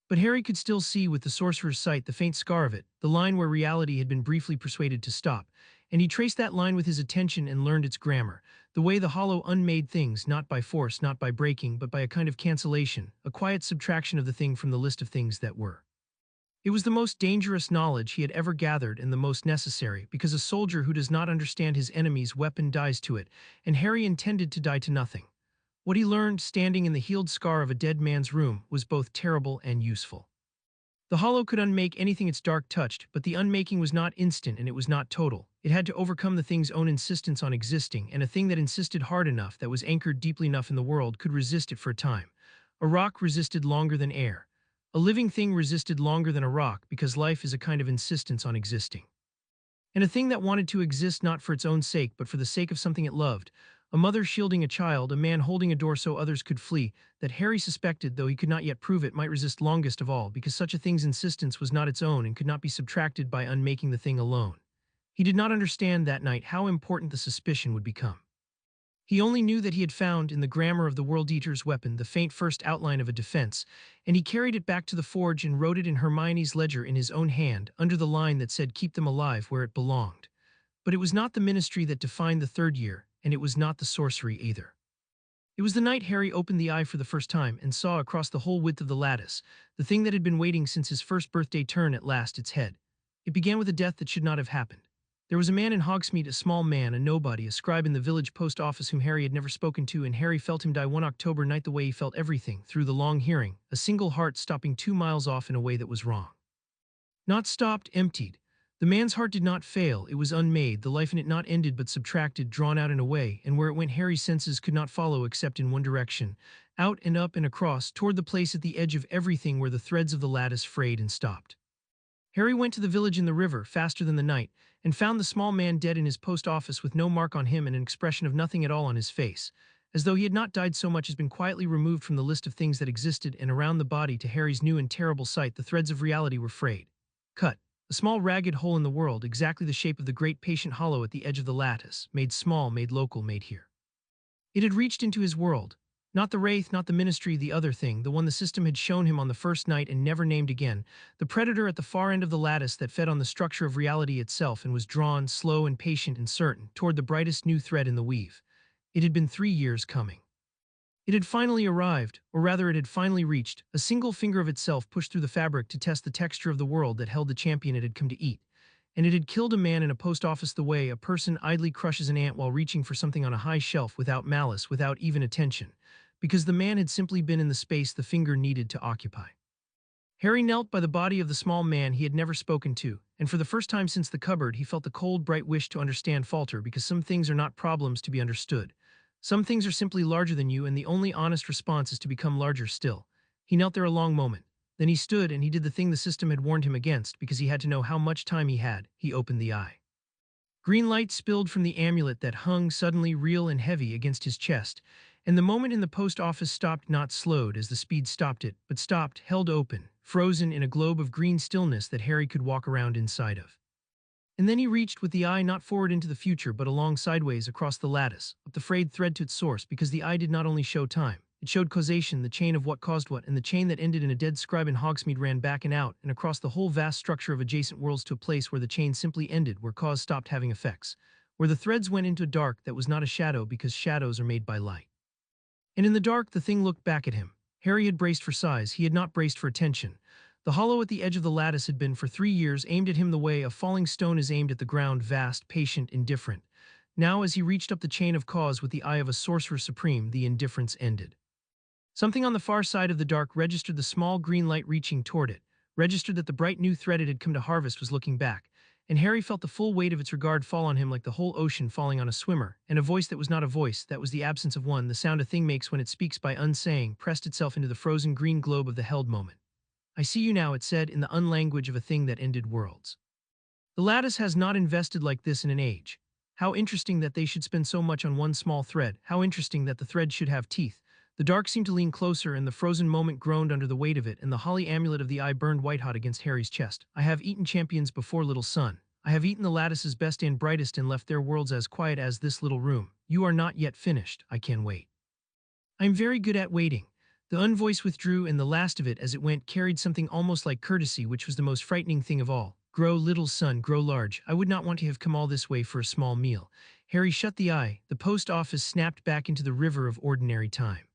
But Harry could still see with the sorcerer's sight the faint scar of it, the line where reality had been briefly persuaded to stop, and he traced that line with his attention and learned its grammar, the way the hollow unmade things, not by force, not by breaking, but by a kind of cancellation, a quiet subtraction of the thing from the list of things that were. It was the most dangerous knowledge he had ever gathered and the most necessary, because a soldier who does not understand his enemy's weapon dies to it, and Harry intended to die to nothing. What he learned, standing in the healed scar of a dead man's room, was both terrible and useful. The hollow could unmake anything its dark touched, but the unmaking was not instant and it was not total. It had to overcome the thing's own insistence on existing, and a thing that insisted hard enough, that was anchored deeply enough in the world, could resist it for a time. A rock resisted longer than air. A living thing resisted longer than a rock, because life is a kind of insistence on existing. And a thing that wanted to exist not for its own sake but for the sake of something it loved, a mother shielding a child, a man holding a door so others could flee, that Harry suspected, though he could not yet prove it, might resist longest of all, because such a thing's insistence was not its own and could not be subtracted by unmaking the thing alone. He did not understand that night how important the suspicion would become. He only knew that he had found, in the grammar of the World Eater's weapon, the faint first outline of a defense, and he carried it back to the forge and wrote it in Hermione's ledger in his own hand, under the line that said "Keep them alive," where it belonged. But it was not the ministry that defined the 3rd year, and it was not the sorcery either. It was the night Harry opened the eye for the first time and saw across the whole width of the lattice, the thing that had been waiting since his first birthday turn at last its head. It began with a death that should not have happened. There was a man in Hogsmeade, a small man, a nobody, a scribe in the village post office whom Harry had never spoken to, and Harry felt him die one October night the way he felt everything, through the long hearing, a single heart stopping 2 miles off in a way that was wrong. Not stopped, emptied. The man's heart did not fail, it was unmade, the life in it not ended but subtracted, drawn out and away, and where it went Harry's senses could not follow except in one direction, out and up and across, toward the place at the edge of everything where the threads of the lattice frayed and stopped. Harry went to the village in the river, faster than the night, and found the small man dead in his post office with no mark on him and an expression of nothing at all on his face, as though he had not died so much as been quietly removed from the list of things that existed, and around the body, to Harry's new and terrible sight, the threads of reality were frayed. Cut. A small ragged hole in the world, exactly the shape of the great patient hollow at the edge of the lattice, made small, made local, made here. It had reached into his world. Not the wraith, not the ministry, the other thing, the one the system had shown him on the first night and never named again, the predator at the far end of the lattice that fed on the structure of reality itself and was drawn, slow and patient and certain, toward the brightest new thread in the weave. It had been 3 years coming. It had finally arrived, or rather it had finally reached, a single finger of itself pushed through the fabric to test the texture of the world that held the champion it had come to eat. And it had killed a man in a post office the way a person idly crushes an ant while reaching for something on a high shelf, without malice, without even attention, because the man had simply been in the space the finger needed to occupy. Harry knelt by the body of the small man he had never spoken to, and for the first time since the cupboard he felt the cold, bright wish to understand falter, because some things are not problems to be understood. Some things are simply larger than you, and the only honest response is to become larger still. He knelt there a long moment. Then he stood and he did the thing the system had warned him against, because he had to know how much time he had. He opened the eye. Green light spilled from the amulet that hung suddenly real and heavy against his chest, and the moment in the post office stopped, not slowed as the speed stopped it, but stopped, held open, frozen in a globe of green stillness that Harry could walk around inside of. And then he reached with the eye not forward into the future but along sideways across the lattice, up the frayed thread to its source, because the eye did not only show time, it showed causation, the chain of what caused what, and the chain that ended in a dead scribe in Hogsmeade ran back and out and across the whole vast structure of adjacent worlds to a place where the chain simply ended, where cause stopped having effects, where the threads went into a dark that was not a shadow because shadows are made by light. And in the dark the thing looked back at him. Harry had braced for size, he had not braced for attention. The hollow at the edge of the lattice had been for 3 years aimed at him the way a falling stone is aimed at the ground, vast, patient, indifferent. Now as he reached up the chain of cause with the eye of a sorcerer supreme, the indifference ended. Something on the far side of the dark registered the small green light reaching toward it, registered that the bright new thread it had come to harvest was looking back, and Harry felt the full weight of its regard fall on him like the whole ocean falling on a swimmer, and a voice that was not a voice, that was the absence of one, the sound a thing makes when it speaks by unsaying, pressed itself into the frozen green globe of the held moment. I see you now, it said, in the unlanguage of a thing that ended worlds. The lattice has not invested like this in an age. How interesting that they should spend so much on one small thread, how interesting that the thread should have teeth. The dark seemed to lean closer, and the frozen moment groaned under the weight of it, and the holly amulet of the eye burned white-hot against Harry's chest. I have eaten champions before, little son. I have eaten the lattice's best and brightest and left their worlds as quiet as this little room. You are not yet finished. I can wait. I am very good at waiting. The unvoice withdrew, and the last of it, as it went, carried something almost like courtesy, which was the most frightening thing of all. Grow, little son, grow large. I would not want to have come all this way for a small meal. Harry shut the eye. The post office snapped back into the river of ordinary time.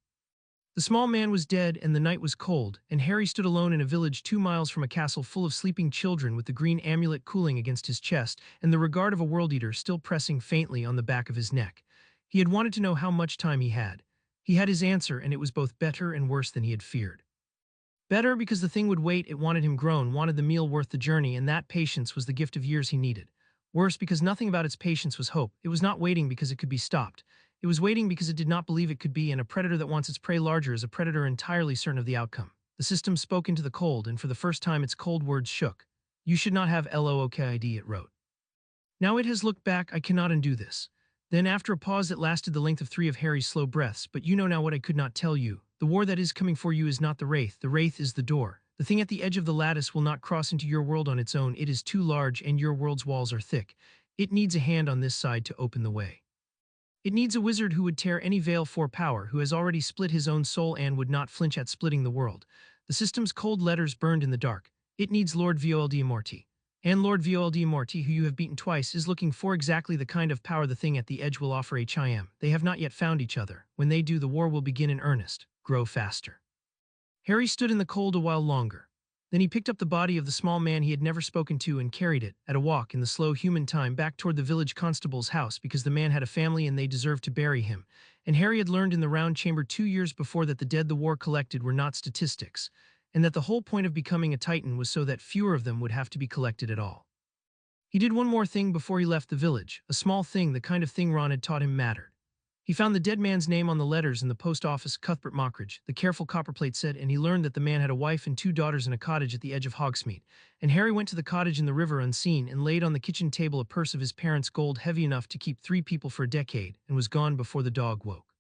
The small man was dead, and the night was cold, and Harry stood alone in a village 2 miles from a castle full of sleeping children, with the green amulet cooling against his chest, and the regard of a world-eater still pressing faintly on the back of his neck. He had wanted to know how much time he had. He had his answer, and it was both better and worse than he had feared. Better because the thing would wait, it wanted him grown, wanted the meal worth the journey, and that patience was the gift of years he needed. Worse because nothing about its patience was hope. It was not waiting because it could be stopped. It was waiting because it did not believe it could be, and a predator that wants its prey larger is a predator entirely certain of the outcome. The system spoke into the cold, and for the first time its cold words shook. You should not have lookid, it wrote. Now it has looked back, I cannot undo this. Then, after a pause that lasted the length of 3 of Harry's slow breaths, but you know now what I could not tell you. The war that is coming for you is not the wraith is the door. The thing at the edge of the lattice will not cross into your world on its own, it is too large and your world's walls are thick. It needs a hand on this side to open the way. It needs a wizard who would tear any veil for power, who has already split his own soul and would not flinch at splitting the world. The system's cold letters burned in the dark. It needs Lord Voldemort. And Lord Voldemort, who you have beaten twice, is looking for exactly the kind of power the thing at the edge will offer HIM. They have not yet found each other. When they do, the war will begin in earnest. Grow faster. Harry stood in the cold a while longer. Then he picked up the body of the small man he had never spoken to and carried it, at a walk in the slow human time, back toward the village constable's house, because the man had a family and they deserved to bury him. And Harry had learned in the round chamber 2 years before that the dead the war collected were not statistics. and that the whole point of becoming a Titan was so that fewer of them would have to be collected at all. He did one more thing before he left the village, a small thing, the kind of thing Ron had taught him mattered. He found the dead man's name on the letters in the post office. Cuthbert Mockridge, the careful copperplate said, and he learned that the man had a wife and 2 daughters in a cottage at the edge of Hogsmeade. And Harry went to the cottage in the river unseen and laid on the kitchen table a purse of his parents' gold heavy enough to keep 3 people for a decade, and was gone before the dog woke.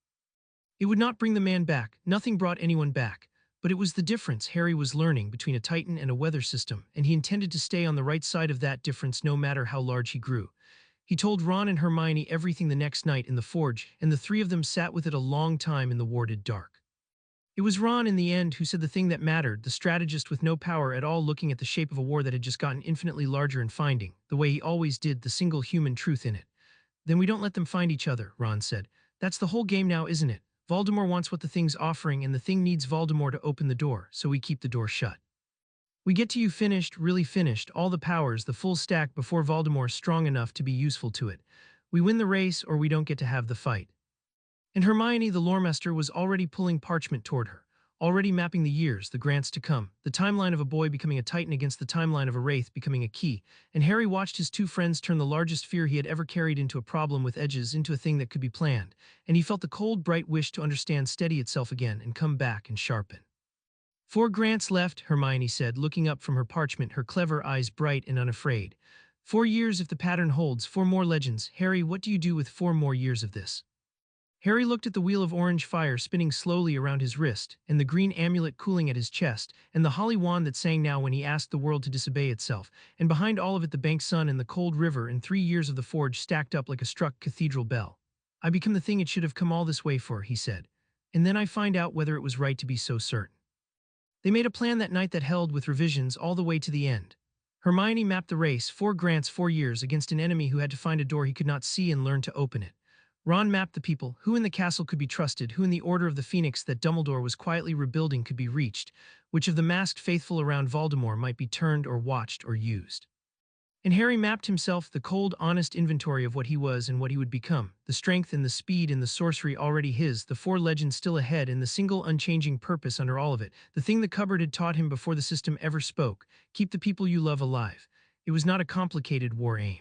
It would not bring the man back, nothing brought anyone back, but it was the difference Harry was learning between a Titan and a weather system, and he intended to stay on the right side of that difference no matter how large he grew. He told Ron and Hermione everything the next night in the forge, and the 3 of them sat with it a long time in the warded dark. It was Ron in the end who said the thing that mattered, the strategist with no power at all looking at the shape of a war that had just gotten infinitely larger and finding, the way he always did, the single human truth in it. Then we don't let them find each other, Ron said. That's the whole game now, isn't it? Voldemort wants what the thing's offering, and the thing needs Voldemort to open the door, so we keep the door shut. We get to you finished, really finished, all the powers, the full stack before Voldemort's strong enough to be useful to it. We win the race or we don't get to have the fight. And Hermione, the loremaster, was already pulling parchment toward her, already mapping the years, the grants to come, the timeline of a boy becoming a Titan against the timeline of a wraith becoming a key, and Harry watched his 2 friends turn the largest fear he had ever carried into a problem with edges into a thing that could be planned, and he felt the cold, bright wish to understand steady itself again and come back and sharpen. 4 grants left, Hermione said, looking up from her parchment, her clever eyes bright and unafraid. 4 years if the pattern holds, 4 more legends. Harry, what do you do with 4 more years of this? Harry looked at the wheel of orange fire spinning slowly around his wrist, and the green amulet cooling at his chest, and the holly wand that sang now when he asked the world to disobey itself, and behind all of it the bank sun and the cold river and 3 years of the forge stacked up like a struck cathedral bell. I become the thing it should have come all this way for, he said. And then I find out whether it was right to be so certain. They made a plan that night that held with revisions all the way to the end. Hermione mapped the race, 4 grants, 4 years, against an enemy who had to find a door he could not see and learn to open it. Ron mapped the people, who in the castle could be trusted, who in the Order of the Phoenix that Dumbledore was quietly rebuilding could be reached, which of the masked faithful around Voldemort might be turned or watched or used. And Harry mapped himself, the cold, honest inventory of what he was and what he would become, the strength and the speed and the sorcery already his, the 4 legends still ahead, and the single unchanging purpose under all of it, the thing the cupboard had taught him before the system ever spoke: keep the people you love alive. It was not a complicated war aim.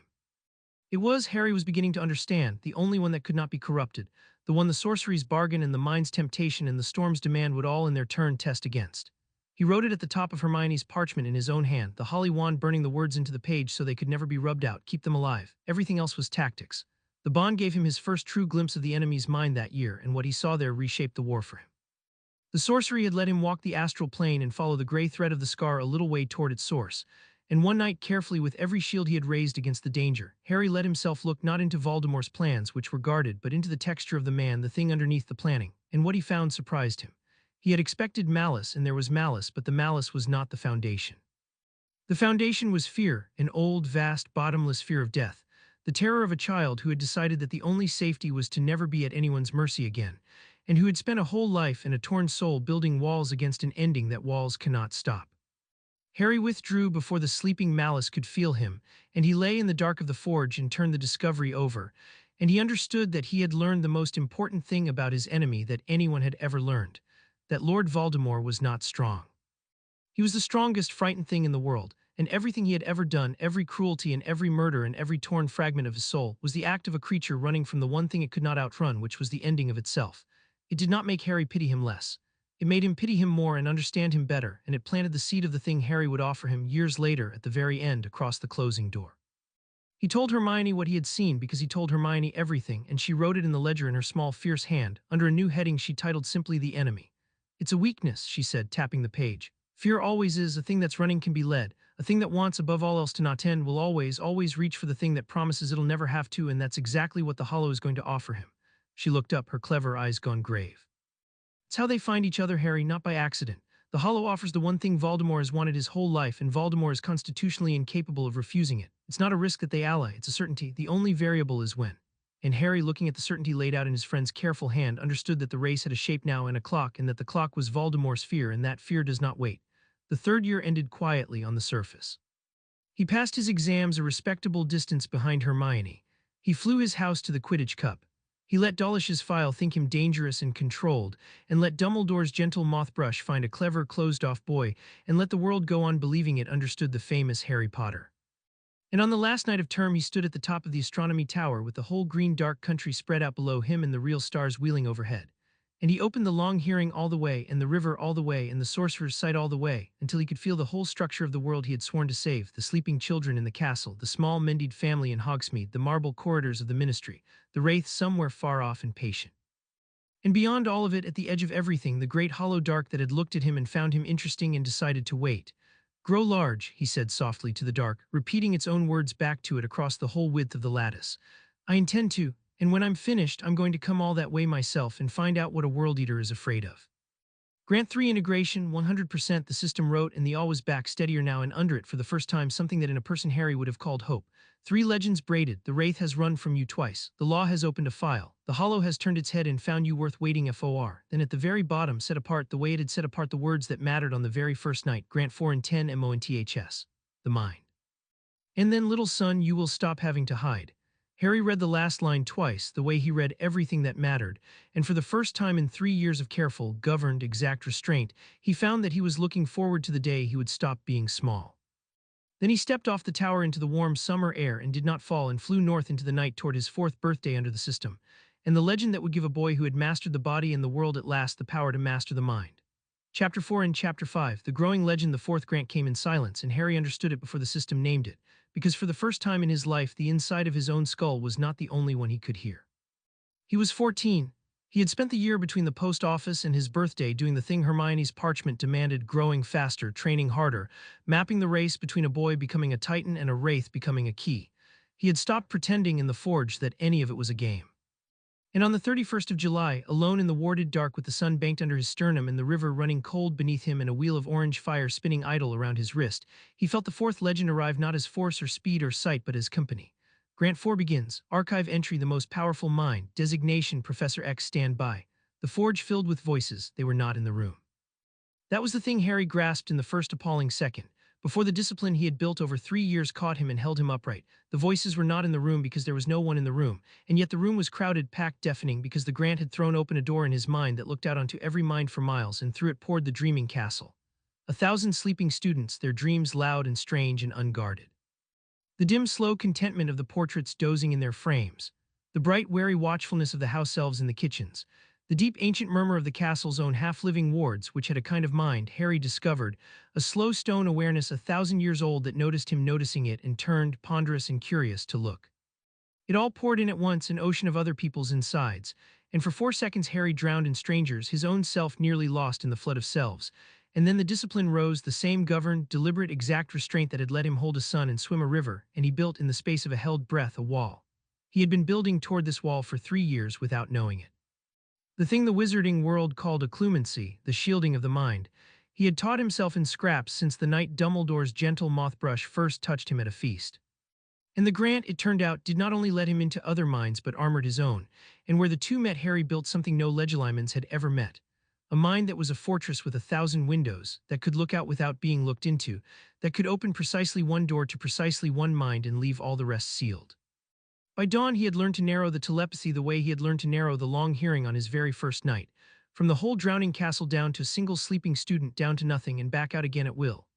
It was, Harry was beginning to understand, the only one that could not be corrupted, the one the sorcery's bargain and the mind's temptation and the storm's demand would all in their turn test against. He wrote it at the top of Hermione's parchment in his own hand, the holly wand burning the words into the page so they could never be rubbed out, keep them alive. Everything else was tactics. The bond gave him his first true glimpse of the enemy's mind that year, and what he saw there reshaped the war for him. The sorcery had let him walk the astral plane and follow the gray thread of the scar a little way toward its source. And one night, carefully with every shield he had raised against the danger, Harry let himself look not into Voldemort's plans, which were guarded, but into the texture of the man, the thing underneath the planning, and what he found surprised him. He had expected malice, and there was malice, but the malice was not the foundation. The foundation was fear, an old, vast, bottomless fear of death, the terror of a child who had decided that the only safety was to never be at anyone's mercy again, and who had spent a whole life and a torn soul building walls against an ending that walls cannot stop. Harry withdrew before the sleeping malice could feel him, and he lay in the dark of the forge and turned the discovery over, and he understood that he had learned the most important thing about his enemy that anyone had ever learned: that Lord Voldemort was not strong. He was the strongest frightened thing in the world, and everything he had ever done, every cruelty and every murder and every torn fragment of his soul, was the act of a creature running from the one thing it could not outrun, which was the ending of itself. It did not make Harry pity him less. It made him pity him more and understand him better, and it planted the seed of the thing Harry would offer him years later at the very end across the closing door. He told Hermione what he had seen because he told Hermione everything, and she wrote it in the ledger in her small, fierce hand, under a new heading she titled simply The Enemy. It's a weakness, she said, tapping the page. Fear always is. A thing that's running can be led. A thing that wants above all else to not end will always, always reach for the thing that promises it'll never have to, and that's exactly what the Hollow is going to offer him. She looked up, her clever eyes gone grave. It's how they find each other, Harry, not by accident. The Hollow offers the one thing Voldemort has wanted his whole life, and Voldemort is constitutionally incapable of refusing it. It's not a risk that they ally, it's a certainty. The only variable is when. And Harry, looking at the certainty laid out in his friend's careful hand, understood that the race had a shape now and a clock, and that the clock was Voldemort's fear, and that fear does not wait. The 3rd year ended quietly on the surface. He passed his exams a respectable distance behind Hermione. He flew his house to the Quidditch Cup. He let Dawlish's file think him dangerous and controlled, and let Dumbledore's gentle mothbrush find a clever, closed-off boy, and let the world go on believing it understood the famous Harry Potter. And on the last night of term he stood at the top of the astronomy tower with the whole green dark country spread out below him and the real stars wheeling overhead. And he opened the long hearing all the way, and the river all the way, and the sorcerer's sight all the way, until he could feel the whole structure of the world he had sworn to save, the sleeping children in the castle, the small mended family in Hogsmeade, the marble corridors of the ministry, the wraith somewhere far off and patient. And beyond all of it, at the edge of everything, the great hollow dark that had looked at him and found him interesting and decided to wait. "Grow large," he said softly to the dark, repeating its own words back to it across the whole width of the lattice. "I intend to, and when I'm finished, I'm going to come all that way myself and find out what a world eater is afraid of." Grant 3 integration, 100%, the system wrote, and the all was back steadier now, and under it, for the first time, something that in a person Harry would have called hope. 3 legends braided, the wraith has run from you twice, the law has opened a file, the hollow has turned its head and found you worth waiting for. Then at the very bottom, set apart the way it had set apart the words that mattered on the very first night, Grant 4 and 10 months, the mind. "And then, little son, you will stop having to hide." Harry read the last line twice, the way he read everything that mattered, and for the first time in 3 years of careful, governed, exact restraint, he found that he was looking forward to the day he would stop being small. Then he stepped off the tower into the warm summer air and did not fall, and flew north into the night toward his 4th birthday under the system, and the legend that would give a boy who had mastered the body and the world at last the power to master the mind. Chapter 4 and Chapter 5, the growing legend, the 4th grant came in silence, and Harry understood it before the system named it, because for the first time in his life the inside of his own skull was not the only one he could hear. He was 14. He had spent the year between the post office and his birthday doing the thing Hermione's parchment demanded, growing faster, training harder, mapping the race between a boy becoming a titan and a wraith becoming a key. He had stopped pretending in the forge that any of it was a game. And on the 31st of July, alone in the warded dark with the sun banked under his sternum and the river running cold beneath him and a wheel of orange fire spinning idle around his wrist, he felt the 4th legend arrive not as force or speed or sight but as company. Grant 4 begins. Archive entry, the most powerful mind. Designation, Professor X, stand by. The forge filled with voices. They were not in the room. That was the thing Harry grasped in the first appalling second. Before the discipline he had built over 3 years caught him and held him upright, the voices were not in the room because there was no one in the room, and yet the room was crowded, packed, deafening, because the grant had thrown open a door in his mind that looked out onto every mind for miles, and through it poured the dreaming castle. 1,000 sleeping students, their dreams loud and strange and unguarded. The dim, slow contentment of the portraits dozing in their frames, the bright, wary watchfulness of the house elves in the kitchens, the deep, ancient murmur of the castle's own half-living wards, which had a kind of mind, Harry discovered, a slow stone awareness 1,000 years old that noticed him noticing it and turned, ponderous and curious, to look. It all poured in at once, an ocean of other people's insides, and for 4 seconds Harry drowned in strangers, his own self nearly lost in the flood of selves. And then the discipline rose, the same governed, deliberate, exact restraint that had let him hold a sun and swim a river, and he built, in the space of a held breath, a wall. He had been building toward this wall for 3 years without knowing it. The thing the wizarding world called occlumency, the shielding of the mind, he had taught himself in scraps since the night Dumbledore's gentle mothbrush first touched him at a feast. And the grant, it turned out, did not only let him into other minds but armored his own, and where the two met Harry built something no Legilimens had ever met. A mind that was a fortress with 1,000 windows, that could look out without being looked into, that could open precisely one door to precisely one mind and leave all the rest sealed. By dawn he had learned to narrow the telepathy the way he had learned to narrow the long hearing on his very first night, from the whole drowning castle down to a single sleeping student, down to nothing and back out again at will.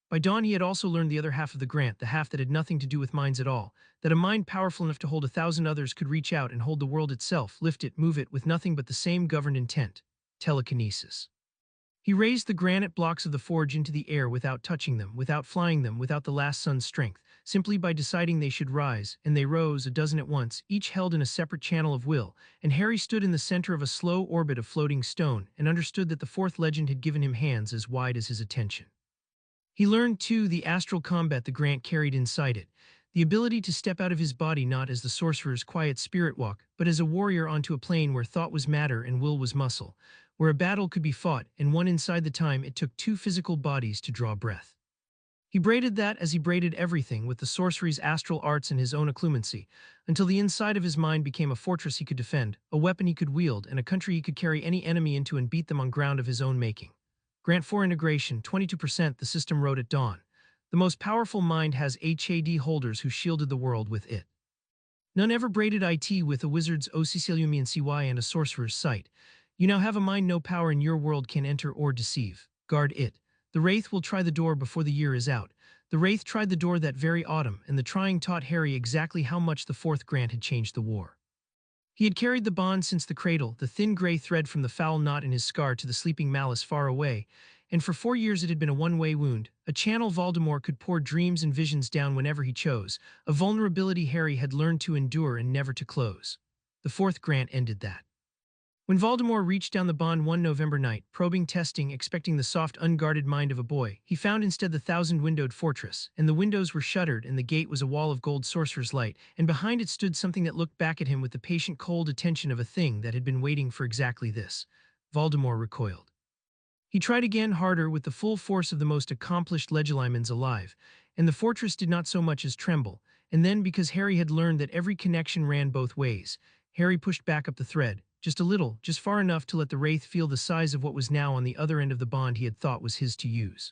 By dawn he had also learned the other half of the grant, the half that had nothing to do with minds at all, that a mind powerful enough to hold 1,000 others could reach out and hold the world itself, lift it, move it, with nothing but the same governed intent: telekinesis. He raised the granite blocks of the forge into the air without touching them, without flying them, without the last sun's strength, simply by deciding they should rise, and they rose, a dozen at once, each held in a separate channel of will, and Harry stood in the center of a slow orbit of floating stone, and understood that the 4th legend had given him hands as wide as his attention. He learned, too, the astral combat the grant carried inside it, the ability to step out of his body not as the sorcerer's quiet spirit walk, but as a warrior onto a plane where thought was matter and will was muscle, where a battle could be fought, and won inside the time it took 2 physical bodies to draw breath. He braided that as he braided everything with the sorcery's astral arts and his own occlumency, until the inside of his mind became a fortress he could defend, a weapon he could wield, and a country he could carry any enemy into and beat them on ground of his own making. Grant 4 integration, 22%, the system wrote at dawn. The most powerful mind has HAD holders who shielded the world with it. None ever braided it with a wizard's OCCLUMENCY and a sorcerer's sight. You now have a mind no power in your world can enter or deceive. Guard it. The Wraith will try the door before the year is out. The Wraith tried the door that very autumn, and the trying taught Harry exactly how much the fourth grant had changed the war. He had carried the bond since the cradle, the thin gray thread from the foul knot in his scar to the sleeping malice far away, and for 4 years it had been a one-way wound, a channel Voldemort could pour dreams and visions down whenever he chose, a vulnerability Harry had learned to endure and never to close. The fourth grant ended that. When Voldemort reached down the bond one November night, probing, testing, expecting the soft, unguarded mind of a boy, he found instead the thousand-windowed fortress, and the windows were shuttered and the gate was a wall of gold sorcerer's light, and behind it stood something that looked back at him with the patient cold attention of a thing that had been waiting for exactly this. Voldemort recoiled. He tried again, harder, with the full force of the most accomplished Legilimens alive, and the fortress did not so much as tremble, and then, because Harry had learned that every connection ran both ways, Harry pushed back up the thread, just a little, just far enough to let the Wraith feel the size of what was now on the other end of the bond he had thought was his to use.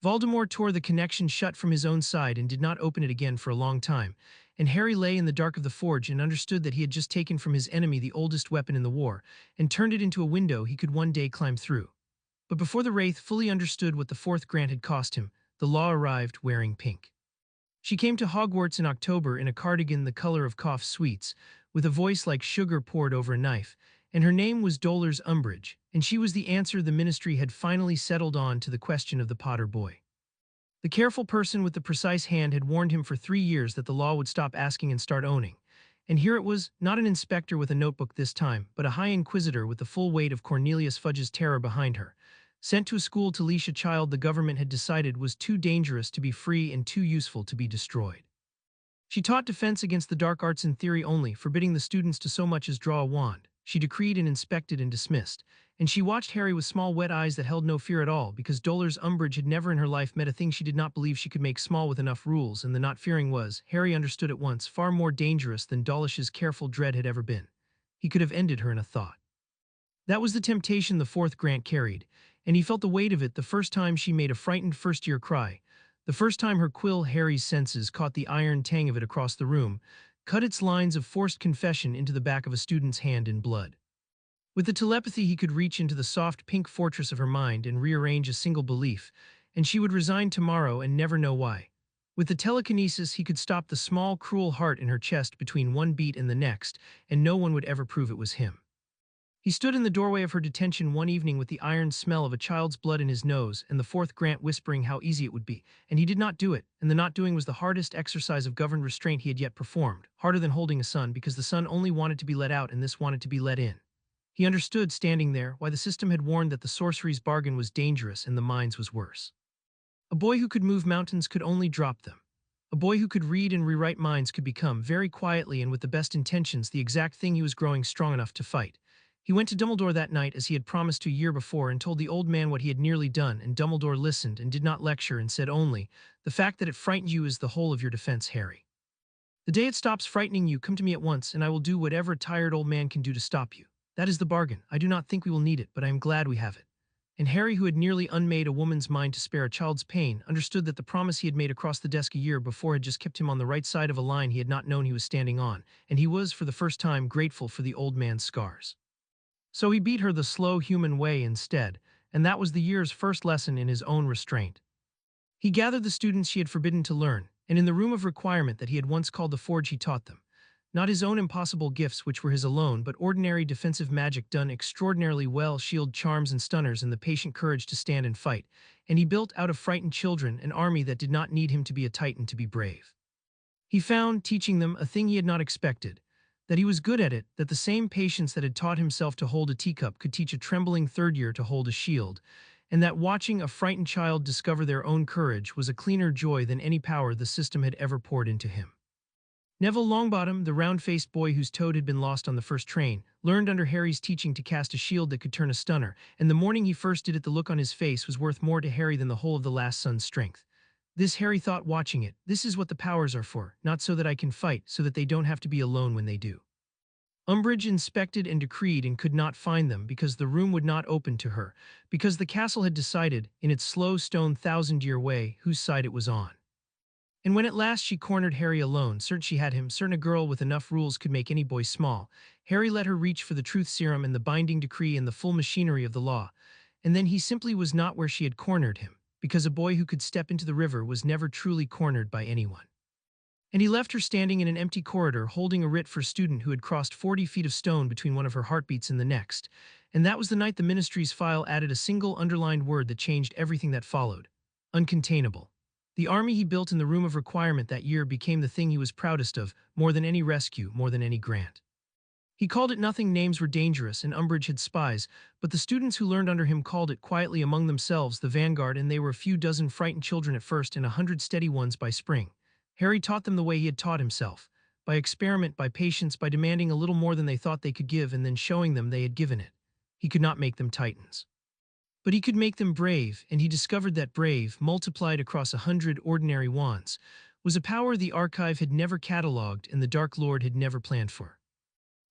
Voldemort tore the connection shut from his own side and did not open it again for a long time, and Harry lay in the dark of the forge and understood that he had just taken from his enemy the oldest weapon in the war, and turned it into a window he could one day climb through. But before the Wraith fully understood what the fourth grant had cost him, the Law arrived wearing pink. She came to Hogwarts in October in a cardigan the color of Cough sweets, with a voice like sugar poured over a knife, and her name was Dolores Umbridge, and she was the answer the Ministry had finally settled on to the question of the Potter boy. The careful person with the precise hand had warned him for 3 years that the Law would stop asking and start owning. And here it was, not an inspector with a notebook this time, but a high inquisitor with the full weight of Cornelius Fudge's terror behind her, sent to a school to leash a child the government had decided was too dangerous to be free and too useful to be destroyed. She taught defense against the dark arts in theory only, forbidding the students to so much as draw a wand. She decreed and inspected and dismissed, and she watched Harry with small wet eyes that held no fear at all, because Dolores Umbridge had never in her life met a thing she did not believe she could make small with enough rules, and the not fearing was, Harry understood at once, far more dangerous than Dawlish's careful dread had ever been. He could have ended her in a thought. That was the temptation the fourth grant carried, and he felt the weight of it the first time she made a frightened first-year cry, the first time her quill Harry's senses caught the iron tang of it across the room, cut its lines of forced confession into the back of a student's hand in blood. With the telepathy he could reach into the soft pink fortress of her mind and rearrange a single belief, and she would resign tomorrow and never know why. With the telekinesis he could stop the small, cruel heart in her chest between one beat and the next, and no one would ever prove it was him. He stood in the doorway of her detention one evening with the iron smell of a child's blood in his nose and the fourth grant whispering how easy it would be, and he did not do it, and the not doing was the hardest exercise of governed restraint he had yet performed, harder than holding a son because the son only wanted to be let out and this wanted to be let in. He understood, standing there, why the system had warned that the sorcery's bargain was dangerous and the mind's was worse. A boy who could move mountains could only drop them. A boy who could read and rewrite minds could become, very quietly and with the best intentions, the exact thing he was growing strong enough to fight. He went to Dumbledore that night as he had promised to a year before and told the old man what he had nearly done, and Dumbledore listened and did not lecture and said only, "The fact that it frightened you is the whole of your defense, Harry. The day it stops frightening you, come to me at once, and I will do whatever a tired old man can do to stop you. That is the bargain. I do not think we will need it, but I am glad we have it." And Harry, who had nearly unmade a woman's mind to spare a child's pain, understood that the promise he had made across the desk a year before had just kept him on the right side of a line he had not known he was standing on, and he was, for the first time, grateful for the old man's scars. So he beat her the slow human way instead, and that was the year's first lesson in his own restraint. He gathered the students she had forbidden to learn, and in the room of requirement that he had once called the forge he taught them. Not his own impossible gifts which were his alone, but ordinary defensive magic done extraordinarily well, shield charms and stunners, and the patient courage to stand and fight, and he built out of frightened children an army that did not need him to be a Titan to be brave. He found, teaching them, a thing he had not expected, that he was good at it, that the same patience that had taught himself to hold a teacup could teach a trembling third year to hold a shield, and that watching a frightened child discover their own courage was a cleaner joy than any power the system had ever poured into him. Neville Longbottom, the round-faced boy whose toad had been lost on the first train, learned under Harry's teaching to cast a shield that could turn a stunner, and the morning he first did it the look on his face was worth more to Harry than the whole of the last son's strength. This, Harry thought watching it, this is what the powers are for, not so that I can fight, so that they don't have to be alone when they do. Umbridge inspected and decreed and could not find them because the room would not open to her, because the castle had decided, in its slow stone thousand-year way, whose side it was on. And when at last she cornered Harry alone, certain she had him, certain a girl with enough rules could make any boy small, Harry let her reach for the truth serum and the binding decree and the full machinery of the law. And then he simply was not where she had cornered him, because a boy who could step into the river was never truly cornered by anyone. And he left her standing in an empty corridor holding a writ for a student who had crossed 40 feet of stone between one of her heartbeats and the next. And that was the night the ministry's file added a single underlined word that changed everything that followed. Uncontainable. The army he built in the room of requirement that year became the thing he was proudest of, more than any rescue, more than any grant. He called it nothing. Names were dangerous, and Umbridge had spies, but the students who learned under him called it quietly among themselves the vanguard, and they were a few dozen frightened children at first and 100 steady ones by spring. Harry taught them the way he had taught himself, by experiment, by patience, by demanding a little more than they thought they could give and then showing them they had given it. He could not make them titans. But he could make them brave, and he discovered that brave, multiplied across 100 ordinary wands, was a power the Archive had never catalogued and the Dark Lord had never planned for.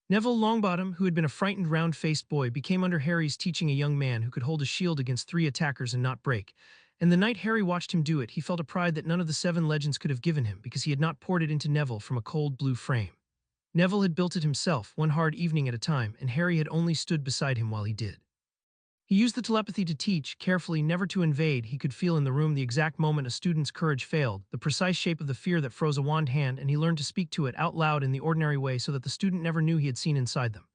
Neville Longbottom, who had been a frightened, round-faced boy, became under Harry's teaching a young man who could hold a shield against 3 attackers and not break. And the night Harry watched him do it, he felt a pride that none of the 7 legends could have given him because he had not poured it into Neville from a cold blue frame. Neville had built it himself, one hard evening at a time, and Harry had only stood beside him while he did. He used the telepathy to teach, carefully, never to invade. He could feel in the room the exact moment a student's courage failed, the precise shape of the fear that froze a wand hand, and he learned to speak to it out loud in the ordinary way so that the student never knew he had seen inside them.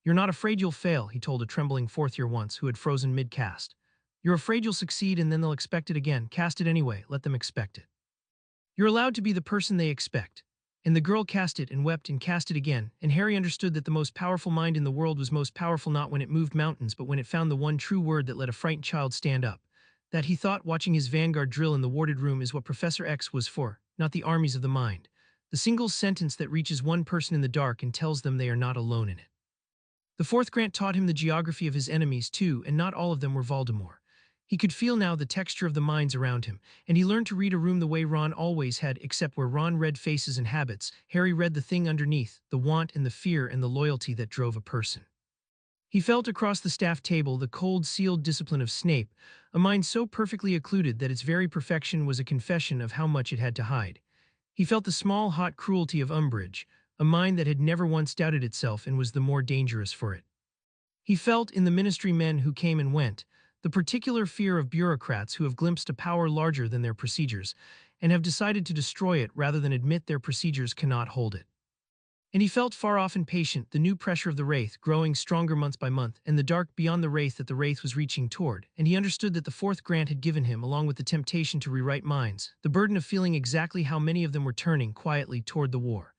"You're not afraid you'll fail," he told a trembling 4th year once who had frozen mid-cast. "You're afraid you'll succeed and then they'll expect it again. Cast it anyway, let them expect it. You're allowed to be the person they expect." And the girl cast it and wept and cast it again, and Harry understood that the most powerful mind in the world was most powerful not when it moved mountains but when it found the one true word that let a frightened child stand up. That, he thought, watching his vanguard drill in the warded room, is what Professor X was for, not the armies of the mind. The single sentence that reaches one person in the dark and tells them they are not alone in it. The 4th grant taught him the geography of his enemies too, and not all of them were Voldemort. He could feel now the texture of the minds around him, and he learned to read a room the way Ron always had, except where Ron read faces and habits, Harry read the thing underneath, the want and the fear and the loyalty that drove a person. He felt across the staff table the cold, sealed discipline of Snape, a mind so perfectly occluded that its very perfection was a confession of how much it had to hide. He felt the small, hot cruelty of Umbridge, a mind that had never once doubted itself and was the more dangerous for it. He felt, in the ministry men who came and went, the particular fear of bureaucrats who have glimpsed a power larger than their procedures and have decided to destroy it rather than admit their procedures cannot hold it. And he felt, far off and patient, the new pressure of the Wraith growing stronger month by month, and the dark beyond the Wraith that the Wraith was reaching toward, and he understood that the 4th grant had given him, along with the temptation to rewrite minds, the burden of feeling exactly how many of them were turning quietly toward the war.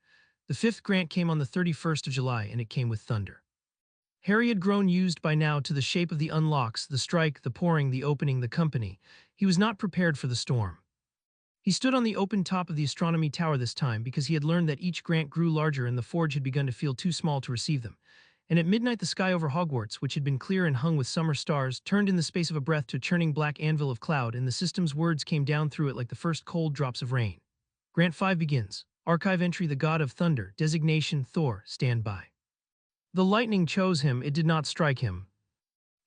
The 5th grant came on the 31st of July, and it came with thunder. Harry had grown used by now to the shape of the unlocks, the strike, the pouring, the opening, the company. He was not prepared for the storm. He stood on the open top of the astronomy tower this time because he had learned that each grant grew larger and the forge had begun to feel too small to receive them. And at midnight the sky over Hogwarts, which had been clear and hung with summer stars, turned in the space of a breath to a churning black anvil of cloud, and the system's words came down through it like the first cold drops of rain. Grant 5 begins. Archive entry: the God of Thunder. Designation: Thor. Stand by. The lightning chose him, it did not strike him.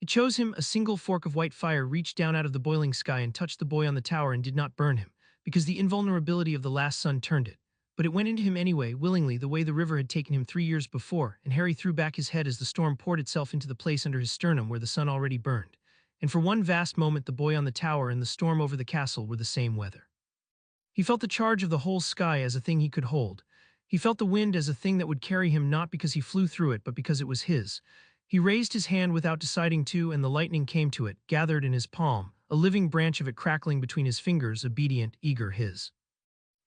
It chose him. A single fork of white fire reached down out of the boiling sky and touched the boy on the tower and did not burn him, because the invulnerability of the last sun turned it. But it went into him anyway, willingly, the way the river had taken him 3 years before, and Harry threw back his head as the storm poured itself into the place under his sternum where the sun already burned. And for one vast moment the boy on the tower and the storm over the castle were the same weather. He felt the charge of the whole sky as a thing he could hold. He felt the wind as a thing that would carry him, not because he flew through it, but because it was his. He raised his hand without deciding to, and the lightning came to it, gathered in his palm, a living branch of it crackling between his fingers, obedient, eager, his.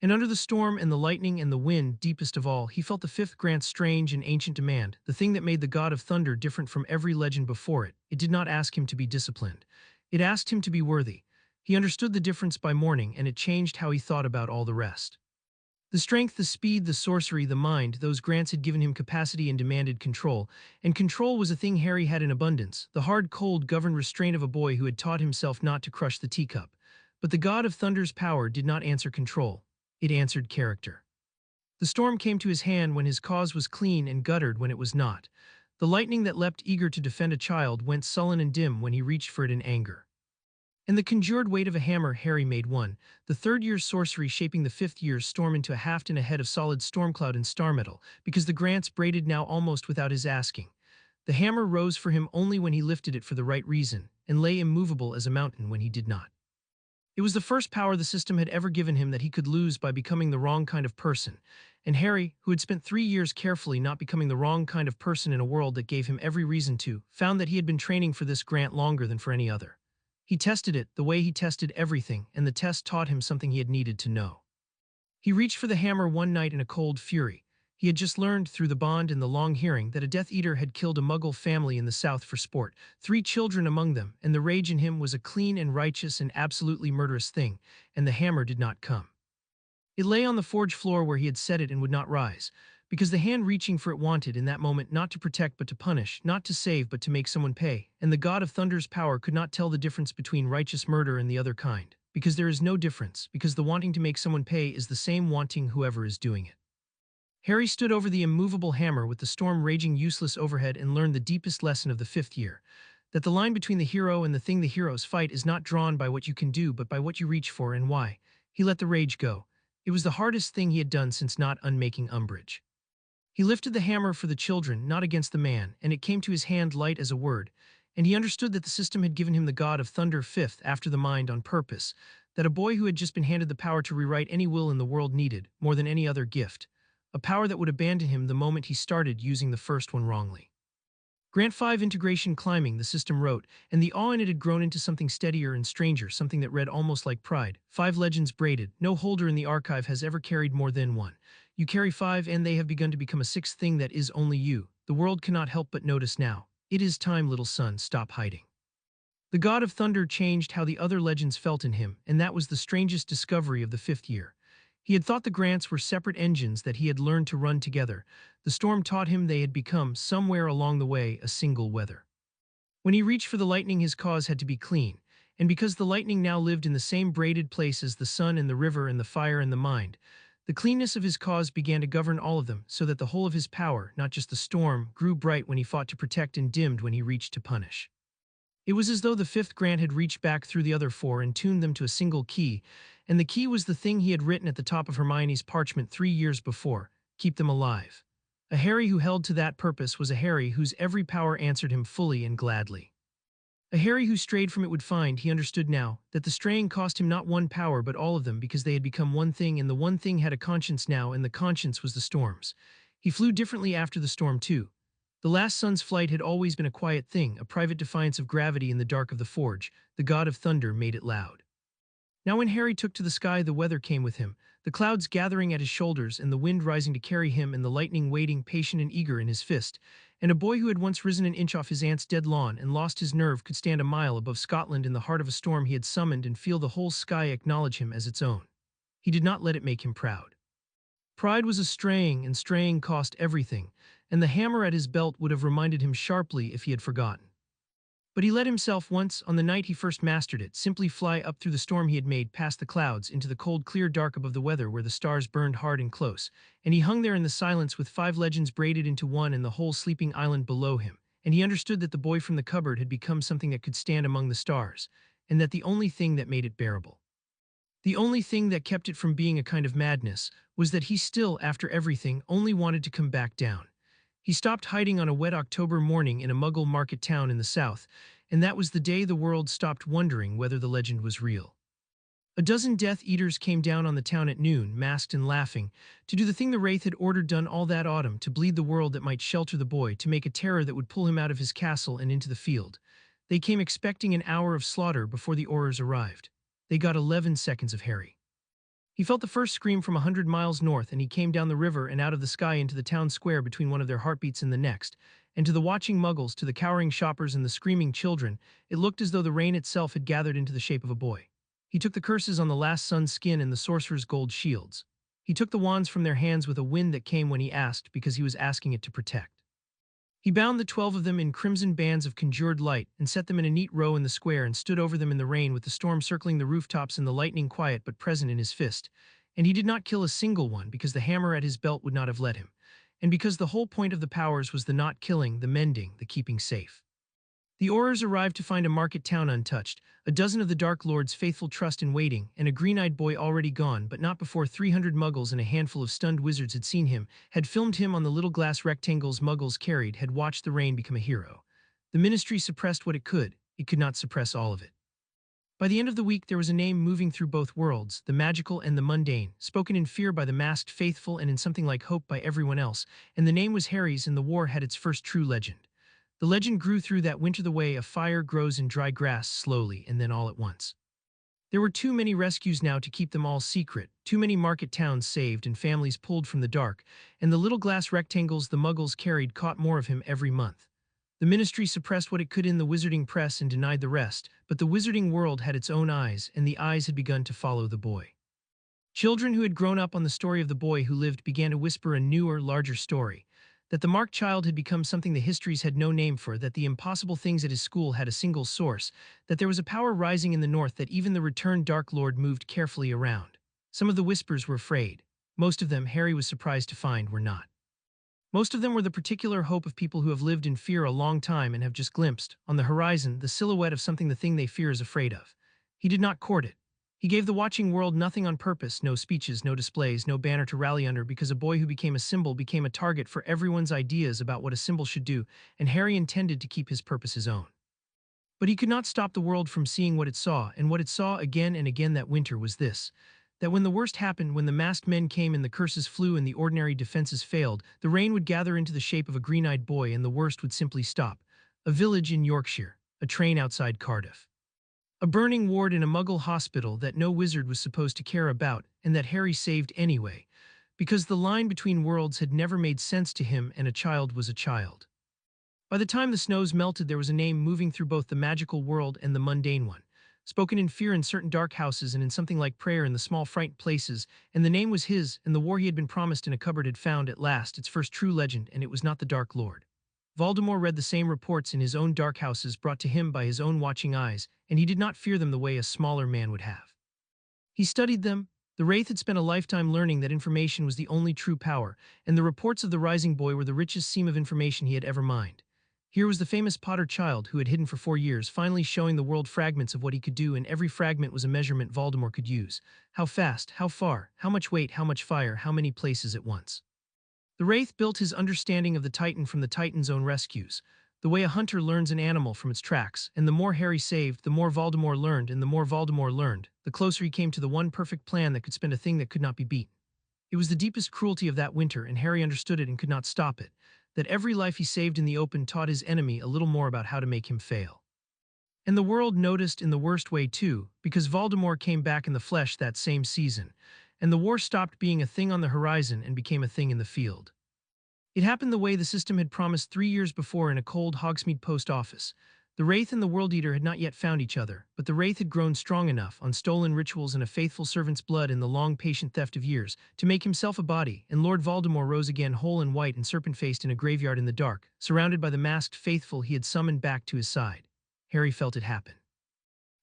And under the storm and the lightning and the wind, deepest of all, he felt the 5th grant's strange and ancient demand, the thing that made the God of Thunder different from every legend before it. It did not ask him to be disciplined. It asked him to be worthy. He understood the difference by morning, and it changed how he thought about all the rest. The strength, the speed, the sorcery, the mind, those grants had given him capacity and demanded control, and control was a thing Harry had in abundance, the hard, cold, governed restraint of a boy who had taught himself not to crush the teacup. But the God of Thunder's power did not answer control. It answered character. The storm came to his hand when his cause was clean and guttered when it was not. The lightning that leapt eager to defend a child went sullen and dim when he reached for it in anger. And the conjured weight of a hammer Harry made one, the third year's sorcery shaping the fifth year's storm into a haft and a head of solid storm cloud and star metal, because the grants braided now almost without his asking. The hammer rose for him only when he lifted it for the right reason, and lay immovable as a mountain when he did not. It was the first power the system had ever given him that he could lose by becoming the wrong kind of person, and Harry, who had spent 3 years carefully not becoming the wrong kind of person in a world that gave him every reason to, found that he had been training for this grant longer than for any other. He tested it the way he tested everything, and the test taught him something he had needed to know. He reached for the hammer one night in a cold fury. He had just learned through the bond and the long hearing that a Death Eater had killed a Muggle family in the South for sport, 3 children among them, and the rage in him was a clean and righteous and absolutely murderous thing, and the hammer did not come. It lay on the forge floor where he had set it and would not rise, because the hand reaching for it wanted in that moment not to protect but to punish, not to save but to make someone pay, and the God of Thunder's power could not tell the difference between righteous murder and the other kind, because there is no difference, because the wanting to make someone pay is the same wanting whoever is doing it. Harry stood over the immovable hammer with the storm raging useless overhead and learned the deepest lesson of the fifth year, that the line between the hero and the thing the heroes fight is not drawn by what you can do but by what you reach for and why. He let the rage go. It was the hardest thing he had done since not unmaking Umbridge. He lifted the hammer for the children, not against the man, and it came to his hand light as a word, and he understood that the system had given him the God of Thunder fifth after the mind on purpose, that a boy who had just been handed the power to rewrite any will in the world needed, more than any other gift, a power that would abandon him the moment he started using the first one wrongly. Grant 5 integration climbing, the system wrote, and the awe in it had grown into something steadier and stranger, something that read almost like pride. 5 legends braided. No holder in the archive has ever carried more than one. You carry 5 and they have begun to become a sixth thing that is only you. The world cannot help but notice now. It is time, little son, stop hiding. The God of Thunder changed how the other legends felt in him, and that was the strangest discovery of the fifth year. He had thought the grants were separate engines that he had learned to run together. The storm taught him they had become, somewhere along the way, a single weather. When he reached for the lightning, his cause had to be clean, and because the lightning now lived in the same braided place as the sun and the river and the fire and the mind, the cleanness of his cause began to govern all of them, so that the whole of his power, not just the storm, grew bright when he fought to protect and dimmed when he reached to punish. It was as though the fifth grant had reached back through the other 4 and tuned them to a single key, and the key was the thing he had written at the top of Hermione's parchment 3 years before: keep them alive. A Harry who held to that purpose was a Harry whose every power answered him fully and gladly. A Harry who strayed from it would find, he understood now, that the straying cost him not one power but all of them, because they had become one thing, and the one thing had a conscience now, and the conscience was the storm's. He flew differently after the storm too. The last sun's flight had always been a quiet thing, a private defiance of gravity in the dark of the forge. The God of Thunder made it loud. Now when Harry took to the sky, the weather came with him, the clouds gathering at his shoulders and the wind rising to carry him and the lightning waiting patient and eager in his fist, and a boy who had once risen an inch off his aunt's dead lawn and lost his nerve could stand a mile above Scotland in the heart of a storm he had summoned and feel the whole sky acknowledge him as its own. He did not let it make him proud. Pride was a straying, and straying cost everything, and the hammer at his belt would have reminded him sharply if he had forgotten. But he let himself once, on the night he first mastered it, simply fly up through the storm he had made, past the clouds, into the cold clear dark above the weather where the stars burned hard and close, and he hung there in the silence with 5 legends braided into one and the whole sleeping island below him, and he understood that the boy from the cupboard had become something that could stand among the stars, and that the only thing that made it bearable, the only thing that kept it from being a kind of madness, was that he still, after everything, only wanted to come back down. He stopped hiding on a wet October morning in a Muggle market town in the south, and that was the day the world stopped wondering whether the legend was real. A dozen Death Eaters came down on the town at noon, masked and laughing, to do the thing the Wraith had ordered done all that autumn, to bleed the world that might shelter the boy, to make a terror that would pull him out of his castle and into the field. They came expecting an hour of slaughter before the Aurors arrived. They got 11 seconds of Harry. He felt the first scream from 100 miles north, and he came down the river and out of the sky into the town square between one of their heartbeats and the next, and to the watching Muggles, to the cowering shoppers and the screaming children, it looked as though the rain itself had gathered into the shape of a boy. He took the curses on the last son's skin and the sorcerer's gold shields. He took the wands from their hands with a wind that came when he asked, because he was asking it to protect. He bound the 12 of them in crimson bands of conjured light and set them in a neat row in the square and stood over them in the rain with the storm circling the rooftops and the lightning quiet but present in his fist. And he did not kill a single one because the hammer at his belt would not have let him, and because the whole point of the powers was the not killing, the mending, the keeping safe. The Aurors arrived to find a market town untouched, a dozen of the Dark Lord's faithful trust in waiting, and a green-eyed boy already gone, but not before 300 muggles and a handful of stunned wizards had seen him, had filmed him on the little glass rectangles muggles carried, had watched the rain become a hero. The ministry suppressed what it could not suppress all of it. By the end of the week, there was a name moving through both worlds, the magical and the mundane, spoken in fear by the masked faithful and in something like hope by everyone else, and the name was Harry's, and the war had its first true legend. The legend grew through that winter the way a fire grows in dry grass, slowly and then all at once. There were too many rescues now to keep them all secret, too many market towns saved and families pulled from the dark, and the little glass rectangles the muggles carried caught more of him every month. The ministry suppressed what it could in the wizarding press and denied the rest, but the wizarding world had its own eyes, and the eyes had begun to follow the boy. Children who had grown up on the story of the boy who lived began to whisper a newer, larger story. That the marked child had become something the histories had no name for, that the impossible things at his school had a single source, that there was a power rising in the north that even the returned Dark Lord moved carefully around. Some of the whispers were afraid. Most of them, Harry was surprised to find, were not. Most of them were the particular hope of people who have lived in fear a long time and have just glimpsed, on the horizon, the silhouette of something the thing they fear is afraid of. He did not court it. He gave the watching world nothing on purpose, no speeches, no displays, no banner to rally under, because a boy who became a symbol became a target for everyone's ideas about what a symbol should do, and Harry intended to keep his purpose his own. But he could not stop the world from seeing what it saw, and what it saw again and again that winter was this: that when the worst happened, when the masked men came and the curses flew and the ordinary defenses failed, the rain would gather into the shape of a green-eyed boy and the worst would simply stop. A village in Yorkshire, a train outside Cardiff. A burning ward in a muggle hospital that no wizard was supposed to care about, and that Harry saved anyway, because the line between worlds had never made sense to him and a child was a child. By the time the snows melted, there was a name moving through both the magical world and the mundane one, spoken in fear in certain dark houses and in something like prayer in the small frightened places, and the name was his, and the war he had been promised in a cupboard had found at last its first true legend, and it was not the Dark Lord. Voldemort read the same reports in his own dark houses brought to him by his own watching eyes, and he did not fear them the way a smaller man would have. He studied them. The Wraith had spent a lifetime learning that information was the only true power, and the reports of the rising boy were the richest seam of information he had ever mined. Here was the famous Potter child who had hidden for 4 years, finally showing the world fragments of what he could do, and every fragment was a measurement Voldemort could use. How fast, how far, how much weight, how much fire, how many places at once. The Wraith built his understanding of the Titan from the Titan's own rescues, the way a hunter learns an animal from its tracks, and the more Harry saved, the more Voldemort learned, and the more Voldemort learned, the closer he came to the one perfect plan that could spend a thing that could not be beaten. It was the deepest cruelty of that winter, and Harry understood it and could not stop it, that every life he saved in the open taught his enemy a little more about how to make him fail. And the world noticed in the worst way too, because Voldemort came back in the flesh that same season, and the war stopped being a thing on the horizon and became a thing in the field. It happened the way the system had promised 3 years before in a cold Hogsmeade post office. The Wraith and the World Eater had not yet found each other, but the Wraith had grown strong enough, on stolen rituals and a faithful servant's blood in the long patient theft of years, to make himself a body, and Lord Voldemort rose again whole and white and serpent-faced in a graveyard in the dark, surrounded by the masked faithful he had summoned back to his side. Harry felt it happen.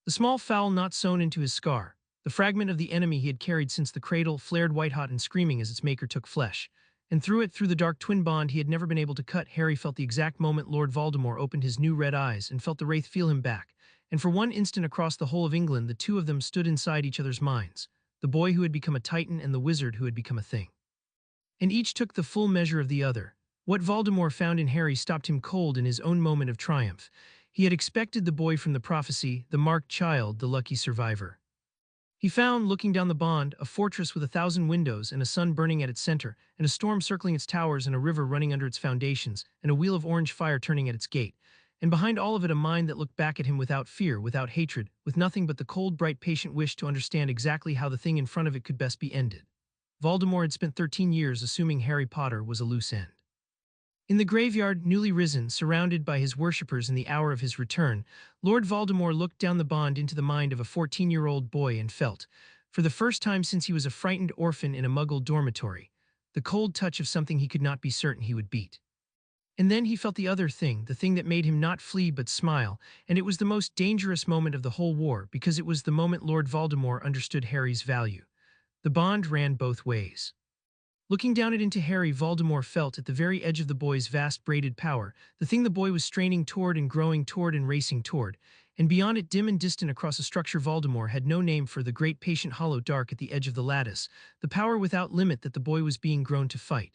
The small fowl not sewn into his scar, the fragment of the enemy he had carried since the cradle, flared white-hot and screaming as its maker took flesh. And through the dark twin bond he had never been able to cut, Harry felt the exact moment Lord Voldemort opened his new red eyes and felt the Wraith feel him back, and for one instant across the whole of England the two of them stood inside each other's minds, the boy who had become a Titan and the wizard who had become a thing. And each took the full measure of the other. What Voldemort found in Harry stopped him cold in his own moment of triumph. He had expected the boy from the prophecy, the marked child, the lucky survivor. He found, looking down the bond, a fortress with 1,000 windows and a sun burning at its center, and a storm circling its towers and a river running under its foundations, and a wheel of orange fire turning at its gate, and behind all of it a mind that looked back at him without fear, without hatred, with nothing but the cold, bright, patient wish to understand exactly how the thing in front of it could best be ended. Voldemort had spent 13 years assuming Harry Potter was a loose end. In the graveyard, newly risen, surrounded by his worshippers in the hour of his return, Lord Voldemort looked down the bond into the mind of a 14-year-old boy and felt, for the first time since he was a frightened orphan in a Muggle dormitory, the cold touch of something he could not be certain he would beat. And then he felt the other thing, the thing that made him not flee but smile, and it was the most dangerous moment of the whole war because it was the moment Lord Voldemort understood Harry's value. The bond ran both ways. Looking down it into Harry, Voldemort felt at the very edge of the boy's vast braided power, the thing the boy was straining toward and growing toward and racing toward, and beyond it, dim and distant across a structure Voldemort had no name for, the great patient hollow dark at the edge of the lattice, the power without limit that the boy was being grown to fight.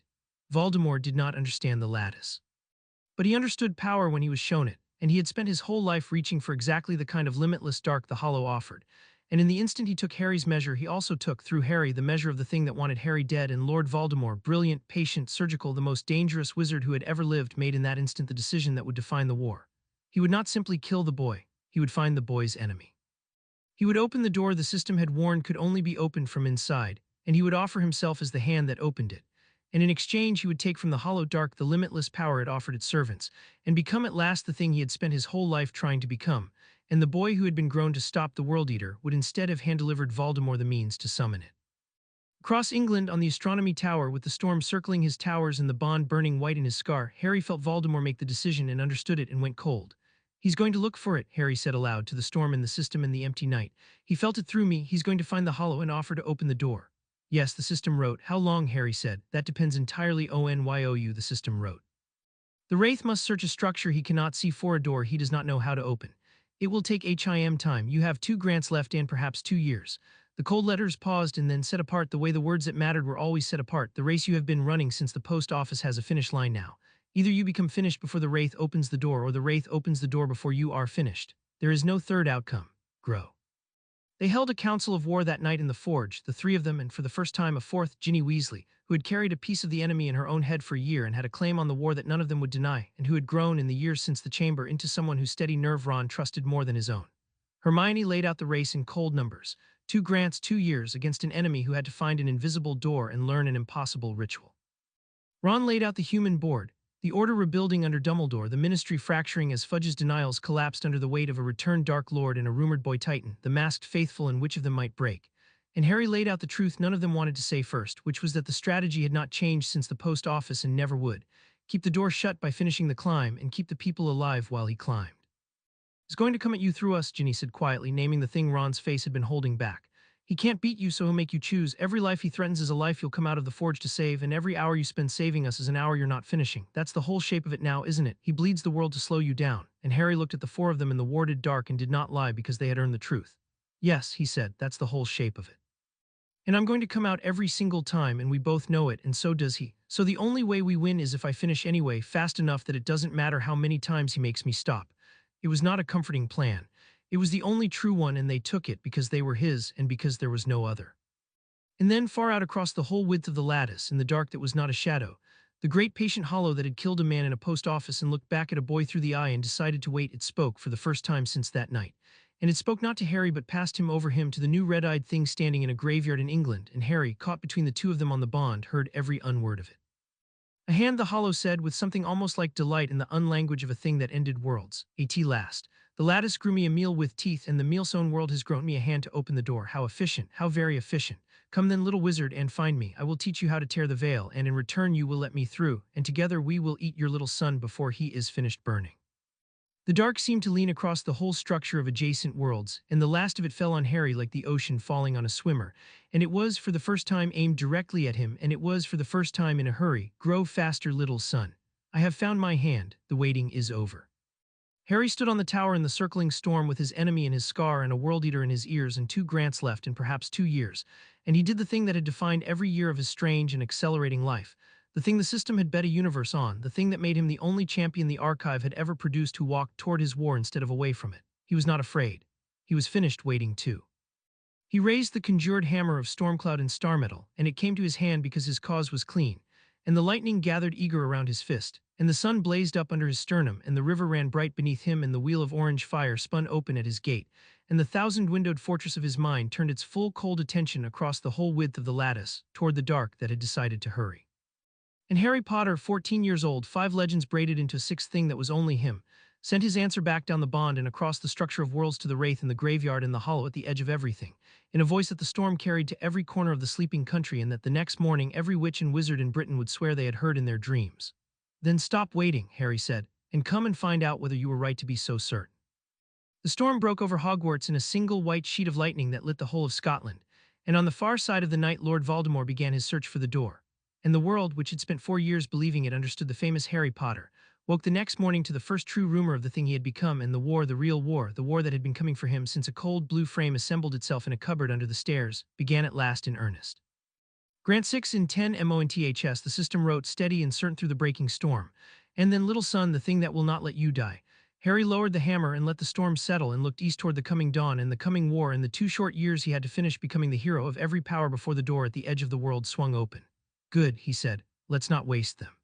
Voldemort did not understand the lattice. But he understood power when he was shown it, and he had spent his whole life reaching for exactly the kind of limitless dark the hollow offered. And in the instant he took Harry's measure, he also took, through Harry, the measure of the thing that wanted Harry dead, and Lord Voldemort, brilliant, patient, surgical, the most dangerous wizard who had ever lived, made in that instant the decision that would define the war. He would not simply kill the boy, he would find the boy's enemy. He would open the door the system had warned could only be opened from inside, and he would offer himself as the hand that opened it. And in exchange he would take from the hollow dark the limitless power it offered its servants, and become at last the thing he had spent his whole life trying to become, and the boy who had been grown to stop the World Eater would instead have hand-delivered Voldemort the means to summon it. Across England, on the Astronomy Tower, with the storm circling his towers and the bond burning white in his scar, Harry felt Voldemort make the decision and understood it and went cold. "He's going to look for it," Harry said aloud to the storm and the system and the empty night. "He felt it through me, he's going to find the hollow and offer to open the door." "Yes," the system wrote. "How long?" Harry said. "That depends entirely on you," the system wrote. "The Wraith must search a structure he cannot see for a door he does not know how to open. It will take time. You have 2 grants left and perhaps 2 years." The cold letters paused and then set apart the way the words that mattered were always set apart. "The race you have been running since the post office has a finish line now. Either you become finished before the Wraith opens the door, or the Wraith opens the door before you are finished. There is no third outcome. Grow." They held a council of war that night in the forge, the 3 of them, and for the first time a fourth, Ginny Weasley, who had carried a piece of the enemy in her own head for a year and had a claim on the war that none of them would deny, and who had grown in the years since the chamber into someone whose steady nerve Ron trusted more than his own. Hermione laid out the race in cold numbers: 2 grants, 2 years, against an enemy who had to find an invisible door and learn an impossible ritual. Ron laid out the human board, the Order rebuilding under Dumbledore, the Ministry fracturing as Fudge's denials collapsed under the weight of a returned Dark Lord and a rumored Boy Titan, the masked faithful, and which of them might break. And Harry laid out the truth none of them wanted to say first, which was that the strategy had not changed since the post office and never would. Keep the door shut by finishing the climb, and keep the people alive while he climbed. "He's going to come at you through us," Ginny said quietly, naming the thing Ron's face had been holding back. "He can't beat you, so he'll make you choose. Every life he threatens is a life you'll come out of the forge to save, and every hour you spend saving us is an hour you're not finishing. That's the whole shape of it now, isn't it? He bleeds the world to slow you down." And Harry looked at the 4 of them in the warded dark and did not lie because they had earned the truth. "Yes," he said, "that's the whole shape of it. And I'm going to come out every single time, and we both know it, and so does he. So the only way we win is if I finish anyway, fast enough that it doesn't matter how many times he makes me stop." It was not a comforting plan. It was the only true one, and they took it because they were his and because there was no other. And then, far out across the whole width of the lattice, in the dark that was not a shadow, the great patient hollow that had killed a man in a post office and looked back at a boy through the eye and decided to wait, it spoke for the first time since that night. And it spoke not to Harry but past him, over him, to the new red-eyed thing standing in a graveyard in England, and Harry, caught between the 2 of them on the bond, heard every unword of it. "A hand," the hollow said, with something almost like delight in the unlanguage of a thing that ended worlds. "At last. The lattice grew me a meal with teeth, and the meal's own world has grown me a hand to open the door. How efficient, how very efficient. Come then, little wizard, and find me. I will teach you how to tear the veil, and in return you will let me through, and together we will eat your little son before he is finished burning." The dark seemed to lean across the whole structure of adjacent worlds, and the last of it fell on Harry like the ocean falling on a swimmer, and it was for the first time aimed directly at him, and it was for the first time in a hurry. "Grow faster, little son. I have found my hand. The waiting is over." Harry stood on the tower in the circling storm with his enemy in his scar and a World Eater in his ears and 2 grants left and perhaps 2 years, and he did the thing that had defined every year of his strange and accelerating life, the thing the system had bet a universe on, the thing that made him the only champion the archive had ever produced who walked toward his war instead of away from it. He was not afraid. He was finished waiting too. He raised the conjured hammer of Stormcloud and Starmetal, and it came to his hand because his cause was clean, and the lightning gathered eager around his fist, and the sun blazed up under his sternum, and the river ran bright beneath him, and the wheel of orange fire spun open at his gate, and the 1,000-windowed fortress of his mind turned its full cold attention across the whole width of the lattice, toward the dark that had decided to hurry. And Harry Potter, 14 years old, 5 legends braided into a 6th thing that was only him, sent his answer back down the bond and across the structure of worlds to the Wraith in the graveyard in the hollow at the edge of everything, in a voice that the storm carried to every corner of the sleeping country, and that the next morning every witch and wizard in Britain would swear they had heard in their dreams. "Then stop waiting," Harry said, "and come and find out whether you were right to be so certain." The storm broke over Hogwarts in a single white sheet of lightning that lit the whole of Scotland, and on the far side of the night Lord Voldemort began his search for the door. And the world, which had spent 4 years believing it understood the famous Harry Potter, woke the next morning to the first true rumor of the thing he had become, and the real war, the war that had been coming for him since a cold blue frame assembled itself in a cupboard under the stairs, began at last in earnest. Grant 6 in 10 months, the system wrote, steady and certain through the breaking storm. And then, little son, the thing that will not let you die. Harry lowered the hammer and let the storm settle and looked east toward the coming dawn and the coming war and the 2 short years he had to finish becoming the hero of every power before the door at the edge of the world swung open. Good, he said. Let's not waste them.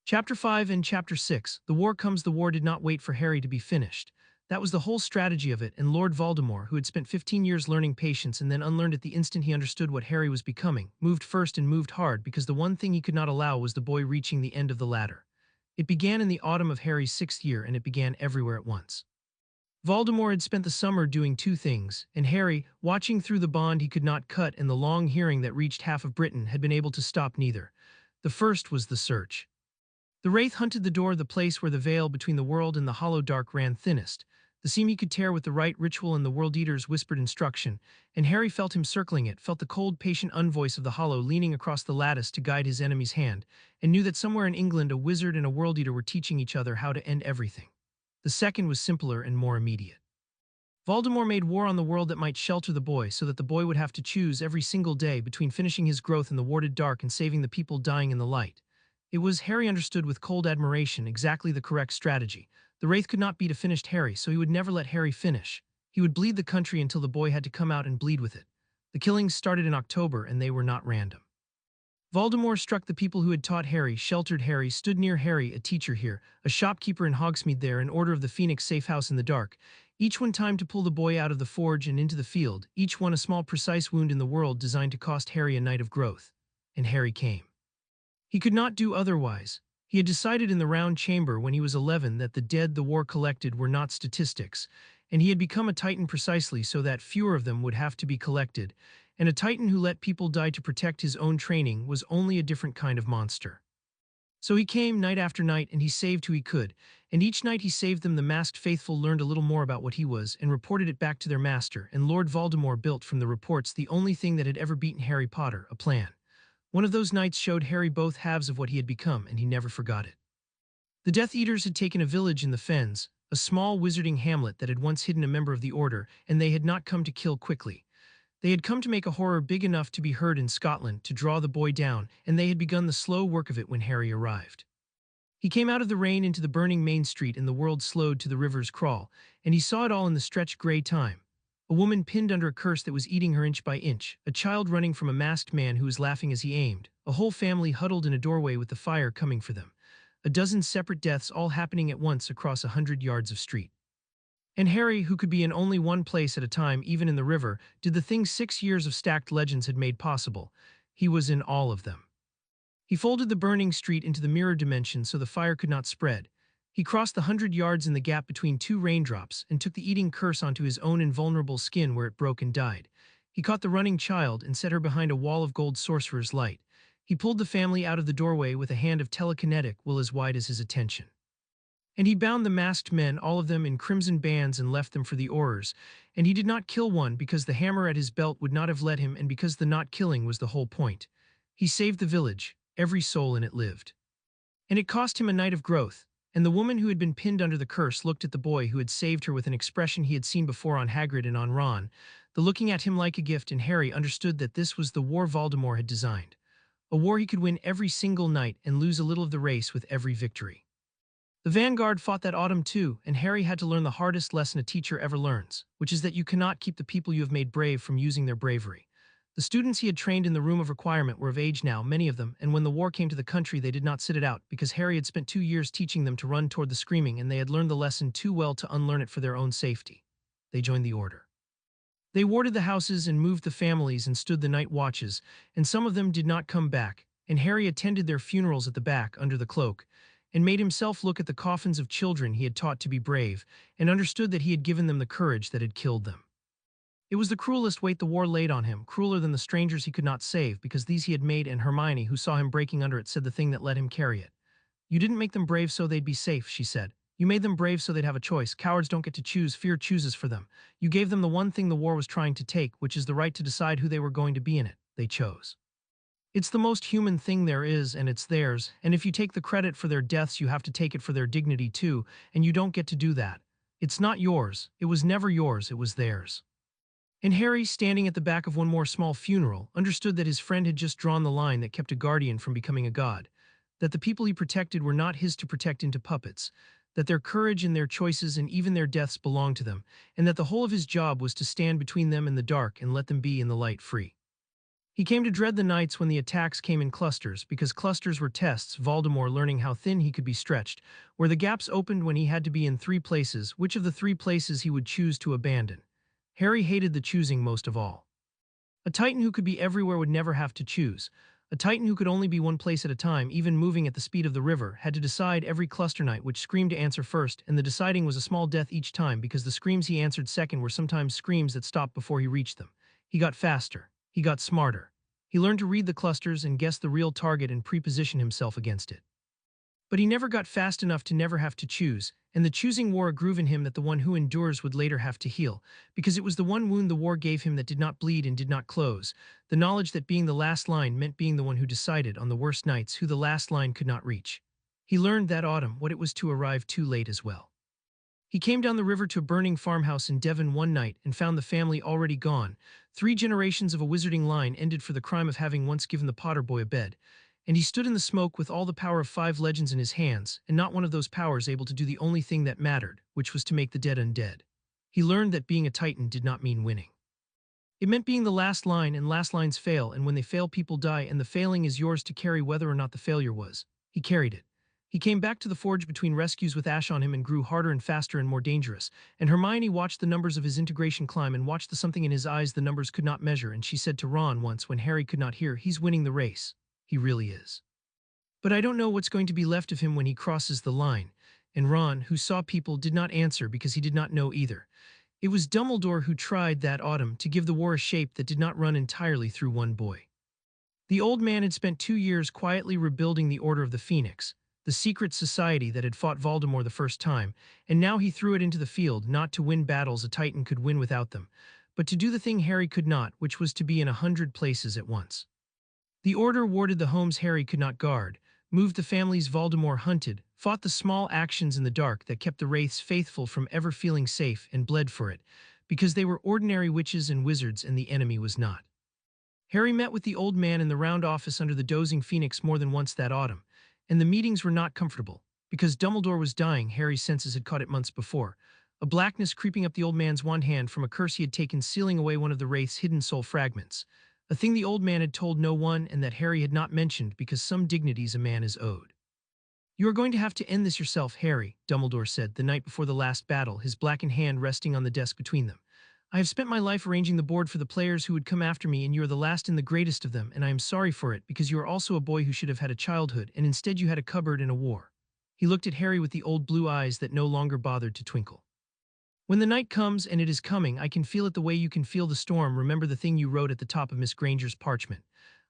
Chapter 5 and Chapter 6, The War Comes. The war did not wait for Harry to be finished. That was the whole strategy of it, and Lord Voldemort, who had spent 15 years learning patience and then unlearned at the instant he understood what Harry was becoming, moved first and moved hard because the one thing he could not allow was the boy reaching the end of the ladder. It began in the autumn of Harry's 6th year, and it began everywhere at once. Voldemort had spent the summer doing two things, and Harry, watching through the bond he could not cut and the long hearing that reached half of Britain, had been able to stop neither. The first was the search. The wraith hunted the door, the place where the veil between the world and the hollow dark ran thinnest, the seam he could tear with the right ritual and the world eater's whispered instruction, and Harry felt him circling it, felt the cold, patient unvoice of the hollow leaning across the lattice to guide his enemy's hand, and knew that somewhere in England a wizard and a world eater were teaching each other how to end everything. The second was simpler and more immediate. Voldemort made war on the world that might shelter the boy so that the boy would have to choose every single day between finishing his growth in the warded dark and saving the people dying in the light. It was, Harry understood with cold admiration, exactly the correct strategy. The wraith could not beat a finished Harry, so he would never let Harry finish. He would bleed the country until the boy had to come out and bleed with it. The killings started in October, and they were not random. Voldemort struck the people who had taught Harry, sheltered Harry, stood near Harry, a teacher here, a shopkeeper in Hogsmeade there, an Order of the Phoenix safe house in the dark, each one timed to pull the boy out of the forge and into the field, each one a small precise wound in the world designed to cost Harry a night of growth. And Harry came. He could not do otherwise. He had decided in the round chamber when he was 11 that the dead the war collected were not statistics, and he had become a Titan precisely so that fewer of them would have to be collected, and a Titan who let people die to protect his own training was only a different kind of monster. So he came night after night, and he saved who he could, and each night he saved them the masked faithful learned a little more about what he was and reported it back to their master, and Lord Voldemort built from the reports the only thing that had ever beaten Harry Potter, a plan. One of those nights showed Harry both halves of what he had become, and he never forgot it. The Death Eaters had taken a village in the Fens, a small wizarding hamlet that had once hidden a member of the Order, and they had not come to kill quickly. They had come to make a horror big enough to be heard in Scotland, to draw the boy down, and they had begun the slow work of it when Harry arrived. He came out of the rain into the burning main street, and the world slowed to the river's crawl, and he saw it all in the stretched gray time. A woman pinned under a curse that was eating her inch by inch, a child running from a masked man who was laughing as he aimed, a whole family huddled in a doorway with the fire coming for them, a dozen separate deaths all happening at once across 100 yards of street. And Harry, who could be in only one place at a time, even in the river, did the thing 6 years of stacked legends had made possible. He was in all of them. He folded the burning street into the mirror dimension so the fire could not spread. He crossed the 100 yards in the gap between two raindrops and took the eating curse onto his own invulnerable skin where it broke and died. He caught the running child and set her behind a wall of gold sorcerer's light. He pulled the family out of the doorway with a hand of telekinetic will as wide as his attention. And he bound the masked men, all of them in crimson bands, and left them for the Aurors. And he did not kill one because the hammer at his belt would not have let him, and because the not killing was the whole point. He saved the village. Every soul in it lived. And it cost him a night of growth. And the woman who had been pinned under the curse looked at the boy who had saved her with an expression he had seen before on Hagrid and on Ron, the looking at him like a gift, and Harry understood that this was the war Voldemort had designed. A war he could win every single night and lose a little of the race with every victory. The Vanguard fought that autumn too, and Harry had to learn the hardest lesson a teacher ever learns, which is that you cannot keep the people you have made brave from using their bravery. The students he had trained in the room of requirement were of age now, many of them, and when the war came to the country they did not sit it out, because Harry had spent 2 years teaching them to run toward the screaming, and they had learned the lesson too well to unlearn it for their own safety. They joined the Order. They warded the houses and moved the families and stood the night watches, and some of them did not come back, and Harry attended their funerals at the back under the cloak, and made himself look at the coffins of children he had taught to be brave, and understood that he had given them the courage that had killed them. It was the cruelest weight the war laid on him, crueler than the strangers he could not save, because these he had made, and Hermione, who saw him breaking under it, said the thing that let him carry it. "You didn't make them brave so they'd be safe," she said. "You made them brave so they'd have a choice. Cowards don't get to choose, fear chooses for them. You gave them the one thing the war was trying to take, which is the right to decide who they were going to be in it. They chose. It's the most human thing there is, and it's theirs, and if you take the credit for their deaths, you have to take it for their dignity too, and you don't get to do that. It's not yours. It was never yours, it was theirs. And Harry, standing at the back of one more small funeral, understood that his friend had just drawn the line that kept a guardian from becoming a god, that the people he protected were not his to protect into puppets, that their courage and their choices and even their deaths belonged to them, and that the whole of his job was to stand between them and the dark and let them be in the light free. He came to dread the nights when the attacks came in clusters, because clusters were tests, Voldemort learning how thin he could be stretched, where the gaps opened when he had to be in three places, which of the three places he would choose to abandon. Harry hated the choosing most of all. A Titan who could be everywhere would never have to choose. A Titan who could only be one place at a time, even moving at the speed of the river, had to decide every cluster night which scream to answer first, and the deciding was a small death each time because the screams he answered second were sometimes screams that stopped before he reached them. He got faster. He got smarter. He learned to read the clusters and guess the real target and pre-position himself against it. But he never got fast enough to never have to choose, and the choosing wore a groove in him that the one who endures would later have to heal, because it was the one wound the war gave him that did not bleed and did not close, the knowledge that being the last line meant being the one who decided on the worst nights who the last line could not reach. He learned that autumn what it was to arrive too late as well. He came down the river to a burning farmhouse in Devon one night and found the family already gone. 3 generations of a wizarding line ended for the crime of having once given the Potter boy a bed, and he stood in the smoke with all the power of 5 legends in his hands, and not one of those powers able to do the only thing that mattered, which was to make the dead undead. He learned that being a Titan did not mean winning. It meant being the last line, and last lines fail, and when they fail people die, and the failing is yours to carry whether or not the failure was. He carried it. He came back to the forge between rescues with Ash on him and grew harder and faster and more dangerous, and Hermione watched the numbers of his integration climb and watched the something in his eyes the numbers could not measure, and she said to Ron once when Harry could not hear, "He's winning the race. He really is. But I don't know what's going to be left of him when he crosses the line," and Ron, who saw people, did not answer because he did not know either. It was Dumbledore who tried that autumn to give the war a shape that did not run entirely through one boy. The old man had spent 2 years quietly rebuilding the Order of the Phoenix, the secret society that had fought Voldemort the first time, and now he threw it into the field not to win battles a Titan could win without them, but to do the thing Harry could not, which was to be in 100 places at once. The Order warded the homes Harry could not guard, moved the families Voldemort hunted, fought the small actions in the dark that kept the Wraiths faithful from ever feeling safe, and bled for it, because they were ordinary witches and wizards and the enemy was not. Harry met with the old man in the round office under the dozing phoenix more than once that autumn, and the meetings were not comfortable. Because Dumbledore was dying, Harry's senses had caught it months before, a blackness creeping up the old man's one hand from a curse he had taken sealing away one of the Wraith's hidden soul fragments, a thing the old man had told no one and that Harry had not mentioned because some dignities a man is owed. "You are going to have to end this yourself, Harry," Dumbledore said the night before the last battle, his blackened hand resting on the desk between them. "I have spent my life arranging the board for the players who would come after me, and you are the last and the greatest of them, and I am sorry for it, because you are also a boy who should have had a childhood, and instead you had a cupboard and a war." He looked at Harry with the old blue eyes that no longer bothered to twinkle. "When the night comes, and it is coming, I can feel it the way you can feel the storm. Remember the thing you wrote at the top of Miss Granger's parchment.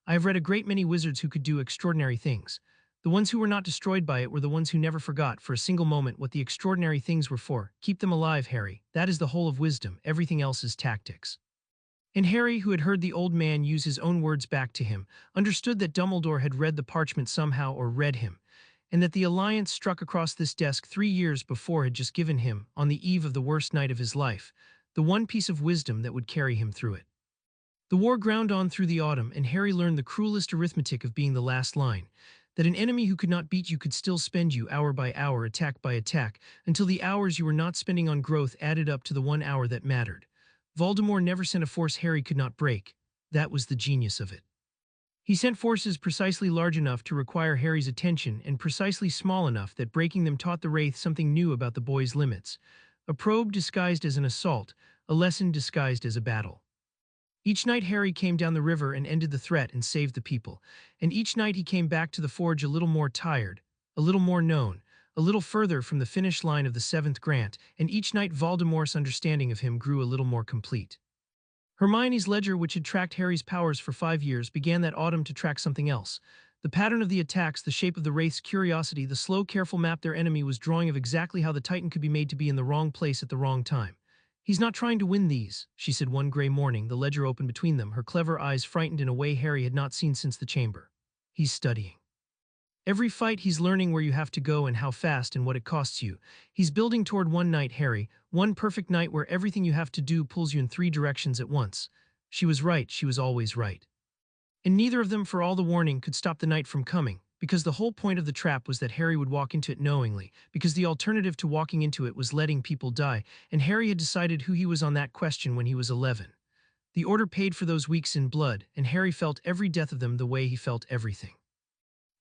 I have read a great many wizards who could do extraordinary things. The ones who were not destroyed by it were the ones who never forgot for a single moment what the extraordinary things were for. Keep them alive, Harry. That is the whole of wisdom. Everything else is tactics." And Harry, who had heard the old man use his own words back to him, understood that Dumbledore had read the parchment somehow or read him, and that the alliance struck across this desk 3 years before had just given him, on the eve of the worst night of his life, the one piece of wisdom that would carry him through it. The war ground on through the autumn, and Harry learned the cruelest arithmetic of being the last line, that an enemy who could not beat you could still spend you hour by hour, attack by attack, until the hours you were not spending on growth added up to the 1 hour that mattered. Voldemort never sent a force Harry could not break. That was the genius of it. He sent forces precisely large enough to require Harry's attention and precisely small enough that breaking them taught the Wraith something new about the boy's limits. A probe disguised as an assault, a lesson disguised as a battle. Each night Harry came down the river and ended the threat and saved the people, and each night he came back to the forge a little more tired, a little more known, a little further from the finish line of the 7th grant, and each night Voldemort's understanding of him grew a little more complete. Hermione's ledger, which had tracked Harry's powers for 5 years, began that autumn to track something else. The pattern of the attacks, the shape of the Wraith's curiosity, the slow, careful map their enemy was drawing of exactly how the Titan could be made to be in the wrong place at the wrong time. "He's not trying to win these," she said one gray morning, the ledger open between them, her clever eyes frightened in a way Harry had not seen since the chamber. "He's studying. Every fight he's learning where you have to go and how fast and what it costs you. He's building toward one night, Harry, one perfect night where everything you have to do pulls you in three directions at once." She was right, she was always right. And neither of them, for all the warning, could stop the night from coming, because the whole point of the trap was that Harry would walk into it knowingly, because the alternative to walking into it was letting people die, and Harry had decided who he was on that question when he was 11. The Order paid for those weeks in blood, and Harry felt every death of them the way he felt everything.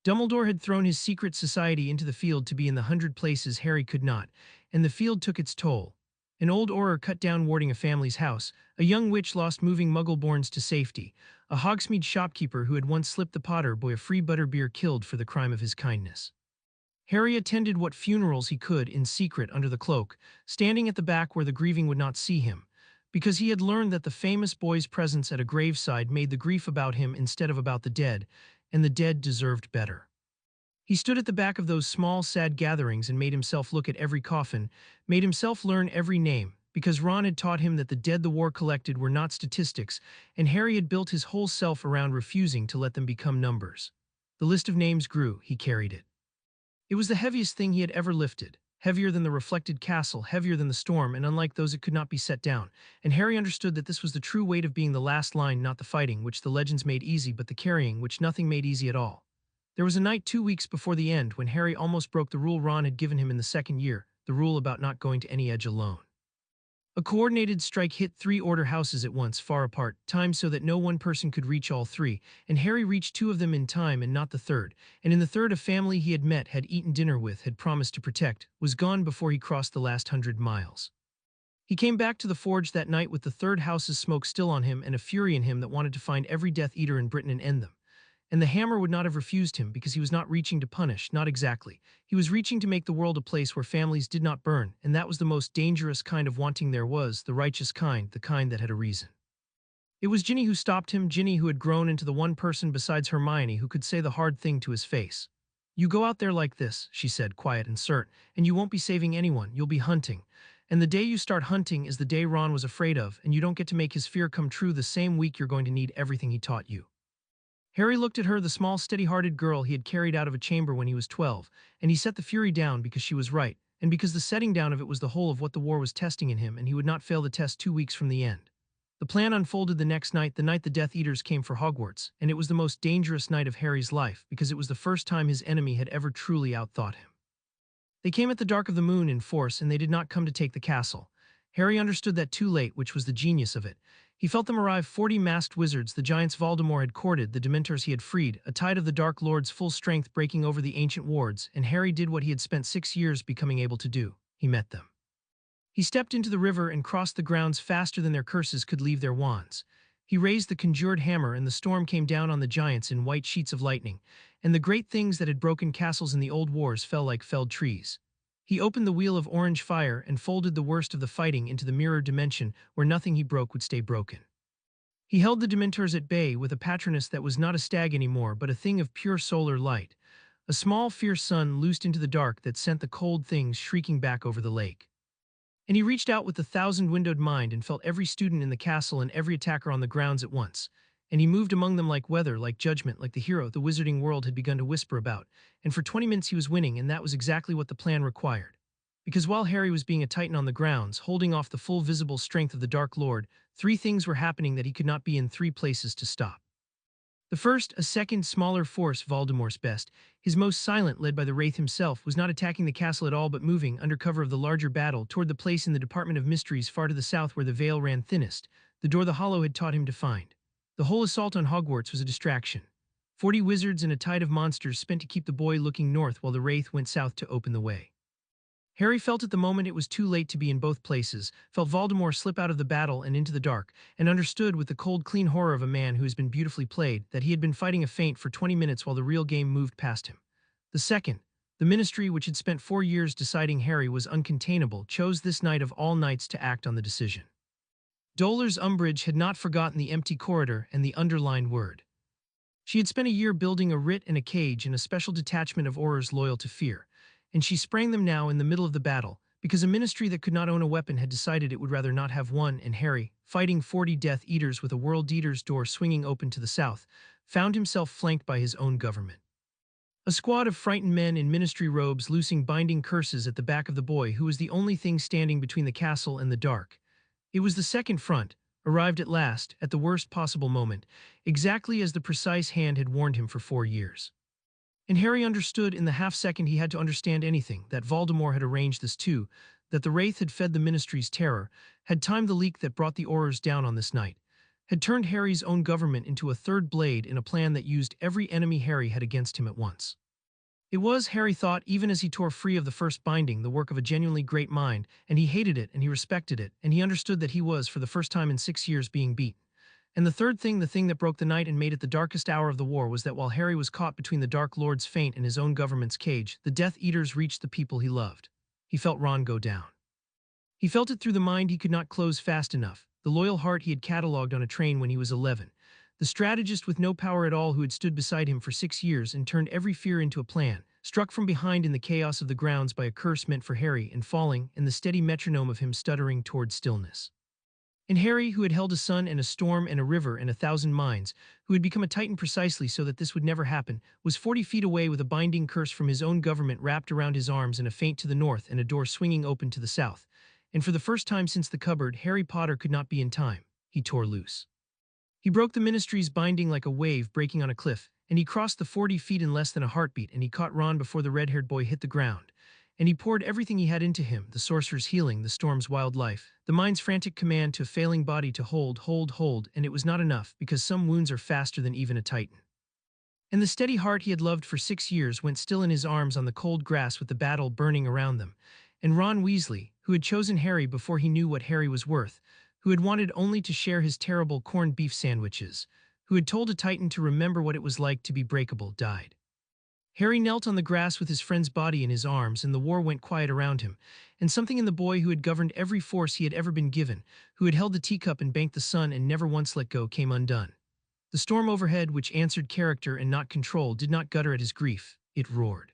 Dumbledore had thrown his secret society into the field to be in the 100 places Harry could not, and the field took its toll. An old Auror cut down warding a family's house, a young witch lost moving Muggle-borns to safety, a Hogsmeade shopkeeper who had once slipped the Potter boy a free butterbeer killed for the crime of his kindness. Harry attended what funerals he could in secret under the cloak, standing at the back where the grieving would not see him, because he had learned that the famous boy's presence at a graveside made the grief about him instead of about the dead, and the dead deserved better. He stood at the back of those small, sad gatherings and made himself look at every coffin, made himself learn every name, because Ron had taught him that the dead the war collected were not statistics, and Harry had built his whole self around refusing to let them become numbers. The list of names grew, he carried it. It was the heaviest thing he had ever lifted, heavier than the reflected castle, heavier than the storm, and unlike those it could not be set down, and Harry understood that this was the true weight of being the last line, not the fighting, which the legends made easy, but the carrying, which nothing made easy at all. There was a night 2 weeks before the end when Harry almost broke the rule Ron had given him in the second year, the rule about not going to any edge alone. A coordinated strike hit 3 Order houses at once, far apart, timed so that no one person could reach all 3, and Harry reached 2 of them in time and not the third, and in the third a family he had met, had eaten dinner with, had promised to protect, was gone before he crossed the last 100 miles. He came back to the forge that night with the third house's smoke still on him and a fury in him that wanted to find every Death Eater in Britain and end them. And the hammer would not have refused him because he was not reaching to punish, not exactly. He was reaching to make the world a place where families did not burn, and that was the most dangerous kind of wanting there was, the righteous kind, the kind that had a reason. It was Ginny who stopped him, Ginny who had grown into the one person besides Hermione who could say the hard thing to his face. "You go out there like this," she said, quiet and cert, "and you won't be saving anyone, you'll be hunting. And the day you start hunting is the day Ron was afraid of, and you don't get to make his fear come true the same week you're going to need everything he taught you." Harry looked at her, the small, steady-hearted girl he had carried out of a chamber when he was 12, and he set the fury down because she was right, and because the setting down of it was the whole of what the war was testing in him, and he would not fail the test 2 weeks from the end. The plan unfolded the next night, the night the Death Eaters came for Hogwarts, and it was the most dangerous night of Harry's life because it was the first time his enemy had ever truly outthought him. They came at the dark of the moon in force, and they did not come to take the castle. Harry understood that too late, which was the genius of it. He felt them arrive, 40 masked wizards, the giants Voldemort had courted, the Dementors he had freed, a tide of the Dark Lord's full strength breaking over the ancient wards, and Harry did what he had spent 6 years becoming able to do. He met them. He stepped into the river and crossed the grounds faster than their curses could leave their wands. He raised the conjured hammer, and the storm came down on the giants in white sheets of lightning, and the great things that had broken castles in the old wars fell like felled trees. He opened the wheel of orange fire and folded the worst of the fighting into the mirror dimension where nothing he broke would stay broken. He held the Dementors at bay with a patroness that was not a stag anymore but a thing of pure solar light, a small fierce sun loosed into the dark that sent the cold things shrieking back over the lake. And he reached out with the thousand-windowed mind and felt every student in the castle and every attacker on the grounds at once. And he moved among them like weather, like judgment, like the hero the wizarding world had begun to whisper about. And for 20 minutes he was winning, and that was exactly what the plan required. Because while Harry was being a titan on the grounds, holding off the full visible strength of the Dark Lord, 3 things were happening that he could not be in 3 places to stop. The first, a second, smaller force, Voldemort's best, his most silent, led by the Wraith himself, was not attacking the castle at all but moving, under cover of the larger battle, toward the place in the Department of Mysteries far to the south where the veil ran thinnest, the door the Hollow had taught him to find. The whole assault on Hogwarts was a distraction. 40 wizards and a tide of monsters spent to keep the boy looking north while the Wraith went south to open the way. Harry felt at the moment it was too late to be in both places, felt Voldemort slip out of the battle and into the dark, and understood with the cold, clean horror of a man who has been beautifully played that he had been fighting a feint for 20 minutes while the real game moved past him. The second, the Ministry, which had spent 4 years deciding Harry was uncontainable, chose this night of all nights to act on the decision. Dolores Umbridge had not forgotten the empty corridor and the underlined word. She had spent a year building a writ and a cage and a special detachment of Aurors loyal to fear, and she sprang them now in the middle of the battle, because a ministry that could not own a weapon had decided it would rather not have one, and Harry, fighting 40 Death Eaters with a World Eater's door swinging open to the south, found himself flanked by his own government. A squad of frightened men in ministry robes loosing binding curses at the back of the boy who was the only thing standing between the castle and the dark. It was the second front, arrived at last, at the worst possible moment, exactly as the precise hand had warned him for 4 years. And Harry understood in the half-second he had to understand anything, that Voldemort had arranged this too, that the Wraith had fed the Ministry's terror, had timed the leak that brought the Aurors down on this night, had turned Harry's own government into a third blade in a plan that used every enemy Harry had against him at once. It was, Harry thought, even as he tore free of the first binding, the work of a genuinely great mind, and he hated it and he respected it, and he understood that he was, for the first time in 6 years, being beaten. And the third thing, the thing that broke the night and made it the darkest hour of the war, was that while Harry was caught between the Dark Lord's feint and his own government's cage, the Death Eaters reached the people he loved. He felt Ron go down. He felt it through the mind he could not close fast enough, the loyal heart he had catalogued on a train when he was 11, the strategist with no power at all who had stood beside him for 6 years and turned every fear into a plan, struck from behind in the chaos of the grounds by a curse meant for Harry and falling, and the steady metronome of him stuttering toward stillness. And Harry, who had held a sun and a storm and a river and 1,000 minds, who had become a titan precisely so that this would never happen, was 40 feet away with a binding curse from his own government wrapped around his arms and a feint to the north and a door swinging open to the south. And for the first time since the cupboard, Harry Potter could not be in time. He tore loose. He broke the Ministry's binding like a wave breaking on a cliff, and he crossed the 40 feet in less than a heartbeat, and he caught Ron before the red-haired boy hit the ground. And he poured everything he had into him, the sorcerer's healing, the storm's wild life, the mind's frantic command to a failing body to hold, hold, hold, and it was not enough, because some wounds are faster than even a titan. And the steady heart he had loved for 6 years went still in his arms on the cold grass with the battle burning around them. And Ron Weasley, who had chosen Harry before he knew what Harry was worth, who had wanted only to share his terrible corned beef sandwiches, who had told a titan to remember what it was like to be breakable, died. Harry knelt on the grass with his friend's body in his arms, and the war went quiet around him, and something in the boy who had governed every force he had ever been given, who had held the teacup and banked the sun and never once let go, came undone. The storm overhead, which answered character and not control, did not gutter at his grief, it roared.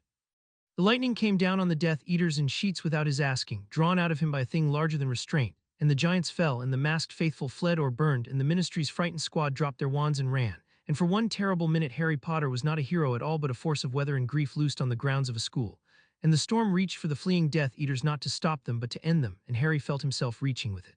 The lightning came down on the Death Eaters in sheets without his asking, drawn out of him by a thing larger than restraint, and the giants fell, and the masked faithful fled or burned, and the Ministry's frightened squad dropped their wands and ran. And for one terrible minute Harry Potter was not a hero at all but a force of weather and grief loosed on the grounds of a school. And the storm reached for the fleeing Death Eaters not to stop them but to end them, and Harry felt himself reaching with it.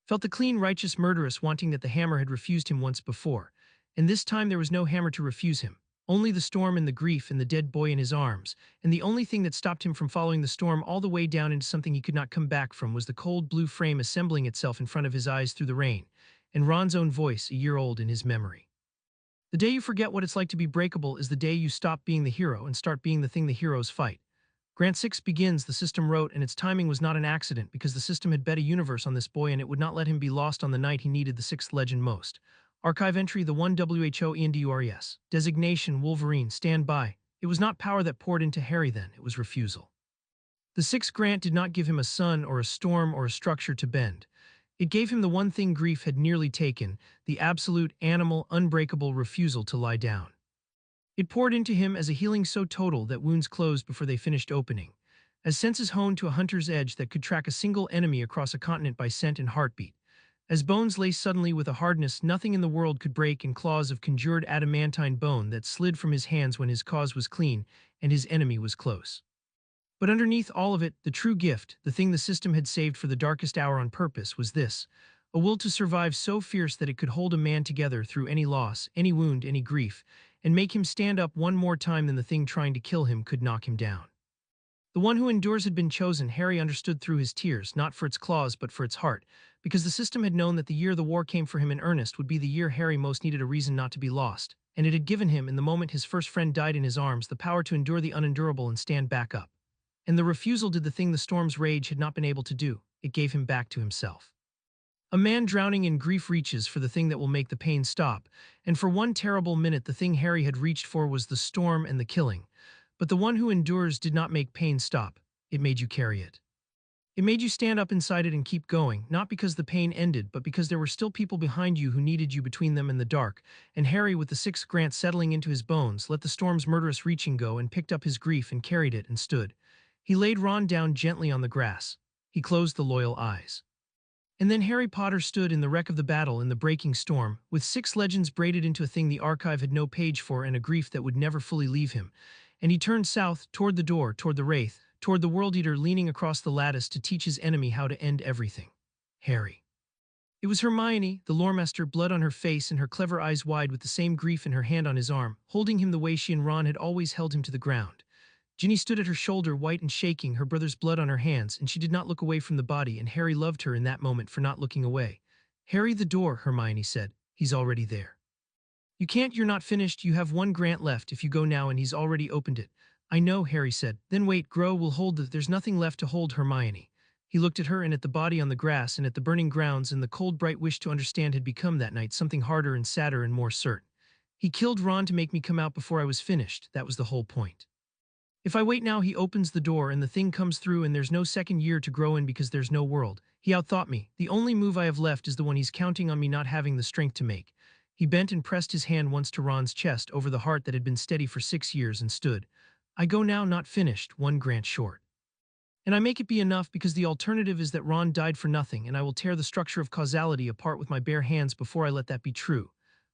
Felt the clean, righteous murderess wanting that the hammer had refused him once before, and this time there was no hammer to refuse him, only the storm and the grief and the dead boy in his arms, and the only thing that stopped him from following the storm all the way down into something he could not come back from was the cold blue frame assembling itself in front of his eyes through the rain, and Ron's own voice, a year old in his memory. The day you forget what it's like to be breakable is the day you stop being the hero and start being the thing the heroes fight. Grant 6 begins, the system wrote, and its timing was not an accident because the system had bet a universe on this boy and it would not let him be lost on the night he needed the 6th legend most. Archive entry, the 1 WHOENDURES. Designation, Wolverine, stand by. It was not power that poured into Harry then, it was refusal. The 6th grant did not give him a sun or a storm or a structure to bend. It gave him the one thing grief had nearly taken, the absolute, animal, unbreakable refusal to lie down. It poured into him as a healing so total that wounds closed before they finished opening, as senses honed to a hunter's edge that could track a single enemy across a continent by scent and heartbeat, as bones lay suddenly with a hardness nothing in the world could break and claws of conjured adamantine bone that slid from his hands when his cause was clean and his enemy was close. But underneath all of it, the true gift, the thing the system had saved for the darkest hour on purpose, was this: a will to survive so fierce that it could hold a man together through any loss, any wound, any grief, and make him stand up one more time than the thing trying to kill him could knock him down. The one who endures had been chosen, Harry understood through his tears, not for its claws but for its heart, because the system had known that the year the war came for him in earnest would be the year Harry most needed a reason not to be lost, and it had given him, in the moment his first friend died in his arms, the power to endure the unendurable and stand back up. And the refusal did the thing the storm's rage had not been able to do, it gave him back to himself. A man drowning in grief reaches for the thing that will make the pain stop, and for one terrible minute the thing Harry had reached for was the storm and the killing. But the one who endures did not make pain stop, it made you carry it. It made you stand up inside it and keep going, not because the pain ended, but because there were still people behind you who needed you between them and the dark, and Harry, with the 6th grant settling into his bones, let the storm's murderous reaching go and picked up his grief and carried it and stood. He laid Ron down gently on the grass. He closed the loyal eyes. And then Harry Potter stood in the wreck of the battle in the breaking storm, with 6 legends braided into a thing the archive had no page for and a grief that would never fully leave him. And he turned south, toward the door, toward the Wraith, toward the World Eater leaning across the lattice to teach his enemy how to end everything. Harry. It was Hermione, the loremaster, blood on her face and her clever eyes wide with the same grief in her hand on his arm, holding him the way she and Ron had always held him to the ground. Ginny stood at her shoulder, white and shaking, her brother's blood on her hands, and she did not look away from the body, and Harry loved her in that moment for not looking away. "Harry, the door," Hermione said. "He's already there." "You can't, you're not finished, you have one grant left if you go now and he's already opened it." "I know," Harry said. "Then wait, Grow will hold there's nothing left to hold, Hermione." He looked at her and at the body on the grass and at the burning grounds, and the cold bright wish to understand had become that night something harder and sadder and more certain. "He killed Ron to make me come out before I was finished, that was the whole point. If I wait now he opens the door and the thing comes through and there's no second year to grow in because there's no world. He outthought me. The only move I have left is the one he's counting on me not having the strength to make." He bent and pressed his hand once to Ron's chest over the heart that had been steady for 6 years and stood. "I go now, not finished, one grant short. And I make it be enough because the alternative is that Ron died for nothing and I will tear the structure of causality apart with my bare hands before I let that be true."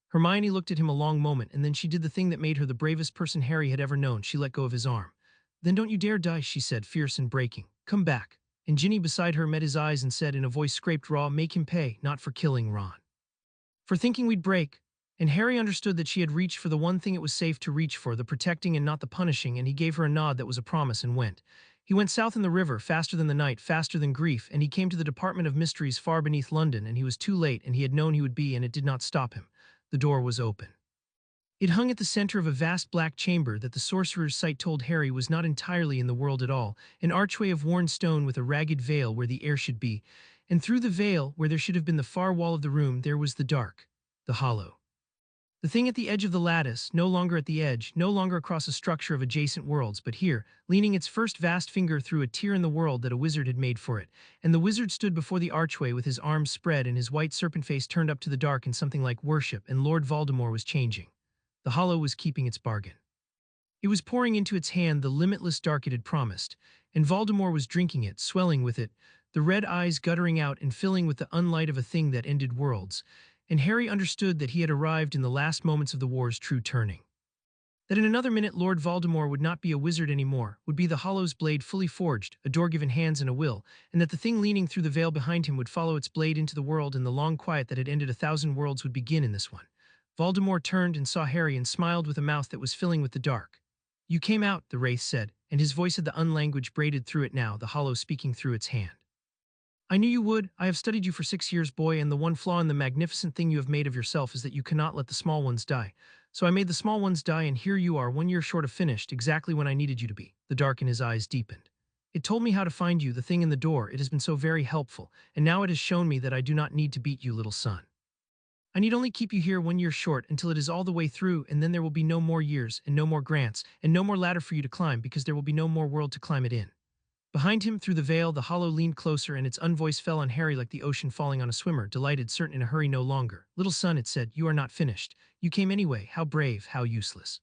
Hermione looked at him a long moment and then she did the thing that made her the bravest person Harry had ever known. She let go of his arm. "Then don't you dare die," she said, fierce and breaking. "Come back." And Ginny beside her met his eyes and said in a voice scraped raw, "Make him pay, not for killing Ron. For thinking we'd break." And Harry understood that she had reached for the one thing it was safe to reach for, the protecting and not the punishing, and he gave her a nod that was a promise and went. He went south in the river, faster than the night, faster than grief, and he came to the Department of Mysteries far beneath London, and he was too late, and he had known he would be, and it did not stop him. The door was open. It hung at the center of a vast black chamber that the sorcerer's sight told Harry was not entirely in the world at all, an archway of worn stone with a ragged veil where the air should be, and through the veil, where there should have been the far wall of the room, there was the dark, the hollow. The thing at the edge of the lattice, no longer at the edge, no longer across a structure of adjacent worlds, but here, leaning its first vast finger through a tear in the world that a wizard had made for it. And the wizard stood before the archway with his arms spread and his white serpent face turned up to the dark in something like worship, and Lord Voldemort was changing. The hollow was keeping its bargain. It was pouring into its hand the limitless dark it had promised, and Voldemort was drinking it, swelling with it, the red eyes guttering out and filling with the unlight of a thing that ended worlds. And Harry understood that he had arrived in the last moments of the war's true turning. That in another minute Lord Voldemort would not be a wizard anymore, would be the hollow's blade fully forged, a door given hands and a will, and that the thing leaning through the veil behind him would follow its blade into the world, and the long quiet that had ended 1,000 worlds would begin in this one. Voldemort turned and saw Harry and smiled with a mouth that was filling with the dark. "You came out," the wraith said, and his voice had the unlanguage braided through it now, the hollow speaking through its hand. "I knew you would. I have studied you for 6 years, boy, and the one flaw in the magnificent thing you have made of yourself is that you cannot let the small ones die. So I made the small ones die, and here you are, 1 year short of finished, exactly when I needed you to be." The dark in his eyes deepened. "It told me how to find you, the thing in the door. It has been so very helpful, and now it has shown me that I do not need to beat you, little son. I need only keep you here 1 year short until it is all the way through, and then there will be no more years, and no more grants, and no more ladder for you to climb, because there will be no more world to climb it in." Behind him, through the veil, the hollow leaned closer, and its unvoice fell on Harry like the ocean falling on a swimmer, delighted, certain, in a hurry no longer. "Little son," it said, "you are not finished. You came anyway. How brave, how useless.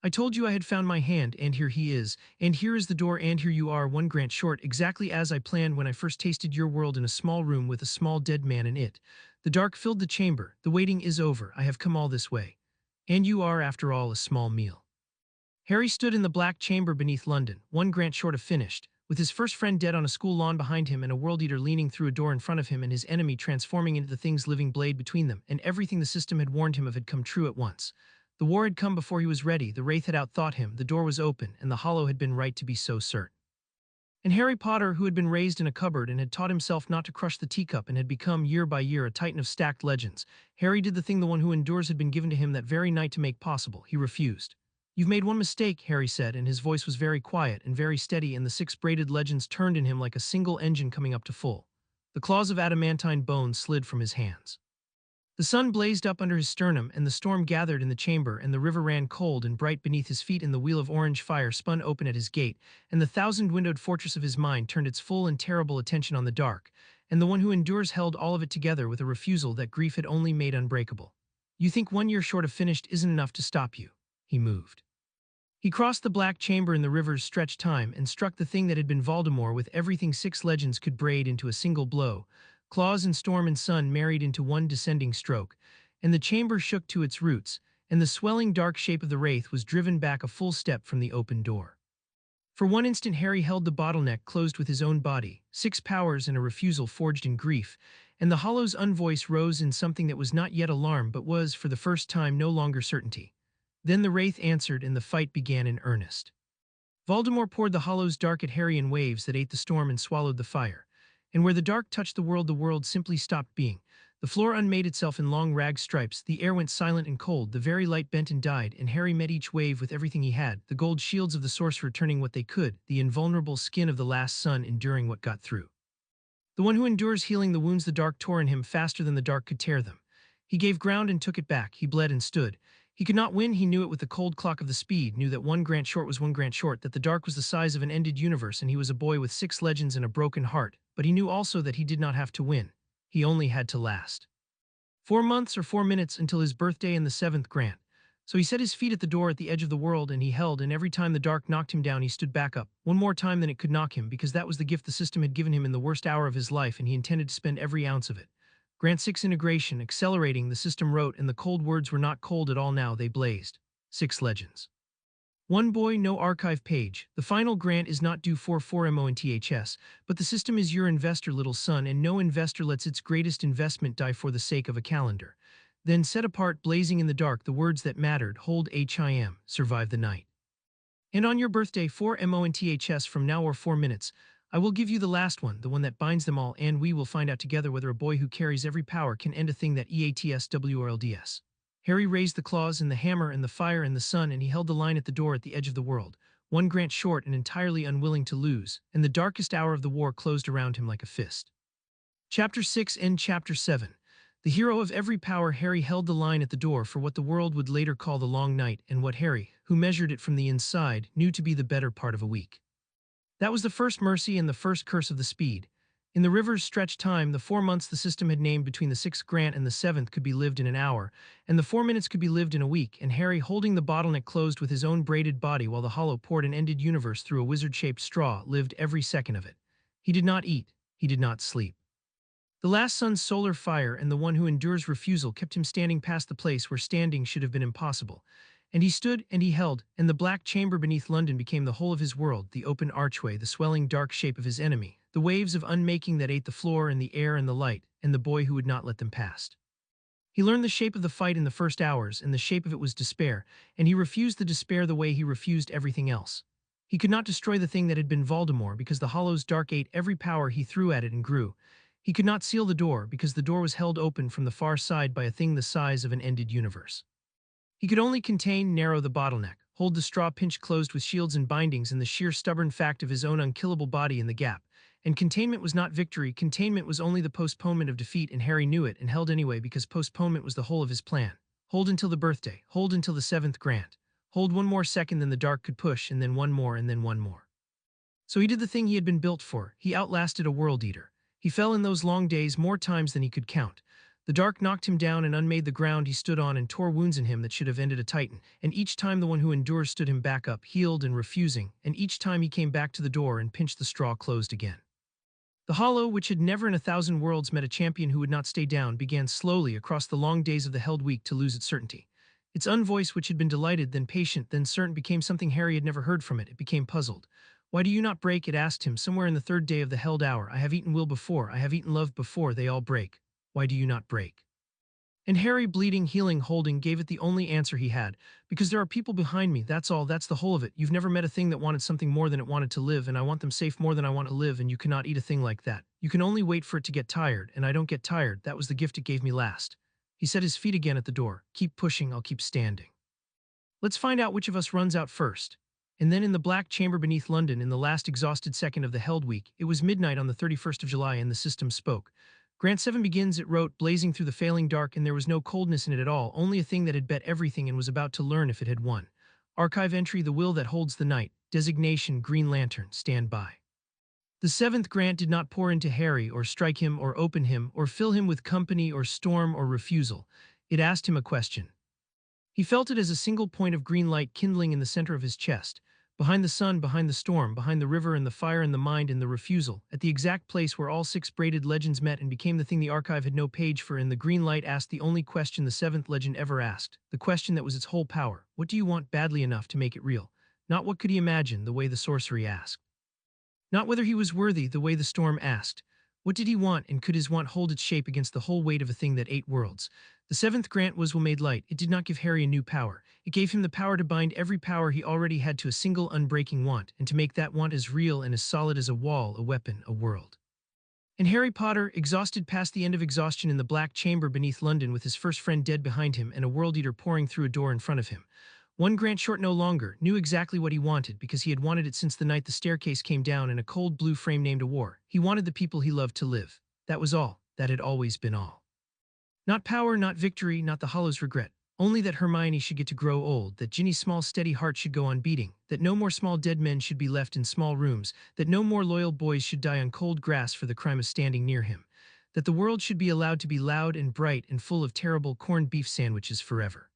I told you I had found my hand, and here he is, and here is the door, and here you are, 1 grant short, exactly as I planned when I first tasted your world in a small room with a small dead man in it. The dark filled the chamber. The waiting is over. I have come all this way. And you are, after all, a small meal." Harry stood in the black chamber beneath London, 1 grant short of finished, with his first friend dead on a school lawn behind him, and a world eater leaning through a door in front of him, and his enemy transforming into the thing's living blade between them, and everything the system had warned him of had come true at once. The war had come before he was ready, the wraith had outthought him, the door was open, and the hollow had been right to be so certain. And Harry Potter, who had been raised in a cupboard and had taught himself not to crush the teacup and had become, year by year, a titan of stacked legends, Harry did the thing the one who endures had been given to him that very night to make possible. He refused. "You've made one mistake," Harry said, and his voice was very quiet and very steady, and the 6 braided legends turned in him like a single engine coming up to full. The claws of adamantine bone slid from his hands. The sun blazed up under his sternum, and the storm gathered in the chamber, and the river ran cold and bright beneath his feet, and the wheel of orange fire spun open at his gate, and the 1,000-windowed fortress of his mind turned its full and terrible attention on the dark, and the one who endures held all of it together with a refusal that grief had only made unbreakable. "You think 1 year short of finished isn't enough to stop you." He moved. He crossed the black chamber in the river's stretched time and struck the thing that had been Voldemort with everything 6 legends could braid into a single blow. Claws and storm and sun married into one descending stroke, and the chamber shook to its roots, and the swelling dark shape of the wraith was driven back a full step from the open door. For one instant Harry held the bottleneck closed with his own body, 6 powers and a refusal forged in grief, and the hollow's unvoice rose in something that was not yet alarm but was, for the first time, no longer certainty. Then the wraith answered and the fight began in earnest. Voldemort poured the hollows dark at Harry in waves that ate the storm and swallowed the fire. And where the dark touched the world simply stopped being. The floor unmade itself in long rag stripes, the air went silent and cold, the very light bent and died, and Harry met each wave with everything he had, the gold shields of the sorcerer turning what they could, the invulnerable skin of the last son enduring what got through. The one who endures healing the wounds the dark tore in him faster than the dark could tear them. He gave ground and took it back, he bled and stood. He could not win, he knew it with the cold clock of the speed, knew that 1 grant short was 1 grant short, that the dark was the size of an ended universe and he was a boy with 6 legends and a broken heart, but he knew also that he did not have to win. He only had to last. 4 months or 4 minutes until his birthday and the 7th grant. So he set his feet at the door at the edge of the world and he held, and every time the dark knocked him down he stood back up, one more time than it could knock him, because that was the gift the system had given him in the worst hour of his life and he intended to spend every ounce of it. Grant 6 integration, accelerating, the system wrote, and the cold words were not cold at all now, they blazed. 6 legends. One boy, no archive page. The final grant is not due for 4months, but the system is your investor, little son, and no investor lets its greatest investment die for the sake of a calendar. Then set apart, blazing in the dark, the words that mattered, hold HIM, survive the night. And on your birthday, 4months from now or 4 minutes, I will give you the last one, the one that binds them all, and we will find out together whether a boy who carries every power can end a thing that EATSWORLDS. Harry raised the claws and the hammer and the fire and the sun, and he held the line at the door at the edge of the world, 1 grant short and entirely unwilling to lose, and the darkest hour of the war closed around him like a fist. Chapter 6 and Chapter 7. The hero of every power, Harry held the line at the door for what the world would later call the long night, and what Harry, who measured it from the inside, knew to be the better part of a week. That was the first mercy and the first curse of the speed. In the river's stretched time, the 4 months the system had named between the 6th grant and the 7th could be lived in an hour, and the 4 minutes could be lived in a week, and Harry, holding the bottleneck closed with his own braided body while the hollow poured an ended universe through a wizard-shaped straw, lived every second of it. He did not eat, he did not sleep. The last sun's solar fire and the one who endures refusal kept him standing past the place where standing should have been impossible. And he stood, and he held, and the black chamber beneath London became the whole of his world, the open archway, the swelling dark shape of his enemy, the waves of unmaking that ate the floor and the air and the light, and the boy who would not let them pass. He learned the shape of the fight in the first hours, and the shape of it was despair, and he refused the despair the way he refused everything else. He could not destroy the thing that had been Voldemort, because the hollow's dark ate every power he threw at it and grew. He could not seal the door, because the door was held open from the far side by a thing the size of an ended universe. He could only contain, narrow the bottleneck, hold the straw pinched closed with shields and bindings, and the sheer stubborn fact of his own unkillable body in the gap. And containment was not victory, containment was only the postponement of defeat, and Harry knew it and held anyway, because postponement was the whole of his plan. Hold until the birthday, hold until the 7th grant. Hold 1 more second than the dark could push, and then 1 more, and then 1 more. So he did the thing he had been built for. He outlasted a world eater. He fell in those long days more times than he could count. The dark knocked him down and unmade the ground he stood on and tore wounds in him that should have ended a titan, and each time the one who endures stood him back up, healed and refusing, and each time he came back to the door and pinched the straw closed again. The hollow, which had never in 1,000 worlds met a champion who would not stay down, began slowly across the long days of the held week to lose its certainty. Its unvoice, which had been delighted, then patient, then certain, became something Harry had never heard from it. It became puzzled. Why do you not break? It asked him somewhere in the 3rd day of the held hour. I have eaten will before, I have eaten love before, they all break. Why do you not break? And Harry, bleeding, healing, holding, gave it the only answer he had. Because there are people behind me, that's all, that's the whole of it. You've never met a thing that wanted something more than it wanted to live, and I want them safe more than I want to live, and you cannot eat a thing like that. You can only wait for it to get tired, and I don't get tired, that was the gift it gave me last. He set his feet again at the door. Keep pushing, I'll keep standing. Let's find out which of us runs out first. And then in the black chamber beneath London, in the last exhausted second of the held week, it was midnight on the 31st of July, and the system spoke. Grant 7 begins, it wrote, blazing through the failing dark, and there was no coldness in it at all, only a thing that had bet everything and was about to learn if it had won. Archive entry, the will that holds the night. Designation, Green Lantern, stand by. The 7th grant did not pour into Harry, or strike him, or open him, or fill him with company, or storm, or refusal. It asked him a question. He felt it as a single point of green light kindling in the center of his chest. Behind the sun, behind the storm, behind the river and the fire and the mind and the refusal, at the exact place where all six braided legends met and became the thing the archive had no page for, and the green light asked the only question the seventh legend ever asked, the question that was its whole power. What do you want badly enough to make it real? Not what could he imagine, the way the sorcery asked. Not whether he was worthy, the way the storm asked. What did he want, and could his want hold its shape against the whole weight of a thing that ate worlds? The seventh grant was will made light. It did not give Harry a new power. It gave him the power to bind every power he already had to a single unbreaking want, and to make that want as real and as solid as a wall, a weapon, a world. And Harry Potter, exhausted past the end of exhaustion in the black chamber beneath London with his first friend dead behind him and a world-eater pouring through a door in front of him, one grant short no longer, knew exactly what he wanted because he had wanted it since the night the staircase came down in a cold blue frame named a war. He wanted the people he loved to live. That was all. That had always been all. Not power, not victory, not the Hollow's regret. Only that Hermione should get to grow old, that Ginny's small steady heart should go on beating, that no more small dead men should be left in small rooms, that no more loyal boys should die on cold grass for the crime of standing near him, that the world should be allowed to be loud and bright and full of terrible corned beef sandwiches forever.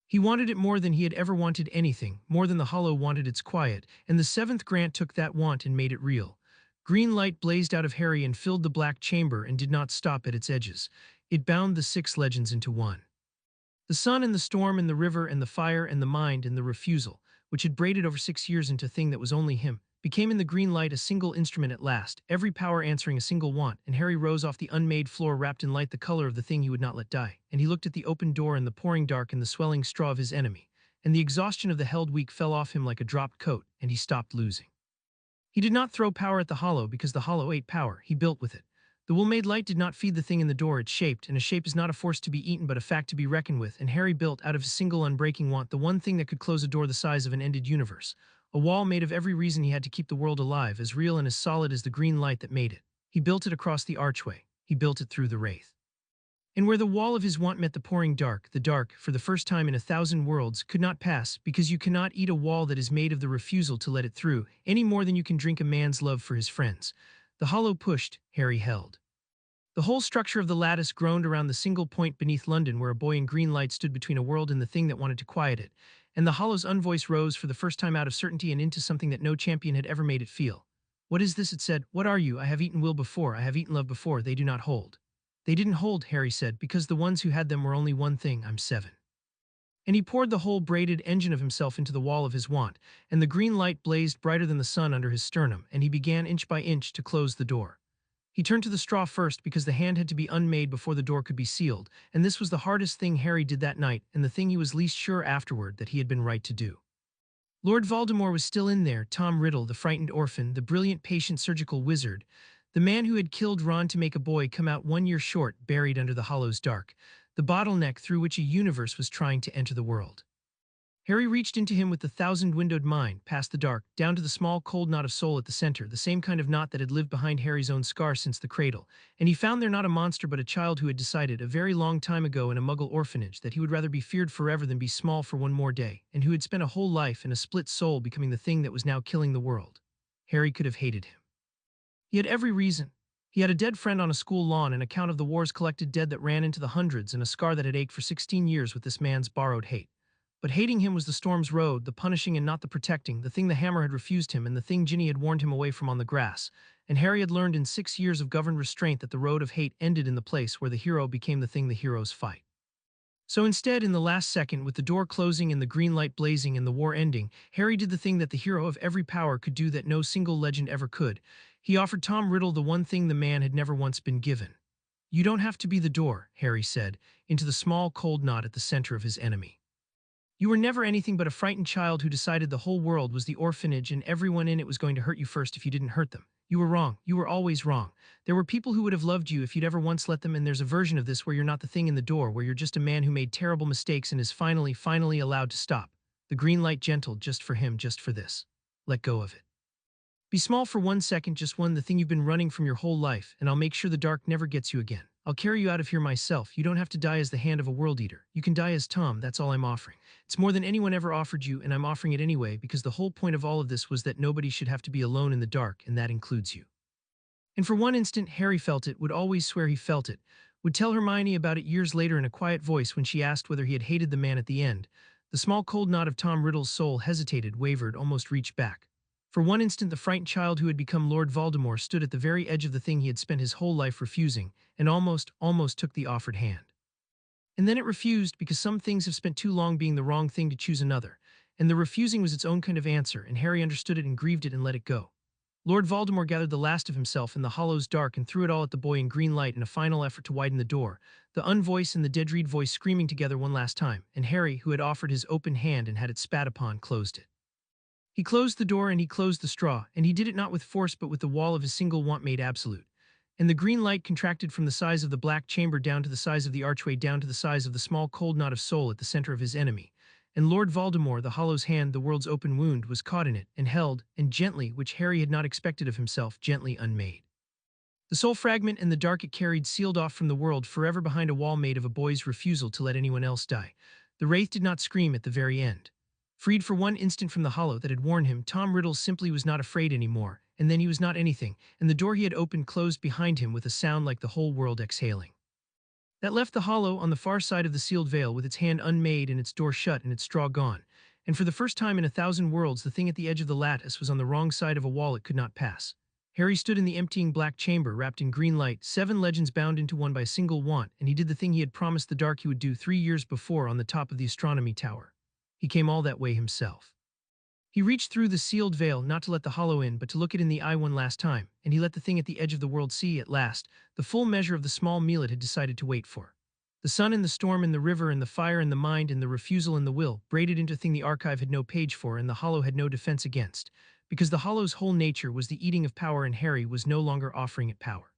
He wanted it more than he had ever wanted anything, more than the Hollow wanted its quiet, and the seventh grant took that want and made it real. Green light blazed out of Harry and filled the black chamber and did not stop at its edges. It bound the six legends into one. The sun and the storm and the river and the fire and the mind and the refusal, which had braided over 6 years into a thing that was only him, became in the green light a single instrument at last, every power answering a single want, and Harry rose off the unmade floor wrapped in light the color of the thing he would not let die, and he looked at the open door and the pouring dark and the swelling straw of his enemy, and the exhaustion of the held week fell off him like a dropped coat, and he stopped losing. He did not throw power at the Hollow because the Hollow ate power, he built with it. The wool-made light did not feed the thing in the door it shaped, and a shape is not a force to be eaten but a fact to be reckoned with, and Harry built out of his single unbreaking want the one thing that could close a door the size of an ended universe, a wall made of every reason he had to keep the world alive, as real and as solid as the green light that made it. He built it across the archway. He built it through the wraith. And where the wall of his want met the pouring dark, the dark, for the first time in 1,000 worlds, could not pass, because you cannot eat a wall that is made of the refusal to let it through, any more than you can drink a man's love for his friends. The Hollow pushed, Harry held. The whole structure of the lattice groaned around the single point beneath London where a boy in green light stood between a world and the thing that wanted to quiet it, and the Hollow's unvoice rose for the first time out of certainty and into something that no champion had ever made it feel. What is this? It said. What are you? I have eaten will before, I have eaten love before, they do not hold. They didn't hold, Harry said, because the ones who had them were only one thing, I'm 7. And he poured the whole braided engine of himself into the wall of his want, and the green light blazed brighter than the sun under his sternum, and he began inch by inch to close the door. He turned to the straw first because the hand had to be unmade before the door could be sealed, and this was the hardest thing Harry did that night, and the thing he was least sure afterward that he had been right to do. Lord Voldemort was still in there, Tom Riddle, the frightened orphan, the brilliant patient surgical wizard, the man who had killed Ron to make a boy come out 1 year short, buried under the Hollow's dark, the bottleneck through which a universe was trying to enter the world. Harry reached into him with the thousand-windowed mind, past the dark, down to the small cold knot of soul at the center, the same kind of knot that had lived behind Harry's own scar since the cradle, and he found there not a monster but a child who had decided a very long time ago in a Muggle orphanage that he would rather be feared forever than be small for one more day, and who had spent a whole life in a split soul becoming the thing that was now killing the world. Harry could have hated him. He had every reason. He had a dead friend on a school lawn, an account of the war's collected dead that ran into the hundreds, and a scar that had ached for 16 years with this man's borrowed hate. But hating him was the storm's road, the punishing and not the protecting, the thing the hammer had refused him and the thing Ginny had warned him away from on the grass, and Harry had learned in 6 years of governed restraint that the road of hate ended in the place where the hero became the thing the heroes fight. So instead, in the last second, with the door closing and the green light blazing and the war ending, Harry did the thing that the hero of every power could do that no single legend ever could. He offered Tom Riddle the one thing the man had never once been given. You don't have to be the door, Harry said, into the small cold knot at the center of his enemy. You were never anything but a frightened child who decided the whole world was the orphanage and everyone in it was going to hurt you first if you didn't hurt them. You were wrong. You were always wrong. There were people who would have loved you if you'd ever once let them, and there's a version of this where you're not the thing in the door, where you're just a man who made terrible mistakes and is finally allowed to stop. The green light gentled just for him, just for this. Let go of it. Be small for 1 second, just one, the thing you've been running from your whole life, and I'll make sure the dark never gets you again. I'll carry you out of here myself. You don't have to die as the hand of a world eater. You can die as Tom, that's all I'm offering. It's more than anyone ever offered you, and I'm offering it anyway, because the whole point of all of this was that nobody should have to be alone in the dark, and that includes you. And for one instant, Harry felt it, would always swear he felt it, would tell Hermione about it years later in a quiet voice when she asked whether he had hated the man at the end. The small cold knot of Tom Riddle's soul hesitated, wavered, almost reached back. For one instant the frightened child who had become Lord Voldemort stood at the very edge of the thing he had spent his whole life refusing, and almost took the offered hand. And then it refused because some things have spent too long being the wrong thing to choose another, and the refusing was its own kind of answer, and Harry understood it and grieved it and let it go. Lord Voldemort gathered the last of himself in the hollow's dark and threw it all at the boy in green light in a final effort to widen the door, the unvoice and the Deadreed voice screaming together one last time, and Harry, who had offered his open hand and had it spat upon, closed it. He closed the door and he closed the straw, and he did it not with force but with the wall of his single want made absolute. And the green light contracted from the size of the black chamber down to the size of the archway down to the size of the small cold knot of soul at the center of his enemy. And Lord Voldemort, the hollow's hand, the world's open wound, was caught in it, and held, and gently, which Harry had not expected of himself, gently unmade. The soul fragment and the dark it carried sealed off from the world forever behind a wall made of a boy's refusal to let anyone else die. The wraith did not scream at the very end. Freed for one instant from the hollow that had worn him, Tom Riddle simply was not afraid anymore, and then he was not anything, and the door he had opened closed behind him with a sound like the whole world exhaling. That left the hollow on the far side of the sealed veil with its hand unmade and its door shut and its straw gone, and for the first time in 1,000 worlds the thing at the edge of the lattice was on the wrong side of a wall it could not pass. Harry stood in the emptying black chamber wrapped in green light, 7 legends bound into one by a single want, and he did the thing he had promised the dark he would do 3 years before on the top of the astronomy tower. He came all that way himself. He reached through the sealed veil not to let the hollow in but to look it in the eye one last time, and he let the thing at the edge of the world see, at last, the full measure of the small meal it had decided to wait for. The sun and the storm and the river and the fire and the mind and the refusal and the will, braided into a thing the archive had no page for and the hollow had no defense against, because the hollow's whole nature was the eating of power and Harry was no longer offering it power.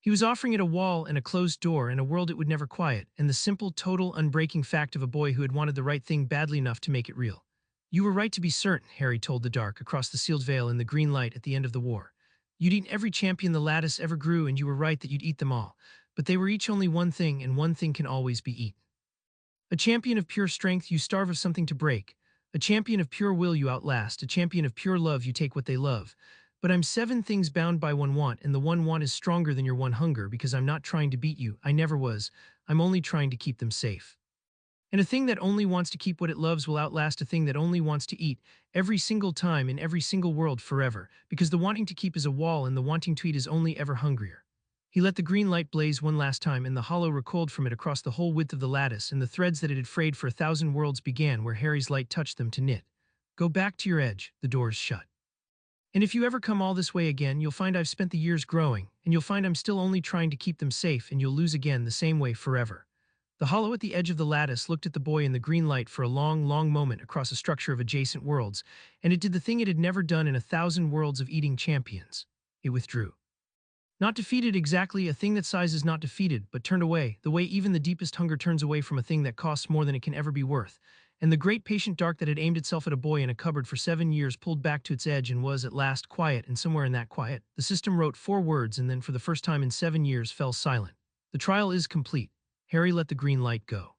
He was offering it a wall and a closed door and a world it would never quiet, and the simple, total, unbreaking fact of a boy who had wanted the right thing badly enough to make it real. You were right to be certain, Harry told the dark across the sealed veil in the green light at the end of the war. You'd eaten every champion the lattice ever grew, and you were right that you'd eat them all, but they were each only one thing, and one thing can always be eaten. A champion of pure strength, you starve of something to break. A champion of pure will, you outlast. A champion of pure love, you take what they love. But I'm 7 things bound by one want, and the one want is stronger than your one hunger, because I'm not trying to beat you, I never was, I'm only trying to keep them safe. And a thing that only wants to keep what it loves will outlast a thing that only wants to eat, every single time in every single world forever, because the wanting to keep is a wall and the wanting to eat is only ever hungrier. He let the green light blaze one last time, and the hollow recoiled from it across the whole width of the lattice, and the threads that it had frayed for 1,000 worlds began where Harry's light touched them to knit. Go back to your edge, the door's shut. And if you ever come all this way again, you'll find I've spent the years growing, and you'll find I'm still only trying to keep them safe, and you'll lose again the same way forever. The hollow at the edge of the lattice looked at the boy in the green light for a long, long moment across a structure of adjacent worlds, and it did the thing it had never done in 1,000 worlds of eating champions. It withdrew. Not defeated exactly, a thing that sighs is not defeated, but turned away, the way even the deepest hunger turns away from a thing that costs more than it can ever be worth. And the great patient dark that had aimed itself at a boy in a cupboard for 7 years pulled back to its edge and was at last quiet, and somewhere in that quiet, the system wrote 4 words and then for the first time in 7 years fell silent. The trial is complete. Harry let the green light go.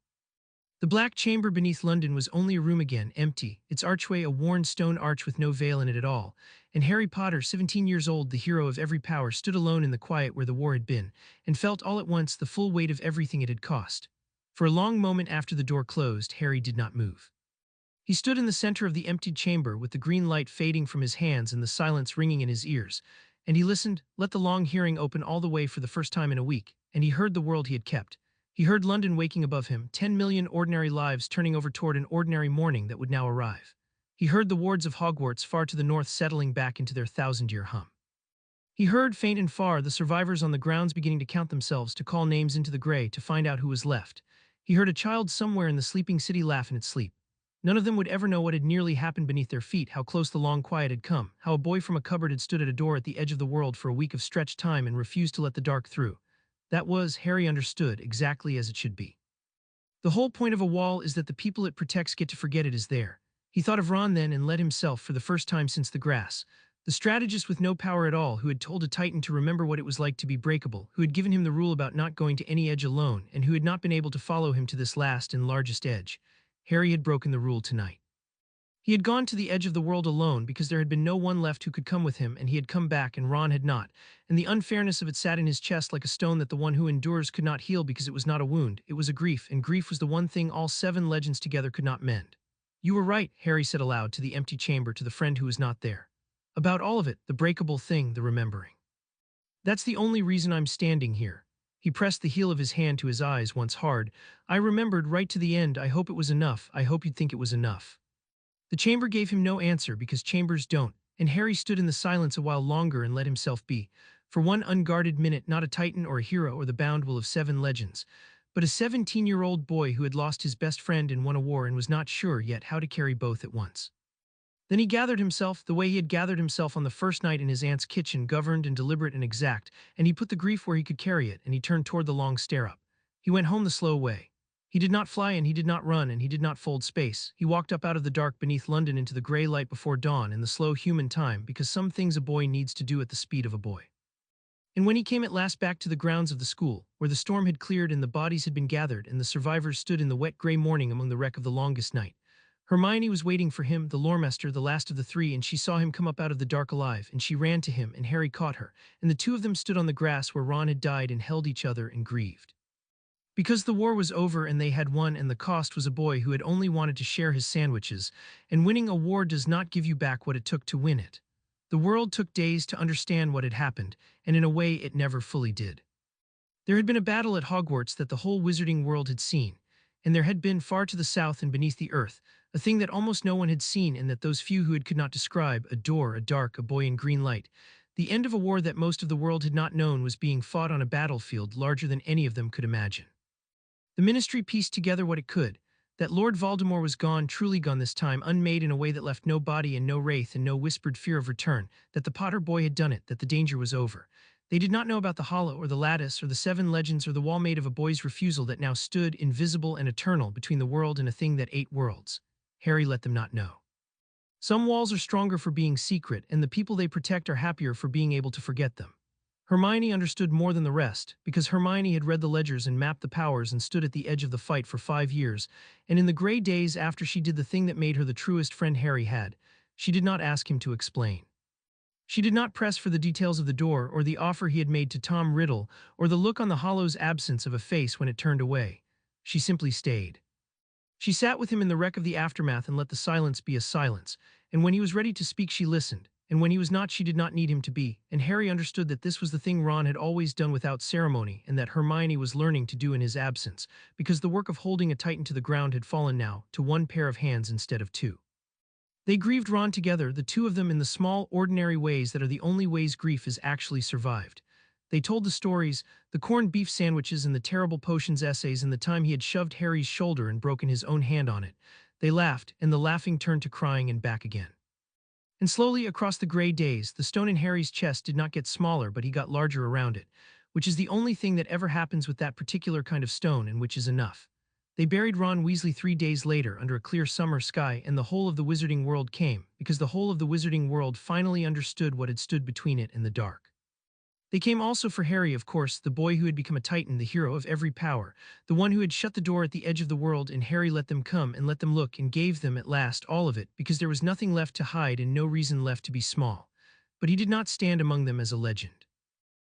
The black chamber beneath London was only a room again, empty, its archway a worn stone arch with no veil in it at all, and Harry Potter, 17 years old, the hero of every power, stood alone in the quiet where the war had been, and felt all at once the full weight of everything it had cost. For a long moment after the door closed, Harry did not move. He stood in the center of the emptied chamber with the green light fading from his hands and the silence ringing in his ears, and he listened, let the long hearing open all the way for the first time in a week, and he heard the world he had kept. He heard London waking above him, 10 million ordinary lives turning over toward an ordinary morning that would now arrive. He heard the wards of Hogwarts far to the north settling back into their 1,000-year hum. He heard, faint and far, the survivors on the grounds beginning to count themselves, to call names into the gray, to find out who was left. He heard a child somewhere in the sleeping city laugh in its sleep. None of them would ever know what had nearly happened beneath their feet, how close the long quiet had come, how a boy from a cupboard had stood at a door at the edge of the world for a week of stretched time and refused to let the dark through. That was, Harry understood, exactly as it should be. The whole point of a wall is that the people it protects get to forget it is there. He thought of Ron then and led himself for the first time since the grass. The strategist with no power at all, who had told a Titan to remember what it was like to be breakable, who had given him the rule about not going to any edge alone, and who had not been able to follow him to this last and largest edge. Harry had broken the rule tonight. He had gone to the edge of the world alone because there had been no one left who could come with him, and he had come back and Ron had not, and the unfairness of it sat in his chest like a stone that the one who endures could not heal because it was not a wound, it was a grief, and grief was the one thing all 7 legends together could not mend. You were right, Harry said aloud to the empty chamber to the friend who was not there. About all of it, the breakable thing, the remembering. That's the only reason I'm standing here. He pressed the heel of his hand to his eyes once hard. I remembered right to the end. I hope it was enough. I hope you'd think it was enough. The chamber gave him no answer because chambers don't, and Harry stood in the silence a while longer and let himself be. For one unguarded minute, not a titan or a hero or the bound will of 7 legends, but a 17-year-old boy who had lost his best friend and won a war and was not sure yet how to carry both at once. Then he gathered himself, the way he had gathered himself on the first night in his aunt's kitchen, governed and deliberate and exact, and he put the grief where he could carry it, and he turned toward the long stair-up. He went home the slow way. He did not fly and he did not run and he did not fold space. He walked up out of the dark beneath London into the gray light before dawn in the slow human time, because some things a boy needs to do at the speed of a boy. And when he came at last back to the grounds of the school, where the storm had cleared and the bodies had been gathered and the survivors stood in the wet gray morning among the wreck of the longest night, Hermione was waiting for him, the loremaster, the last of the 3, and she saw him come up out of the dark alive, and she ran to him, and Harry caught her, and the 2 of them stood on the grass where Ron had died and held each other and grieved. Because the war was over and they had won, and the cost was a boy who had only wanted to share his sandwiches, and winning a war does not give you back what it took to win it. The world took days to understand what had happened, and in a way it never fully did. There had been a battle at Hogwarts that the whole wizarding world had seen, and there had been far to the south and beneath the earth, a thing that almost no one had seen and that those few who had could not describe, a door, a dark, a boy in green light. The end of a war that most of the world had not known was being fought on a battlefield larger than any of them could imagine. The Ministry pieced together what it could, that Lord Voldemort was gone, truly gone this time, unmade in a way that left no body and no wraith and no whispered fear of return, that the Potter boy had done it, that the danger was over. They did not know about the hollow or the lattice or the 7 legends or the wall made of a boy's refusal that now stood, invisible and eternal, between the world and a thing that ate worlds. Harry let them not know. Some walls are stronger for being secret, and the people they protect are happier for being able to forget them. Hermione understood more than the rest, because Hermione had read the ledgers and mapped the powers and stood at the edge of the fight for 5 years, and in the gray days after she did the thing that made her the truest friend Harry had, she did not ask him to explain. She did not press for the details of the door or the offer he had made to Tom Riddle or the look on the hollow's absence of a face when it turned away. She simply stayed. She sat with him in the wreck of the aftermath and let the silence be a silence, and when he was ready to speak she listened, and when he was not she did not need him to be, and Harry understood that this was the thing Ron had always done without ceremony and that Hermione was learning to do in his absence, because the work of holding a titan to the ground had fallen now to one pair of hands instead of 2. They grieved Ron together, the 2 of them, in the small, ordinary ways that are the only ways grief is actually survived. They told the stories, the corned beef sandwiches and the terrible potions essays and the time he had shoved Harry's shoulder and broken his own hand on it. They laughed, and the laughing turned to crying and back again. And slowly across the gray days, the stone in Harry's chest did not get smaller, but he got larger around it, which is the only thing that ever happens with that particular kind of stone, and which is enough. They buried Ron Weasley 3 days later under a clear summer sky, and the whole of the wizarding world came, because the whole of the wizarding world finally understood what had stood between it and the dark. They came also for Harry, of course, the boy who had become a titan, the hero of every power, the one who had shut the door at the edge of the world, and Harry let them come and let them look and gave them at last all of it, because there was nothing left to hide and no reason left to be small. But he did not stand among them as a legend.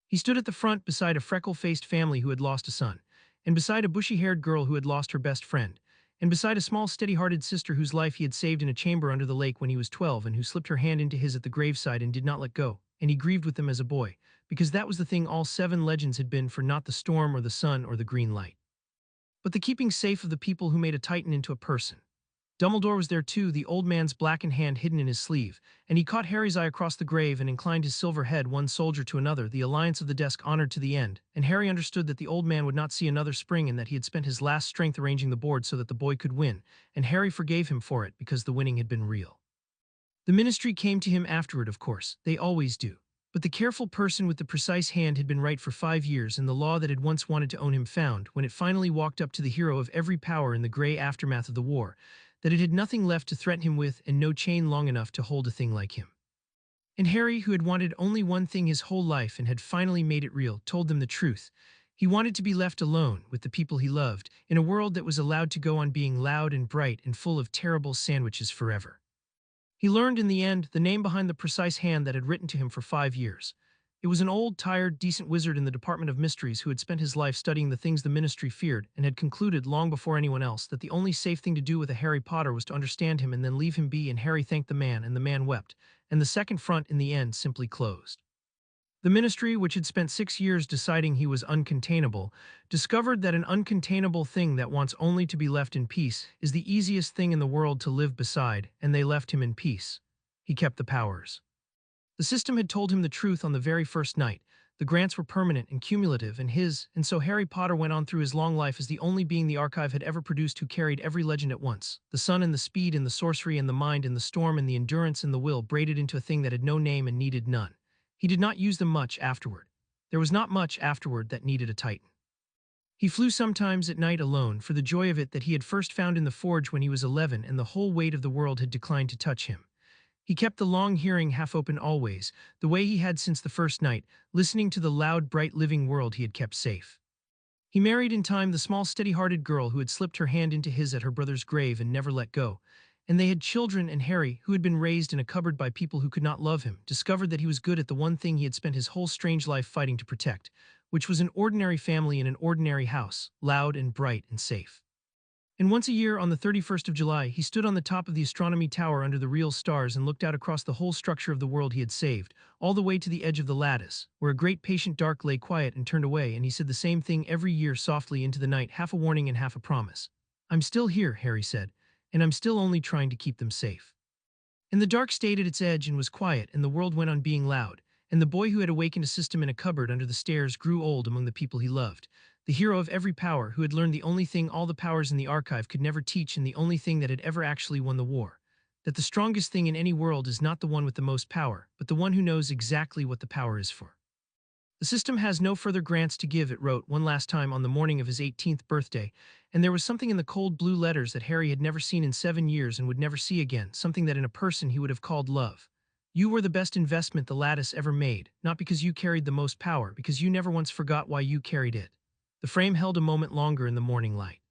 He stood at the front beside a freckle-faced family who had lost a son, and beside a bushy-haired girl who had lost her best friend, and beside a small steady-hearted sister whose life he had saved in a chamber under the lake when he was 12 and who slipped her hand into his at the graveside and did not let go, and he grieved with them as a boy, because that was the thing all 7 legends had been for, not the storm or the sun or the green light, but the keeping safe of the people who made a titan into a person. Dumbledore was there too, the old man's blackened hand hidden in his sleeve, and he caught Harry's eye across the grave and inclined his silver head one soldier to another, the alliance of the desk honored to the end, and Harry understood that the old man would not see another spring and that he had spent his last strength arranging the board so that the boy could win, and Harry forgave him for it because the winning had been real. The Ministry came to him afterward, of course, they always do. But the careful person with the precise hand had been right for 5 years, and the law that had once wanted to own him found, when it finally walked up to the hero of every power in the gray aftermath of the war, that it had nothing left to threaten him with and no chain long enough to hold a thing like him. And Harry, who had wanted only one thing his whole life and had finally made it real, told them the truth. He wanted to be left alone with the people he loved, in a world that was allowed to go on being loud and bright and full of terrible sandwiches forever. He learned in the end the name behind the precise hand that had written to him for 5 years. It was an old, tired, decent wizard in the Department of Mysteries who had spent his life studying the things the Ministry feared and had concluded long before anyone else that the only safe thing to do with a Harry Potter was to understand him and then leave him be, and Harry thanked the man and the man wept, and the second front in the end simply closed. The Ministry, which had spent 6 years deciding he was uncontainable, discovered that an uncontainable thing that wants only to be left in peace is the easiest thing in the world to live beside, and they left him in peace. He kept the powers. The system had told him the truth on the very first night. The grants were permanent and cumulative, and so Harry Potter went on through his long life as the only being the archive had ever produced who carried every legend at once. The sun and the speed and the sorcery and the mind and the storm and the endurance and the will braided into a thing that had no name and needed none. He did not use them much afterward. There was not much afterward that needed a Titan. He flew sometimes at night alone for the joy of it that he had first found in the forge when he was 11 and the whole weight of the world had declined to touch him. He kept the long hearing half open always, the way he had since the first night, listening to the loud, bright, living world he had kept safe. He married in time the small, steady-hearted girl who had slipped her hand into his at her brother's grave and never let go, and they had children, and Harry, who had been raised in a cupboard by people who could not love him, discovered that he was good at the one thing he had spent his whole strange life fighting to protect, which was an ordinary family in an ordinary house, loud and bright and safe. And once a year, on the 31st of July, he stood on the top of the astronomy tower under the real stars and looked out across the whole structure of the world he had saved, all the way to the edge of the lattice, where a great patient dark lay quiet and turned away, and he said the same thing every year softly into the night, half a warning and half a promise. "I'm still here," Harry said, "and I'm still only trying to keep them safe." And the dark stayed at its edge and was quiet, and the world went on being loud, and the boy who had awakened a system in a cupboard under the stairs grew old among the people he loved, the hero of every power who had learned the only thing all the powers in the archive could never teach and the only thing that had ever actually won the war. That the strongest thing in any world is not the one with the most power, but the one who knows exactly what the power is for. The system has no further grants to give, it wrote one last time on the morning of his 18th birthday, and there was something in the cold blue letters that Harry had never seen in 7 years and would never see again, something that in a person he would have called love. "You were the best investment the lattice ever made, not because you carried the most power, because you never once forgot why you carried it." The frame held a moment longer in the morning light.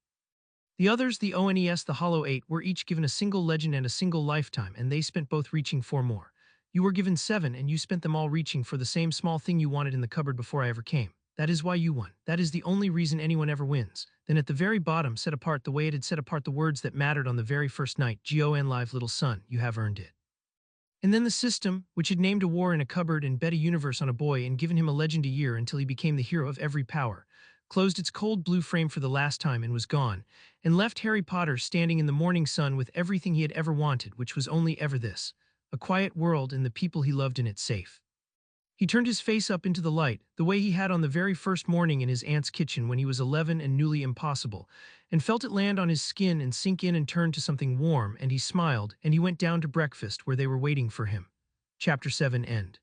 The others, the ONES, the Hollow Eight, were each given a single legend and a single lifetime, and they spent both reaching for more. You were given 7, and you spent them all reaching for the same small thing you wanted in the cupboard before I ever came. That is why you won. That is the only reason anyone ever wins. Then at the very bottom, set apart the way it had set apart the words that mattered on the very first night, "Gon live little son, you have earned it." And then the system, which had named a war in a cupboard and bet a universe on a boy and given him a legend a year until he became the hero of every power, closed its cold blue frame for the last time and was gone, and left Harry Potter standing in the morning sun with everything he had ever wanted, which was only ever this: a quiet world and the people he loved in it safe. He turned his face up into the light, the way he had on the very first morning in his aunt's kitchen when he was 11 and newly impossible, and felt it land on his skin and sink in and turn to something warm, and he smiled, and he went down to breakfast where they were waiting for him. Chapter 7 End.